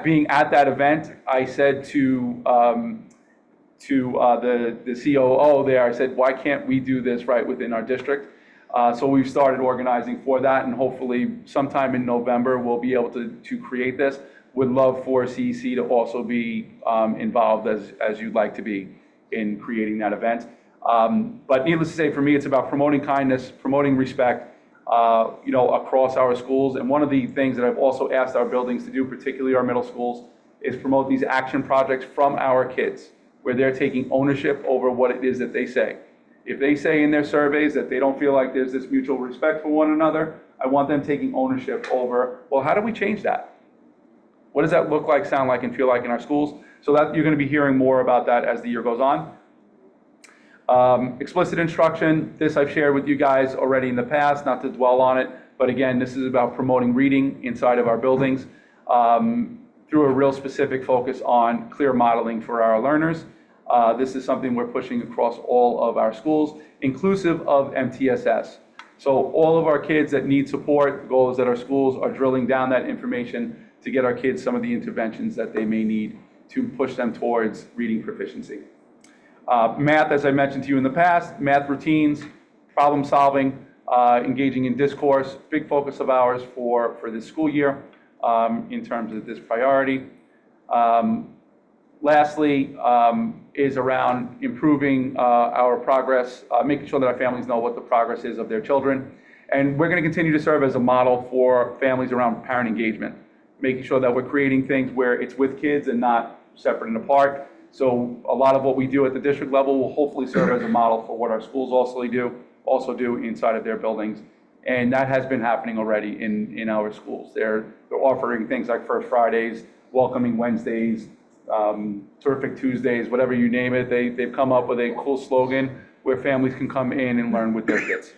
Being at that event, I said to the COO there, I said, why can't we do this right within our district? So we've started organizing for that, and hopefully sometime in November we'll be able to create this. Would love for CEC to also be involved as you'd like to be in creating that event. But needless to say, for me, it's about promoting kindness, promoting respect, across our schools. And one of the things that I've also asked our buildings to do, particularly our middle schools, is promote these action projects from our kids, where they're taking ownership over what it is that they say. If they say in their surveys that they don't feel like there's this mutual respect for one another, I want them taking ownership over, well, how do we change that? What does that look like, sound like, and feel like in our schools? So that you're going to be hearing more about that as the year goes on. Explicit instruction, this I've shared with you guys already in the past, not to dwell on it, but again, this is about promoting reading inside of our buildings through a real specific focus on clear modeling for our learners. This is something we're pushing across all of our schools, inclusive of MTSS. So all of our kids that need support, the goal is that our schools are drilling down that information to get our kids some of the interventions that they may need to push them towards reading proficiency. Math, as I mentioned to you in the past, math routines, problem solving, engaging in discourse, big focus of ours for this school year in terms of this priority. Lastly, is around improving our progress, making sure that our families know what the progress is of their children. And we're going to continue to serve as a model for families around parent engagement, making sure that we're creating things where it's with kids and not separate and apart. So a lot of what we do at the district level will hopefully serve as a model for what our schools also do inside of their buildings. And that has been happening already in our schools. They're offering things like First Fridays, Welcoming Wednesdays, Terrific Tuesdays, whatever you name it. They've come up with a cool slogan where families can come in and learn with their kids.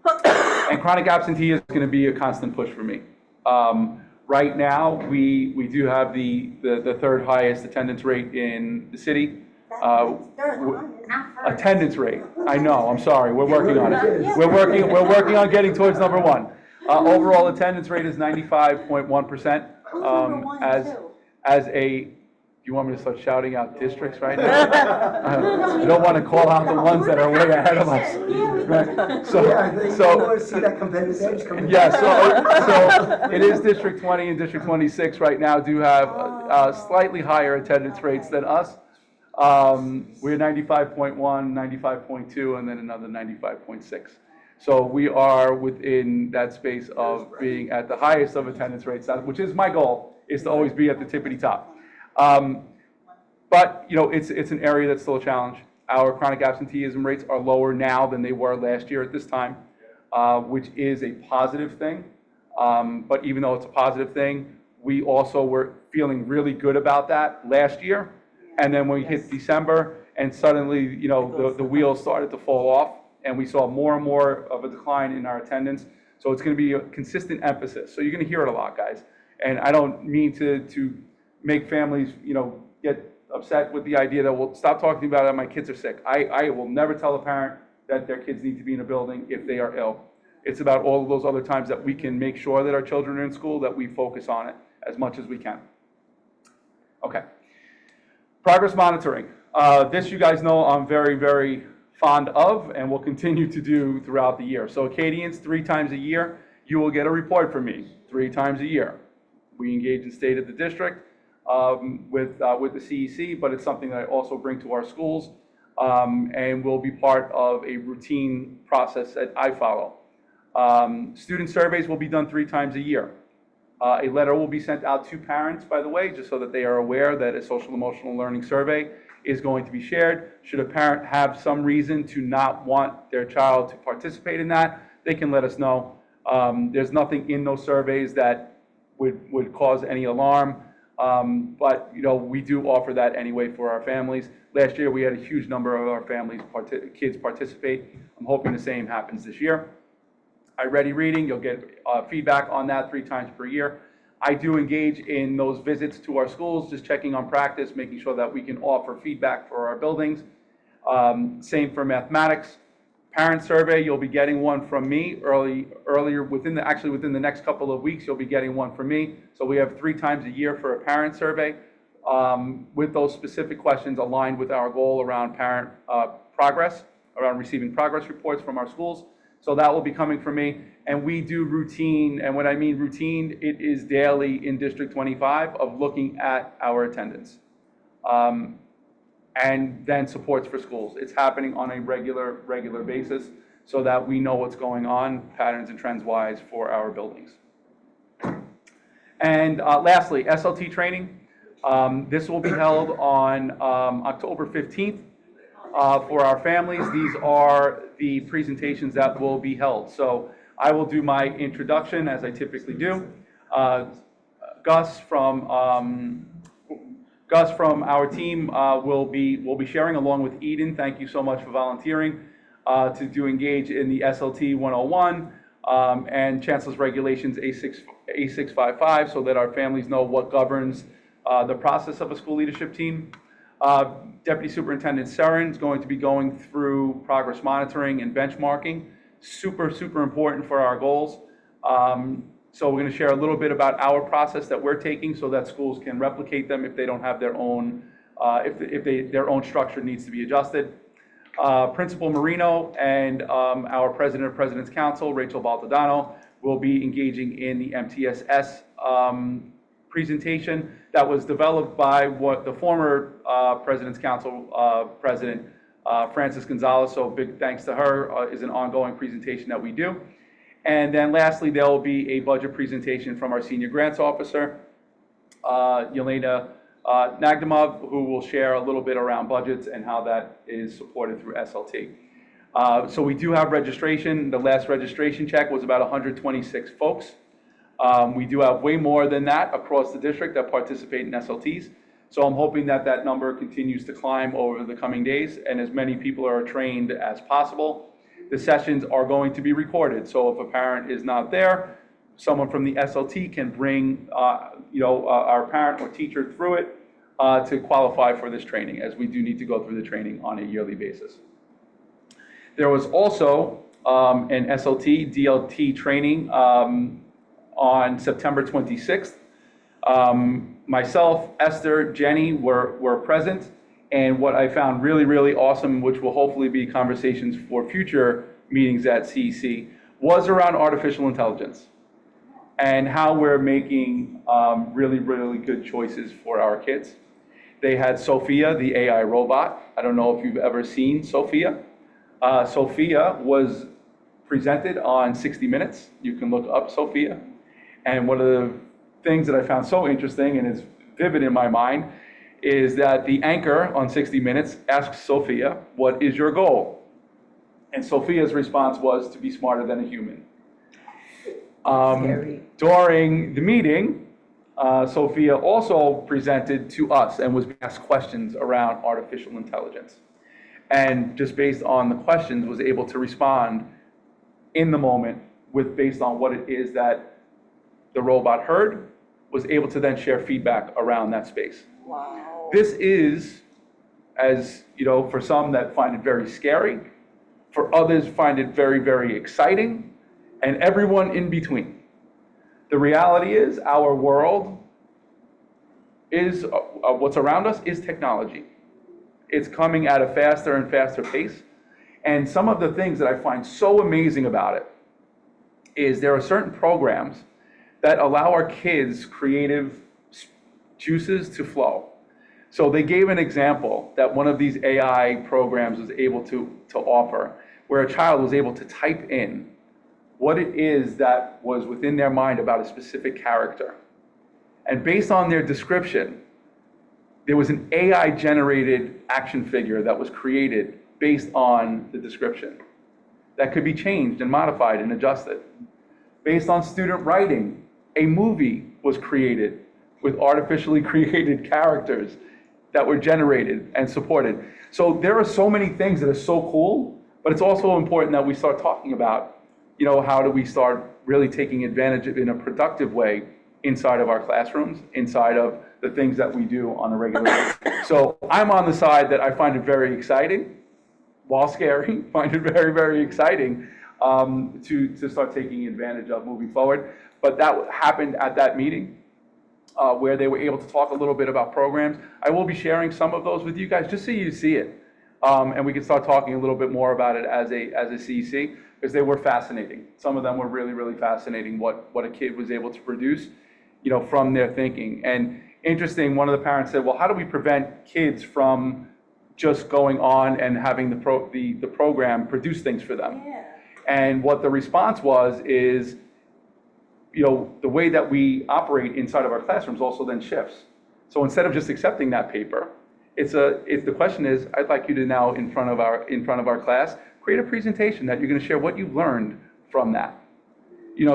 And chronic absentee is going to be a constant push for me. Right now, we do have the third highest attendance rate in the city. Attendance rate. I know. I'm sorry. We're working on it. We're working on getting towards number one. Overall attendance rate is 95.1%. As a, you want me to start shouting out districts right now? You don't want to call out the ones that are way ahead of us. Right? So see that competitive edge coming. Yeah, so it is District 20 and District 26 right now do have slightly higher attendance rates than us. We're 95.1, 95.2, and then another 95.6. So we are within that space of being at the highest of attendance rates, which is my goal, is to always be at the tippity top. But, you know, it's an area that's still a challenge. Our chronic absenteeism rates are lower now than they were last year at this time, which is a positive thing. But even though it's a positive thing, we also were feeling really good about that last year. And then when we hit December and suddenly, you know, the wheels started to fall off and we saw more and more of a decline in our attendance. So it's going to be a consistent emphasis. So you're going to hear it a lot, guys. And I don't mean to make families, you know, get upset with the idea that we'll stop talking about it, my kids are sick. I will never tell a parent that their kids need to be in a building if they are ill. It's about all of those other times that we can make sure that our children are in school, that we focus on it as much as we can. Okay. Progress monitoring. This you guys know I'm very, very fond of and will continue to do throughout the year. So Acadians, 3 times a year, you will get a report from me, 3 times a year. We engage in state of the district with the CEC, but it's something that I also bring to our schools and will be part of a routine process that I follow. Student surveys will be done 3 times a year. A letter will be sent out to parents, by the way, just so that they are aware that a social emotional learning survey is going to be shared. Should a parent have some reason to not want their child to participate in that, they can let us know. There's nothing in those surveys that would cause any alarm, but you know, we do offer that anyway for our families. Last year we had a huge number of our families, kids participate. I'm hoping the same happens this year. iReady Reading, you'll get feedback on that 3 times per year. I do engage in those visits to our schools, just checking on practice, making sure that we can offer feedback for our buildings. Same for mathematics. Parent survey, you'll be getting one from me earlier within the next couple of weeks, you'll be getting one from me. So we have 3 times a year for a parent survey with those specific questions aligned with our goal around parent progress, around receiving progress reports from our schools. So that will be coming from me. And we do routine, and when I mean routine, it is daily in District 25 of looking at our attendance. And then supports for schools. It's happening on a regular basis so that we know what's going on, patterns and trends wise, for our buildings. And lastly, SLT training. This will be held on October 15th. For our families, these are the presentations that will be held. So I will do my introduction as I typically do. Gus from our team will be sharing along with Eden. Thank you so much for volunteering to engage in the SLT 101 and Chancellor's Regulations A655 so that our families know what governs the process of a school leadership team. Deputy Superintendent Seren is going to be going through progress monitoring and benchmarking. Super, super important for our goals. So we're going to share a little bit about our process that we're taking so that schools can replicate them if they don't have their own, their own structure needs to be adjusted. Principal Marino and our President of President's Council, Rachel Baltadano, will be engaging in the MTSS presentation that was developed by what the former President's Council President, Frances Gonzalez, so big thanks to her, is an ongoing presentation that we do. And then lastly, there will be a budget presentation from our Senior Grants Officer, Yelena Nagdamov, who will share a little bit around budgets and how that is supported through SLT. So we do have registration. The last registration check was about 126 folks. We do have way more than that across the district that participate in SLTs. So I'm hoping that that number continues to climb over the coming days and as many people are trained as possible. The sessions are going to be recorded. So if a parent is not there, someone from the SLT can bring our parent or teacher through it to qualify for this training, as we do need to go through the training on a yearly basis. There was also an SLT DLT training on September 26th. Myself, Esther, Jenny were present, and what I found really, really awesome, which will hopefully be conversations for future meetings at CEC, was around artificial intelligence and how we're making really, really good choices for our kids. They had Sophia, the AI robot. I don't know if you've ever seen Sophia. Sophia was presented on 60 Minutes. You can look up Sophia. And one of the things that I found so interesting and is vivid in my mind is that the anchor on 60 Minutes asks Sophia, "What is your goal?" And Sophia's response was to be smarter than a human. During the meeting, Sophia also presented to us and was asked questions around artificial intelligence. And just based on the questions, was able to respond in the moment based on what it is that the robot heard, was able to then share feedback around that space. Wow. This is, as you know, for some that find it very scary, for others find it very, very exciting, and everyone in between. The reality is our world is, what's around us is technology. It's coming at a faster and faster pace. And some of the things that I find so amazing about it is there are certain programs that allow our kids' creative juices to flow. So they gave an example that one of these AI programs was able to offer, where a child was able to type in what it is that was within their mind about a specific character. And based on their description, there was an AI-generated action figure that was created based on the description that could be changed and modified and adjusted. Based on student writing, a movie was created with artificially created characters that were generated and supported. So there are so many things that are so cool, but it's also important that we start talking about, how do we start really taking advantage of it in a productive way inside of our classrooms, inside of the things that we do on a regular basis. So I'm on the side that I find it very exciting, while scary, find it very, very exciting to start taking advantage of moving forward. But that happened at that meeting where they were able to talk a little bit about programs. I will be sharing some of those with you guys just so you see it. And we can start talking a little bit more about it as a CEC, because they were fascinating. Some of them were really, really fascinating, what a kid was able to produce, from their thinking. And interesting, one of the parents said, well, how do we prevent kids from just going on and having the program produce things for them? Yeah. And what the response was is, the way that we operate inside of our classrooms also then shifts. So instead of just accepting that paper, the question is, I'd like you to now in front of our class, create a presentation that you're going to share what you learned from that.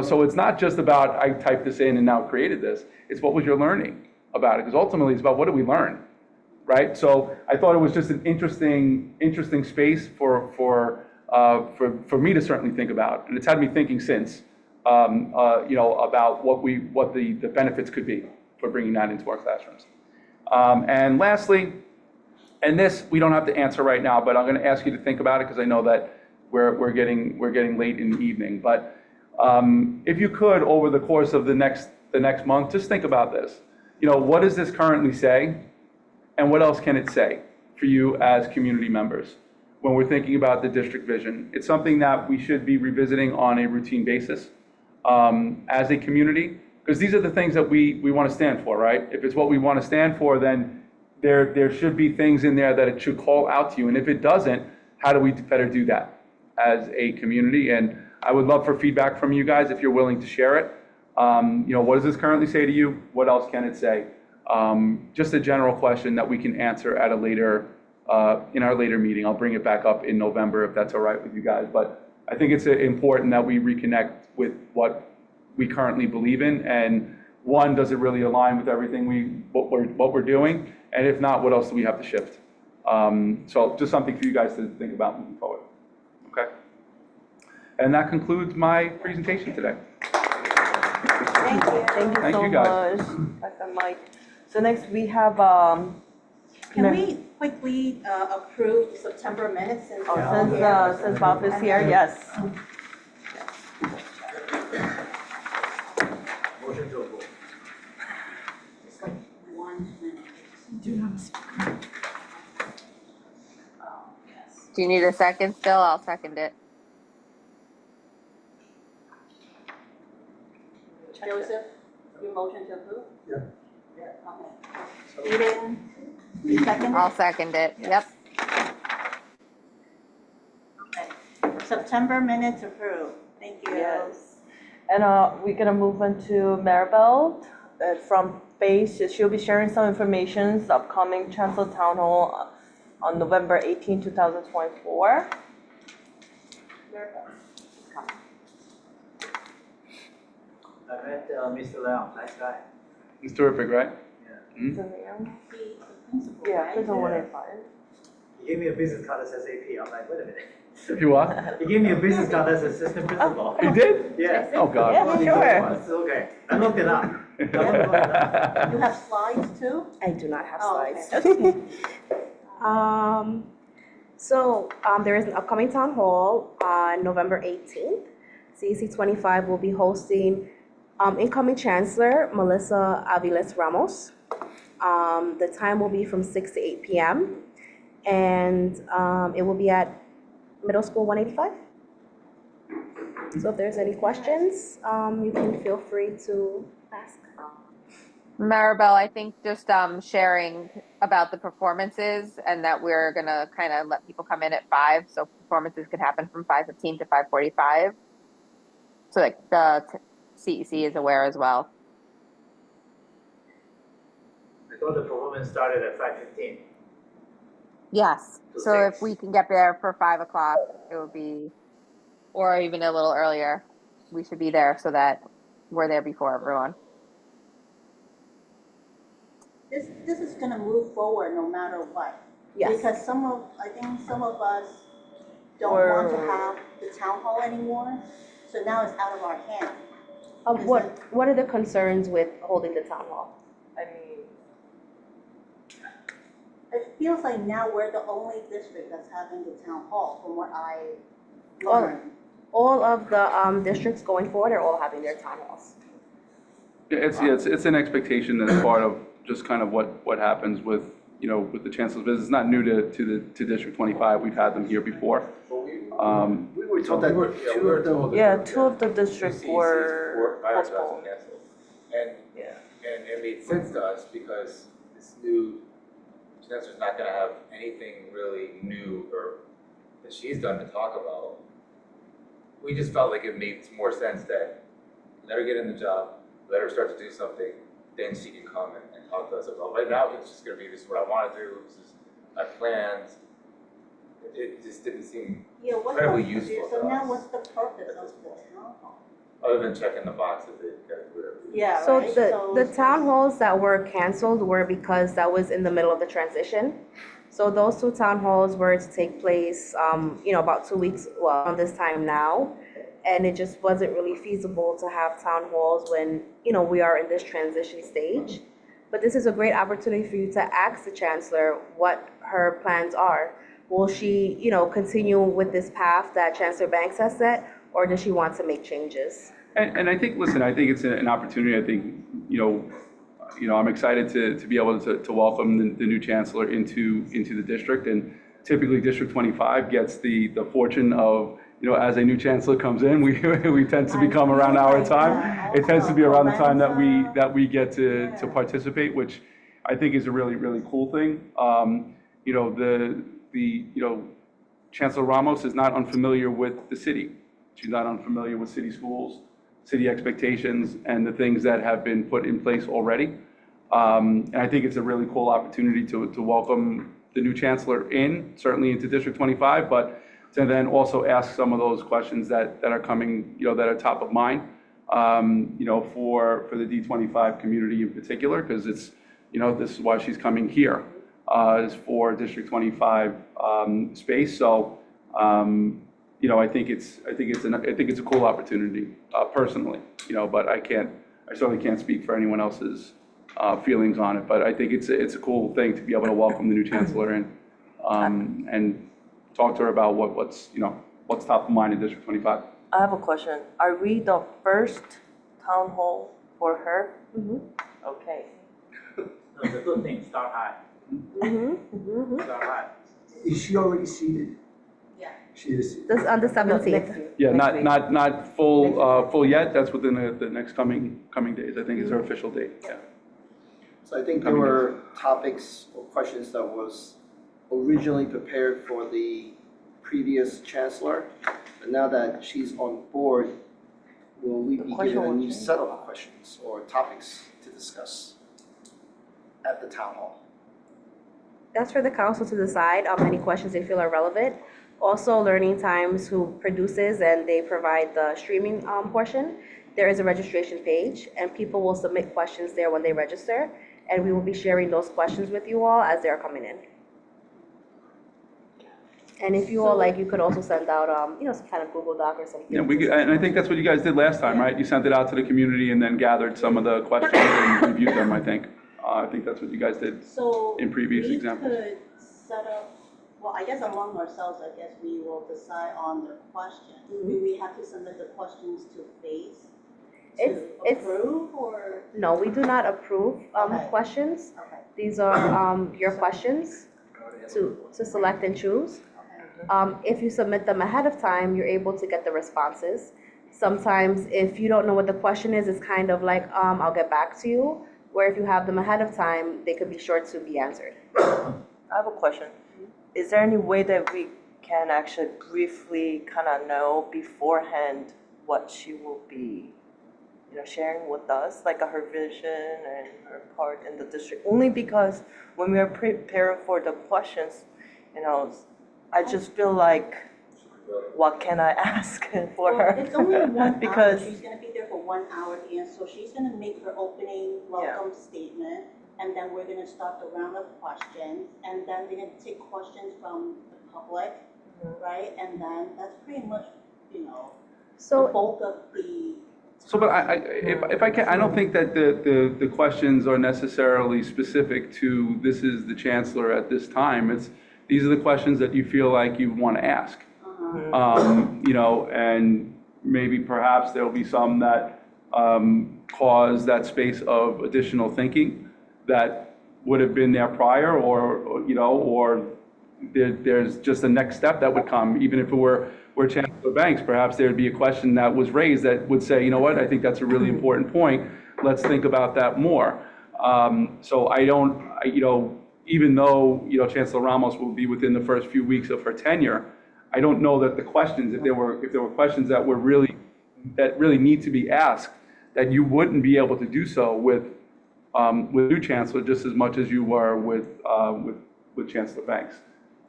So it's not just about I typed this in and now created this. It's what was your learning about it? Because ultimately it's about what did we learn, right? So I thought it was just an interesting space for me to certainly think about, and it's had me thinking since. About what the benefits could be for bringing that into our classrooms. And lastly, And this, we don't have to answer right now, but I'm going to ask you to think about it because I know that we're getting late in the evening. But if you could, over the course of the next month, just think about this. You know, what does this currently say? And what else can it say for you as community members when we're thinking about the district vision? It's something that we should be revisiting on a routine basis as a community, because these are the things that we want to stand for, right? If it's what we want to stand for, then there should be things in there that it should call out to you. And if it doesn't, how do we better do that as a community? And I would love for feedback from you guys if you're willing to share it. You know, what does this currently say to you? What else can it say? Just a general question that we can answer at a later, in our later meeting. I'll bring it back up in November if that's all right with you guys. But I think it's important that we reconnect with what we currently believe in, and one, does it really align with everything what we're doing? And if not, what else do we have to shift? So just something for you guys to think about moving forward. Okay. And that concludes my presentation today. Thank you. Thank you Thank so you, guys. much, Dr. Mike. So next we have, Can we quickly approve the September minutes since they're all since, here? since Bob is here, yes. Motion to approve. It's like 1 minute. Do you need a second still? I'll second it. Joseph, your motion to approve? Yeah. Okay. Eden, you second I'll it? second it. Yep. Okay. September minutes approved. Thank you. Yes. And we're gonna move into Maribel from Base. She'll be sharing some information, upcoming Chancellor Town Hall on November 18, 2024. I met Mr. Leon, nice guy. It's terrific, right? Yeah. Mhm. He's the principal, Yeah, right? prison 185. He gave me a business card that says AP. I'm like, wait a minute. You what? He gave me a business card that says assistant principal. You did? Yeah. Oh, God. Yeah, sure. It's okay. I looked it up. You have slides too? I do not have Oh, slides. okay. There is an upcoming town hall on November 18th. CEC 25 will be hosting incoming Chancellor Melissa Aviles Ramos. The time will be from 6 to 8 p.m. And it will be at Middle School 185. So if there's any questions, you can feel free to ask. Maribel, I think just sharing about the performances and that we're gonna kind of let people come in at 5, so performances could happen from 5:15 to 5:45. So like the CEC is aware as well. I thought the performance started at 5:15. Yes. To So if 6. we can get there for 5 o'clock, it would be, or even a little earlier, we should be there so that we're there before everyone. This is gonna move forward no matter what. Yes. Because I think some of us don't want to have the town hall anymore, so now it's out of our hands. What are the concerns with holding the town hall? I mean, It feels like now we're the only district that's having the town hall, from what I All, learned. all of the districts going forward are all having their town halls. It's an expectation that's part of just kind of what happens with, you know, with the chancellor's visit. It's not new to District 25. We've had them here before. We were told that two of them. yeah, 2 of the districts CECs were prioritized postponed. and canceled. And, Yeah. and it made sense to us because this new chancellor's not gonna have anything really new or that she's done to talk about. We just felt like it made more sense that let her get in the job, let her start to do something, then she can come and talk to us about, right now, it's just gonna be, this is what I wanna do, this is my plans. It just didn't seem Yeah, incredibly useful so to now us, what's the purpose of the town hall? other than checking the box that they got whatever. Yeah, So right? the town halls that were canceled were because that was in the middle of the transition. So those 2 town halls were to take place, about 2 weeks, well, around this time now. And it just wasn't really feasible to have town halls when, we are in this transition stage. But this is a great opportunity for you to ask the chancellor what her plans are. Will she, continue with this path that Chancellor Banks has set, or does she want to make changes? And I think, listen, I think it's an opportunity. I think, I'm excited to be able to welcome the new chancellor into the district. And typically District 25 gets the fortune of, as a new chancellor comes in, we tend to become around our time. It tends to be around the time that we get to participate, which I think is a really, really cool thing. Chancellor Ramos is not unfamiliar with the city. She's not unfamiliar with city schools, city expectations, and the things that have been put in place already. And I think it's a really cool opportunity to welcome the new chancellor certainly into District 25, but to then also ask some of those questions that are coming, that are top of mind, for the D25 community in particular, because it's, this is why she's coming here, is for District 25 space. So, I think it's a cool opportunity, personally, but I certainly can't speak for anyone else's feelings on it. But I think it's a cool thing to be able to welcome the new chancellor in, and talk to her about what's top of mind in District 25. I have a question. Are we the first town hall for her? Mm-hmm. Okay. That's a good thing, start high. Mm-hmm. Start high. Is she already seated? Yeah. She is. This on the 17th. Yeah, not full yet. That's within the next coming days. I think it's her official date. Yeah. So I think there were topics or questions that was originally prepared for the previous chancellor, but now that she's on board, will we be given a new set of questions or topics to discuss at the town hall? That's for the council to decide any questions they feel are relevant. Also, Learning Times, who produces and they provide the streaming portion, there is a registration page, and people will submit questions there when they register, and we will be sharing those questions with you all as they're coming in. And if you all like, you could also send out, some kind of Google Doc or something. Yeah, and I think that's what you guys did last time, right? You sent it out to the community and then gathered some of the questions and reviewed them, I think. I think that's what you guys did in previous examples. So we could set up, well, I guess among ourselves, I guess we will decide on the questions. Do we have to submit the questions to FACE to approve, or? No, we do not approve questions. Okay. These are your questions to select and choose. If you submit them ahead of time, you're able to get the responses. Sometimes if you don't know what the question is, it's kind of like, I'll get back to you. Where if you have them ahead of time, they could be sure to be answered. I have a question. Is there any way that we can actually briefly kind of know beforehand what she will be, sharing with us, like her vision and her part in the district? Only because when we are preparing for the questions, I just feel like, what can I ask for her? It's only 1 because hour. She's going to be there for 1 hour, and so she's going to make her opening welcome statement, and then we're going to start the round of questions, and then they're going to take questions from the public, right? And then that's pretty much, the bulk of the. So, but if I can, I don't think that the questions are necessarily specific to this is the chancellor at this time. These are the questions that you feel like you want to ask. And maybe perhaps there'll be some that cause that space of additional thinking that would have been there prior, or there's just a next step that would come. Even if it were Chancellor Banks, perhaps there'd be a question that was raised that would say, I think that's a really important point. Let's think about that more. So I don't, even though, Chancellor Ramos will be within the first few weeks of her tenure, I don't know that the questions, if there were questions that really need to be asked, that you wouldn't be able to do so with new chancellor just as much as you were with Chancellor Banks.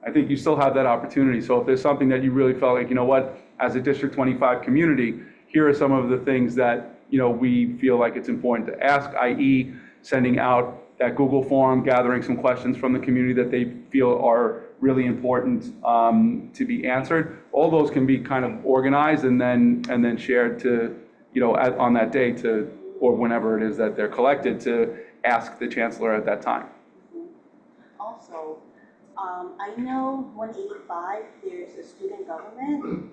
I think you still have that opportunity. So if there's something that you really felt like, as a District 25 community, here are some of the things that we feel like it's important to ask, i.e., sending out that Google form, gathering some questions from the community that they feel are really important to be answered. All those can be kind of organized and then shared to, on that day or whenever it is that they're collected, to ask the chancellor at that time. Also, I know 185, there's a student government,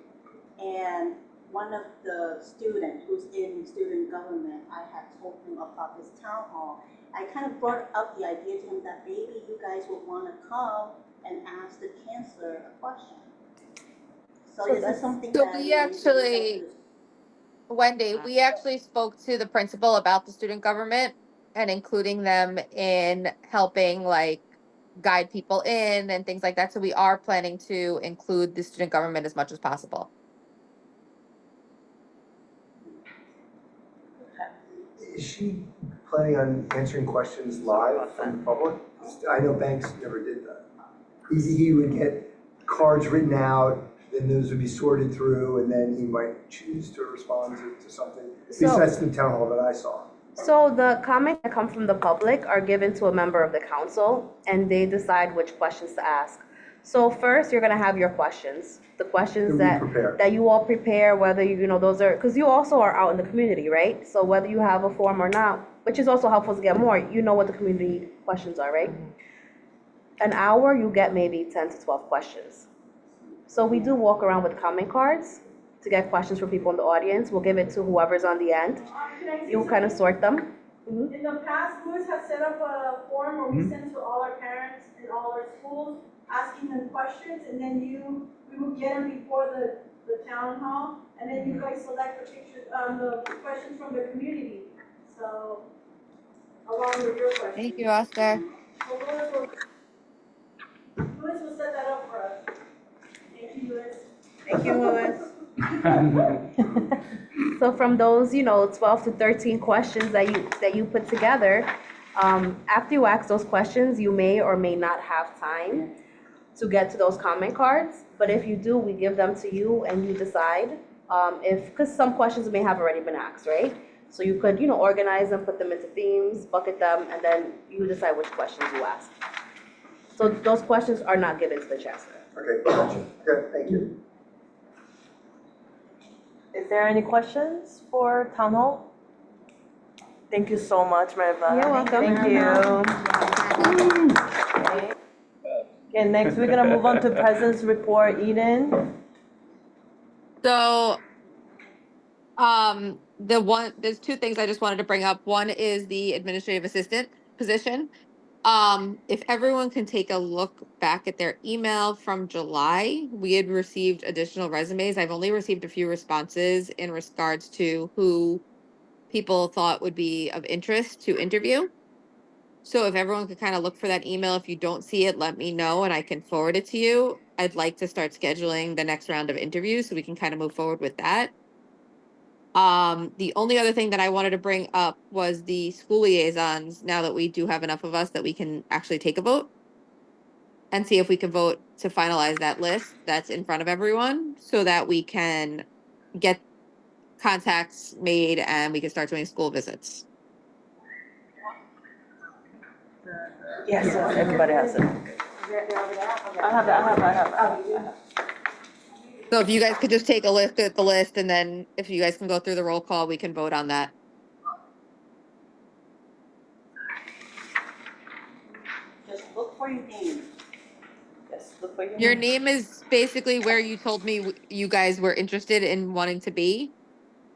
and one of the students who's in student government, I had told him about this town hall. I kind of brought up the idea to him that maybe you guys would want to come and ask the chancellor a question. So is this something So that we you actually, Wendy, we actually spoke to the principal about the student government and including them in helping like guide people in and things like that. So we are planning to include the student government as much as possible. Is she planning on answering questions live from the public? I know Banks never did that. He would get cards written out, then those would be sorted through, and then he might choose to respond to something. At least that's the town hall that I saw. So the comments that come from the public are given to a member of the council, and they decide which questions to ask. So first, you're gonna have your questions, the questions that you all prepare, whether you know those are, because you also are out in the community, right? So whether you have a form or not, which is also helpful to get more, you know what the community questions are, right? An hour, you get maybe 10 to 12 questions. So we do walk around with comment cards to get questions from people in the audience. We'll give it to whoever's on the end. You'll kind of sort them. Mm-hmm. In the past, Louis has set up a form where we send to all our parents and all our schools, asking them questions, and then we will get them before the town hall, and then you guys select the pictures, the questions from the community. So, along with your questions. Thank you, Oscar. So Louis will set that up for us. Thank you, Louis. Thank you, Louis. So from those, 12 to 13 questions that you put together, after you ask those questions, you may or may not have time to get to those comment cards. But if you do, we give them to you and you decide because some questions may have already been asked, right? So you could, organize them, put them into themes, bucket them, and then you decide which questions you ask. So those questions are not given to the chancellor. Okay, gotcha. Good, thank you. Is there any questions for town hall? Thank you so much, Maribel. You're welcome. Thank you. Okay, next we're gonna move on to President's Report. Eden? So, there's two things I just wanted to bring up. One is the administrative assistant position. If everyone can take a look back at their email from July, we had received additional resumes. I've only received a few responses in regards to who people thought would be of interest to interview. So if everyone could kind of look for that email, if you don't see it, let me know and I can forward it to you. I'd like to start scheduling the next round of interviews so we can kind of move forward with that. The only other thing that I wanted to bring up was the school liaisons, now that we do have enough of us that we can actually take a vote and see if we can vote to finalize that list that's in front of everyone so that we can get contacts made and we can start doing school visits. Yes, everybody has it. I have it. So if you guys could just take a look at the list and then if you guys can go through the roll call, we can vote on that. Just look for your name. Yes, look for Your name is basically where you told me you guys were interested in wanting to be.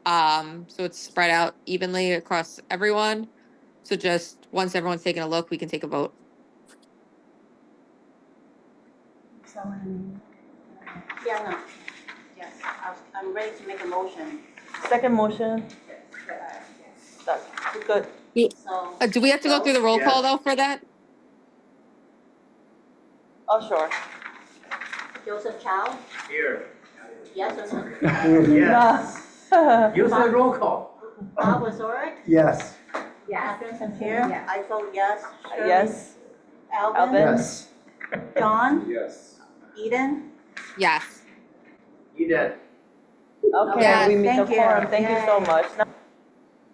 So it's spread out evenly across everyone. So just once everyone's taken a look, we can take a vote. Yeah, no. Yes, I'm ready to make a motion. Second motion. Done. Good. So. Do we have to go through the roll call though for that? Oh, sure. Joseph Chow? Here. Yes or no? Yes. Use the roll call. Bob Wasorick? Yes. Yes. Catherine here? Yes. I vote yes. Shirley? Yes. Alvin? Yes. John? Yes. Eden? Yes. Eden. Okay, Yes, we meet the thank you. quorum. Thank you so much.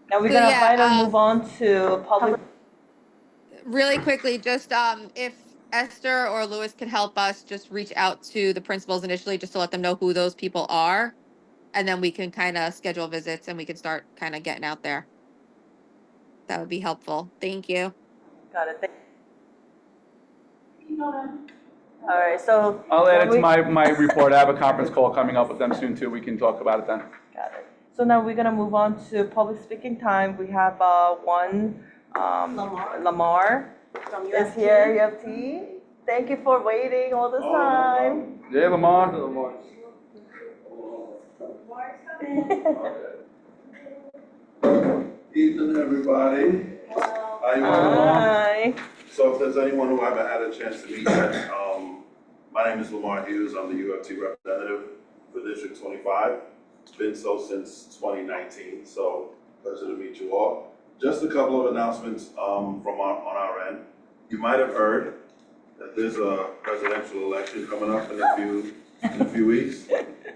Now we're So, gonna yeah, finally move on to public. Really quickly, just if Esther or Louis can help us, just reach out to the principals initially just to let them know who those people are. And then we can kind of schedule visits and we can start kind of getting out there. That would be helpful. Thank you. Got it. All right, so. I'll add it to when we- my report. I have a conference call coming up with them soon too. We can talk about it then. Got it. So now we're gonna move on to public speaking time. We have Lamar From is UFT. here, UFT. Thank you for waiting all this time. Yeah, Lamar. Evening, everybody. How you doing? Hi. So if there's anyone who I haven't had a chance to meet yet, my name is Lamar Hughes. I'm the UFT representative for District 25. Been so since 2019, so pleasure to meet you all. Just a couple of announcements on our end. You might have heard that there's a presidential election coming up in a few weeks.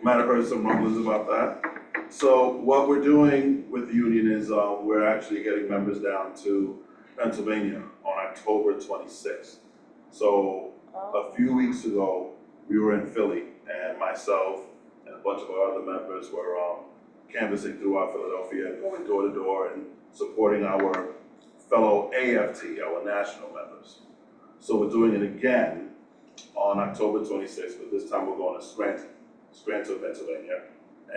Might have heard some rumblings about that. So what we're doing with the union is we're actually getting members down to Pennsylvania on October 26th. So a few weeks ago, we were in Philly, and myself and a bunch of our other members were canvassing throughout Philadelphia, going door to door and supporting our fellow AFT, our national members. So we're doing it again on October 26th, but this time we're going to Scranton, Pennsylvania.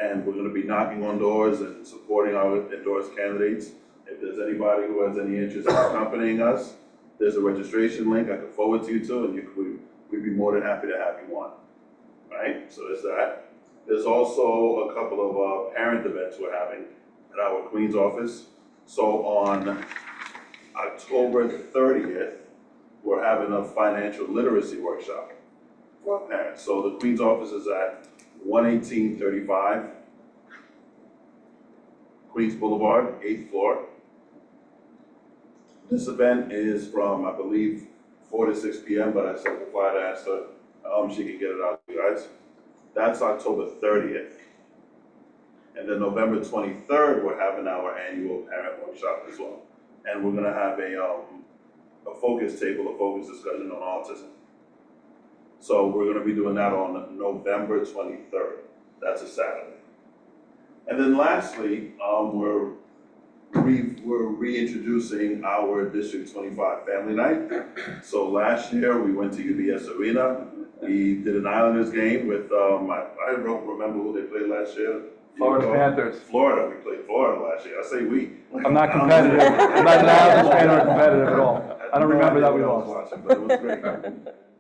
And we're gonna be knocking on doors and supporting our endorsed candidates. If there's anybody who has any interest in accompanying us, there's a registration link I can forward to you to, and we'd be more than happy to have you on. Right, so there's that. There's also a couple of parent events we're having at our Queens office. So on October 30th, we're having a financial literacy workshop for our parents. So the Queens office is at 11835 Queens Boulevard, 8th floor. This event is from, I believe, 4 to 6 p.m., but I sent the flyer to ask her, she can get it out to you guys. That's October 30th. And then November 23rd, we're having our annual parent workshop as well. And we're gonna have a focus table, a focus discussion on autism. So we're gonna be doing that on November 23rd. That's a Saturday. And then lastly, we're reintroducing our District 25 Family Night. So last year, we went to UBS Arena. We did an Islanders game with, I don't remember who they played last year. Florida Panthers. Florida, we played Florida last year. I say we. I'm not competitive. I'm not an Islanders fan or competitive at all. I don't remember that we lost. Watching, but it was great.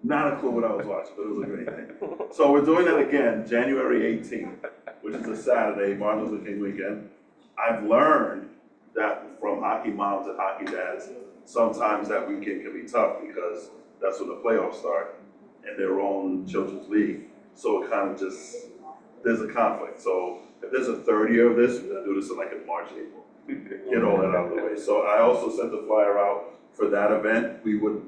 Not a clue what I was watching, but it was a great thing. So we're doing that again, January 18th, which is a Saturday, Martin Luther King weekend. I've learned that from hockey moms and hockey dads, sometimes that weekend can be tough because that's when the playoffs start in their own children's league. So it kind of just, there's a conflict. So if there's a third year of this, we're gonna do this in like in March, April. Get all that out of the way. So I also sent the flyer out for that event. We would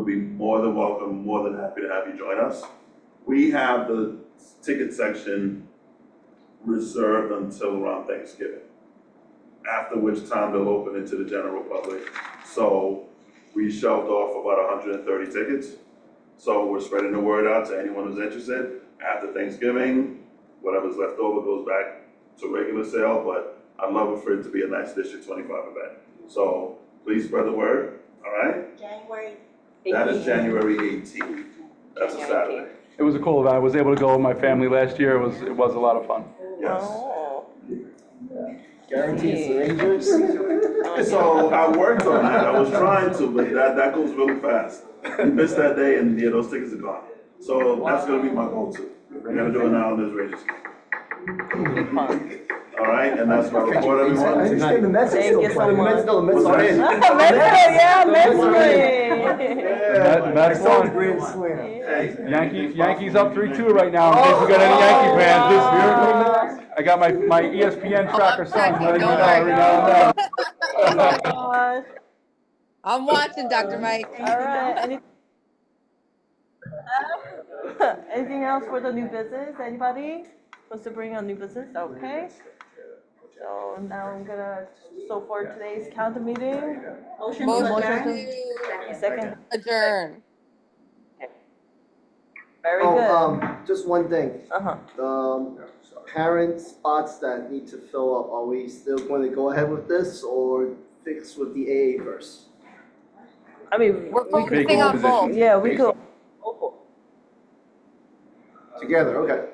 be more than welcome, more than happy to have you join us. We have the ticket section reserved until around Thanksgiving, after which time they'll open it to the general public. So we shelved off about 130 tickets. So we're spreading the word out to anyone who's interested. After Thanksgiving, whatever's left over goes back to regular sale, but I'd love for it to be a nice District 25 event. So please spread the word, all right? January. That is January 18th. That's a Saturday. It was a cool event. I was able to go with my family last year. It was a lot of fun. Yes. Guarantees the Rangers? So I worked on that. I was trying to, but that goes really fast. You missed that day and yeah, those tickets are gone. So that's gonna be my go-to. We're gonna do it now in this Rangers game. All right, and that's my report, everyone. I understand the message. Thank you so much. The Mets are in. That's all one. Grand Slam. Hey, Yankees up 3-2 right now. In case we got any Yankee fans this year. I got my ESPN tracker son letting me know every now and then. I'm watching, Dr. Mike. All right. Anything else for the new business? Anybody wants to bring on new business? Okay. So now I'm gonna, so for today's counter meeting. Motion Second. Adjourn. Very good. Just one thing. Uh-huh. parent spots that need to fill up, are we still going to go ahead with this or fix with the AA first? I mean, We're we could focusing go, on both. yeah, we could. Together, okay.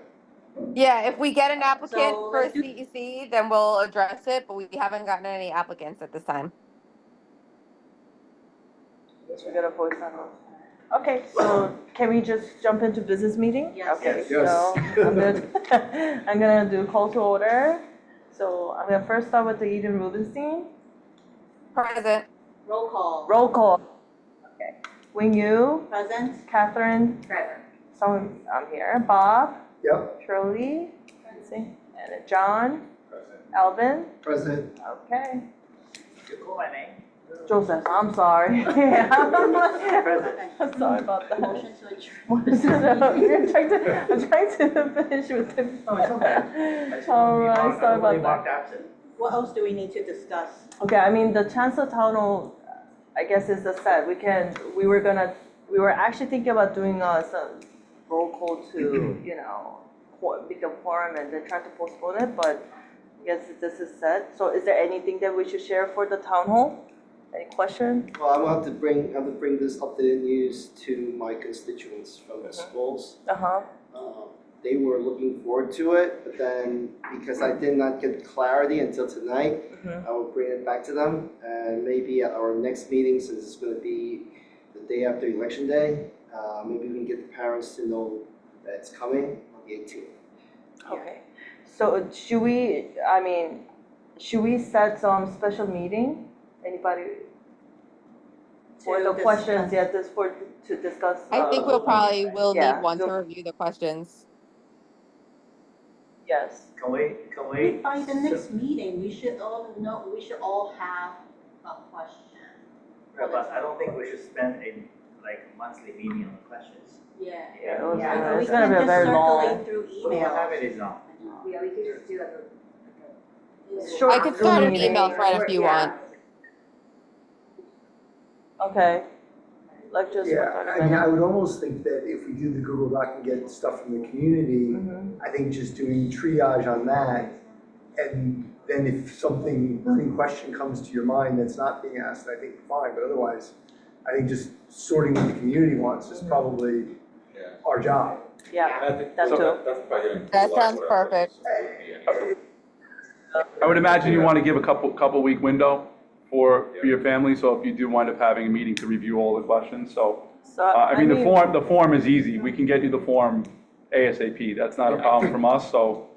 Yeah, if we get an applicant So for let's do- CEC, then we'll address it, but we haven't gotten any applicants at this time. We got a voice on. Okay, so can we just jump into business meeting? Yes. Okay, Yes. so I'm gonna do call to order. So I'm gonna first start with the Eden Rubenstein. Present. Roll call. Roll call. Okay. Wing Yu, Present. Catherine, Present. someone, I'm here, Bob, Yep, Shirley, let's see, and then John, Present. Alvin, President, okay. You call my name? Joseph, I'm sorry. Yeah. I'm sorry about that. Motion to adjourn. I'm trying to finish with the. No, it's okay. All right, sorry about that. Marked absent. What else do we need to discuss? Okay, I mean, the Chancellor Town Hall, I guess is the set. We were actually thinking about doing some roll call to, make a quorum and then try to postpone it, but I guess this is set. So is there anything that we should share for the Town Hall? Any question? well, I will have to bring this updated news to my constituents from the schools. Uh-huh. They were looking forward to it, but then because I did not get clarity until tonight, I will bring it back to them. And maybe at our next meeting, since it's going to be the day after Election Day, maybe we can get the parents to know that it's coming on the 18th. Okay. So should we set some special meeting? Anybody? For the questions, yeah, to discuss. I think we'll probably will yeah, need one to we'll- review the questions. Yes. Can we? By the next meeting, we should all have a question. Right, but I don't think we should spend a monthly meeting on the questions. Yeah. Yeah, We it's gonna can be just very long. circulate through So what time email. it is now? Yeah, we could just do Short I could start an meeting. email thread if you want. Okay. Like just. yeah, I mean, I would almost think that if we do the Google Doc and get stuff from the community, I think just doing triage on that, and then if something, burning question comes to your mind that's not being asked, I think fine, but otherwise, I think just sorting what the community wants is probably Yeah. our job. Yeah, And I think that so too. That's probably getting. That sounds perfect. I would imagine you want to give a couple week window for your family, so if you do wind up having a meeting to review all the questions, so. So, I mean, the form is easy, we can get you the form ASAP, that's not a problem from us, so.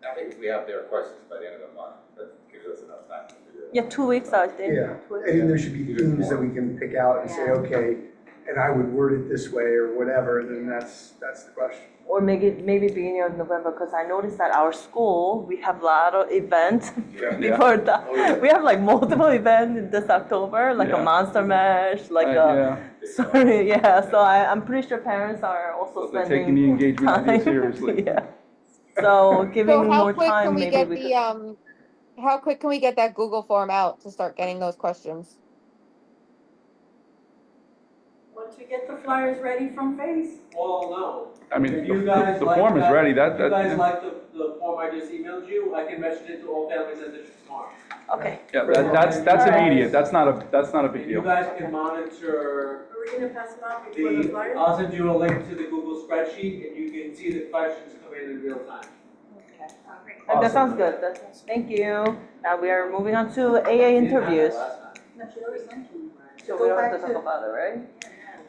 I think if we have their questions by the end of the month, that gives us enough time to do that. Yeah, 2 weeks, I think. Yeah, 2 weeks. I think there should be themes that we can pick out and say, okay, and I would word it this way or whatever, and then that's the question. Or maybe beginning of November, because I noticed that our school, we have a lot of events before that. We have multiple events in this October, like a Monster Mash, sorry, yeah, so I'm pretty sure parents are also They're spending taking the engagement idea time. seriously. Yeah. So giving So how more quick can time, we maybe get we could. the, how quick can we get that Google form out to start getting those questions? Once we get the flyers ready from FACE. Well, no. I mean, If you the guys like form is that- ready, If that. you guys like the form I just emailed you, I can message it to all families and districts tomorrow. Okay. Yeah, that's immediate, that's not a big And you deal. guys can monitor Are we gonna pass them out before the flyers? I'll send you a link to the Google spreadsheet and you can see the questions come in real time. That sounds good. Thank you. Now we are moving on to AA interviews. No, she already sent you. So we don't have to talk about it, right?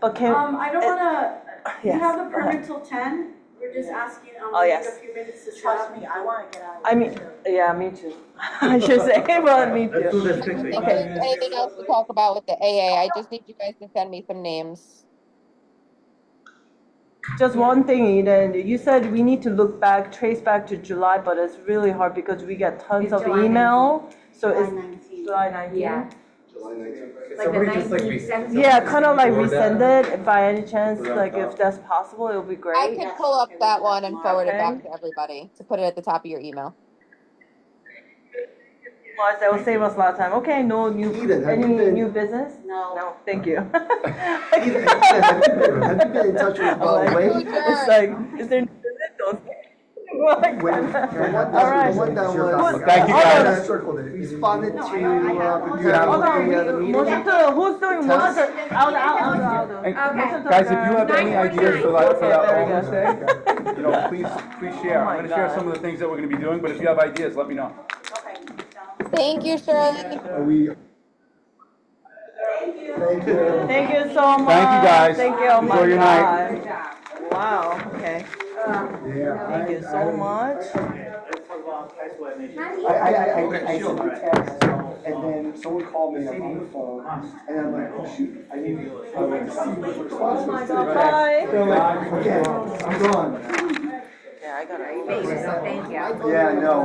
But can. I don't wanna, we Yes, have the go ahead. permit till 10, we're just asking, Oh, we yes. need a few minutes to set Trust up. me, I wanna get out of I here mean, too. yeah, me too. I should say, well, me Let's do too. this quickly. If there's anything else to talk about with the AA, I just need you guys to send me some names. Just one thing, Eden, you said we need to trace back to July, but it's really hard because we get tons It's of July email. So July it's 19th. July 19th? Yeah, July 19th. like the 19th, 17th. Yeah, kind of like resend it by any chance, like if that's possible, it would be I great. can pull up that one and forward it Okay. back to everybody to put it at the top of your email. Otherwise, that will save us a lot of time. Okay, no new, Eden, have you any been- new business? No. No, thank you. Have you been in touch with I'm like, Wayne? it's like, is there new business? Don't say. Like When, that. the one All right. that, the one that was. Thank you, guys. Responded to, Hold on, motion to, who's doing motion to, I'll do. Guys, if you have any ideas for that, Very Wellness Day, you know, please share. Oh my I'm gonna share God. some of the things that we're gonna be doing, but if you have ideas, let me know. Thank you, Shirley. Thank you. Thank you so much. Thank you, guys. Thank you, oh my Enjoy your night. God. Wow, okay. Yeah. Thank you so much. Let's talk about high school admission. I sent a text, and then someone called me up on the phone, and I'm like, oh shoot, I need to see what the response was. Bye. They're like, okay, I'm gone. Yeah, I gotta. Thank you. Yeah, no,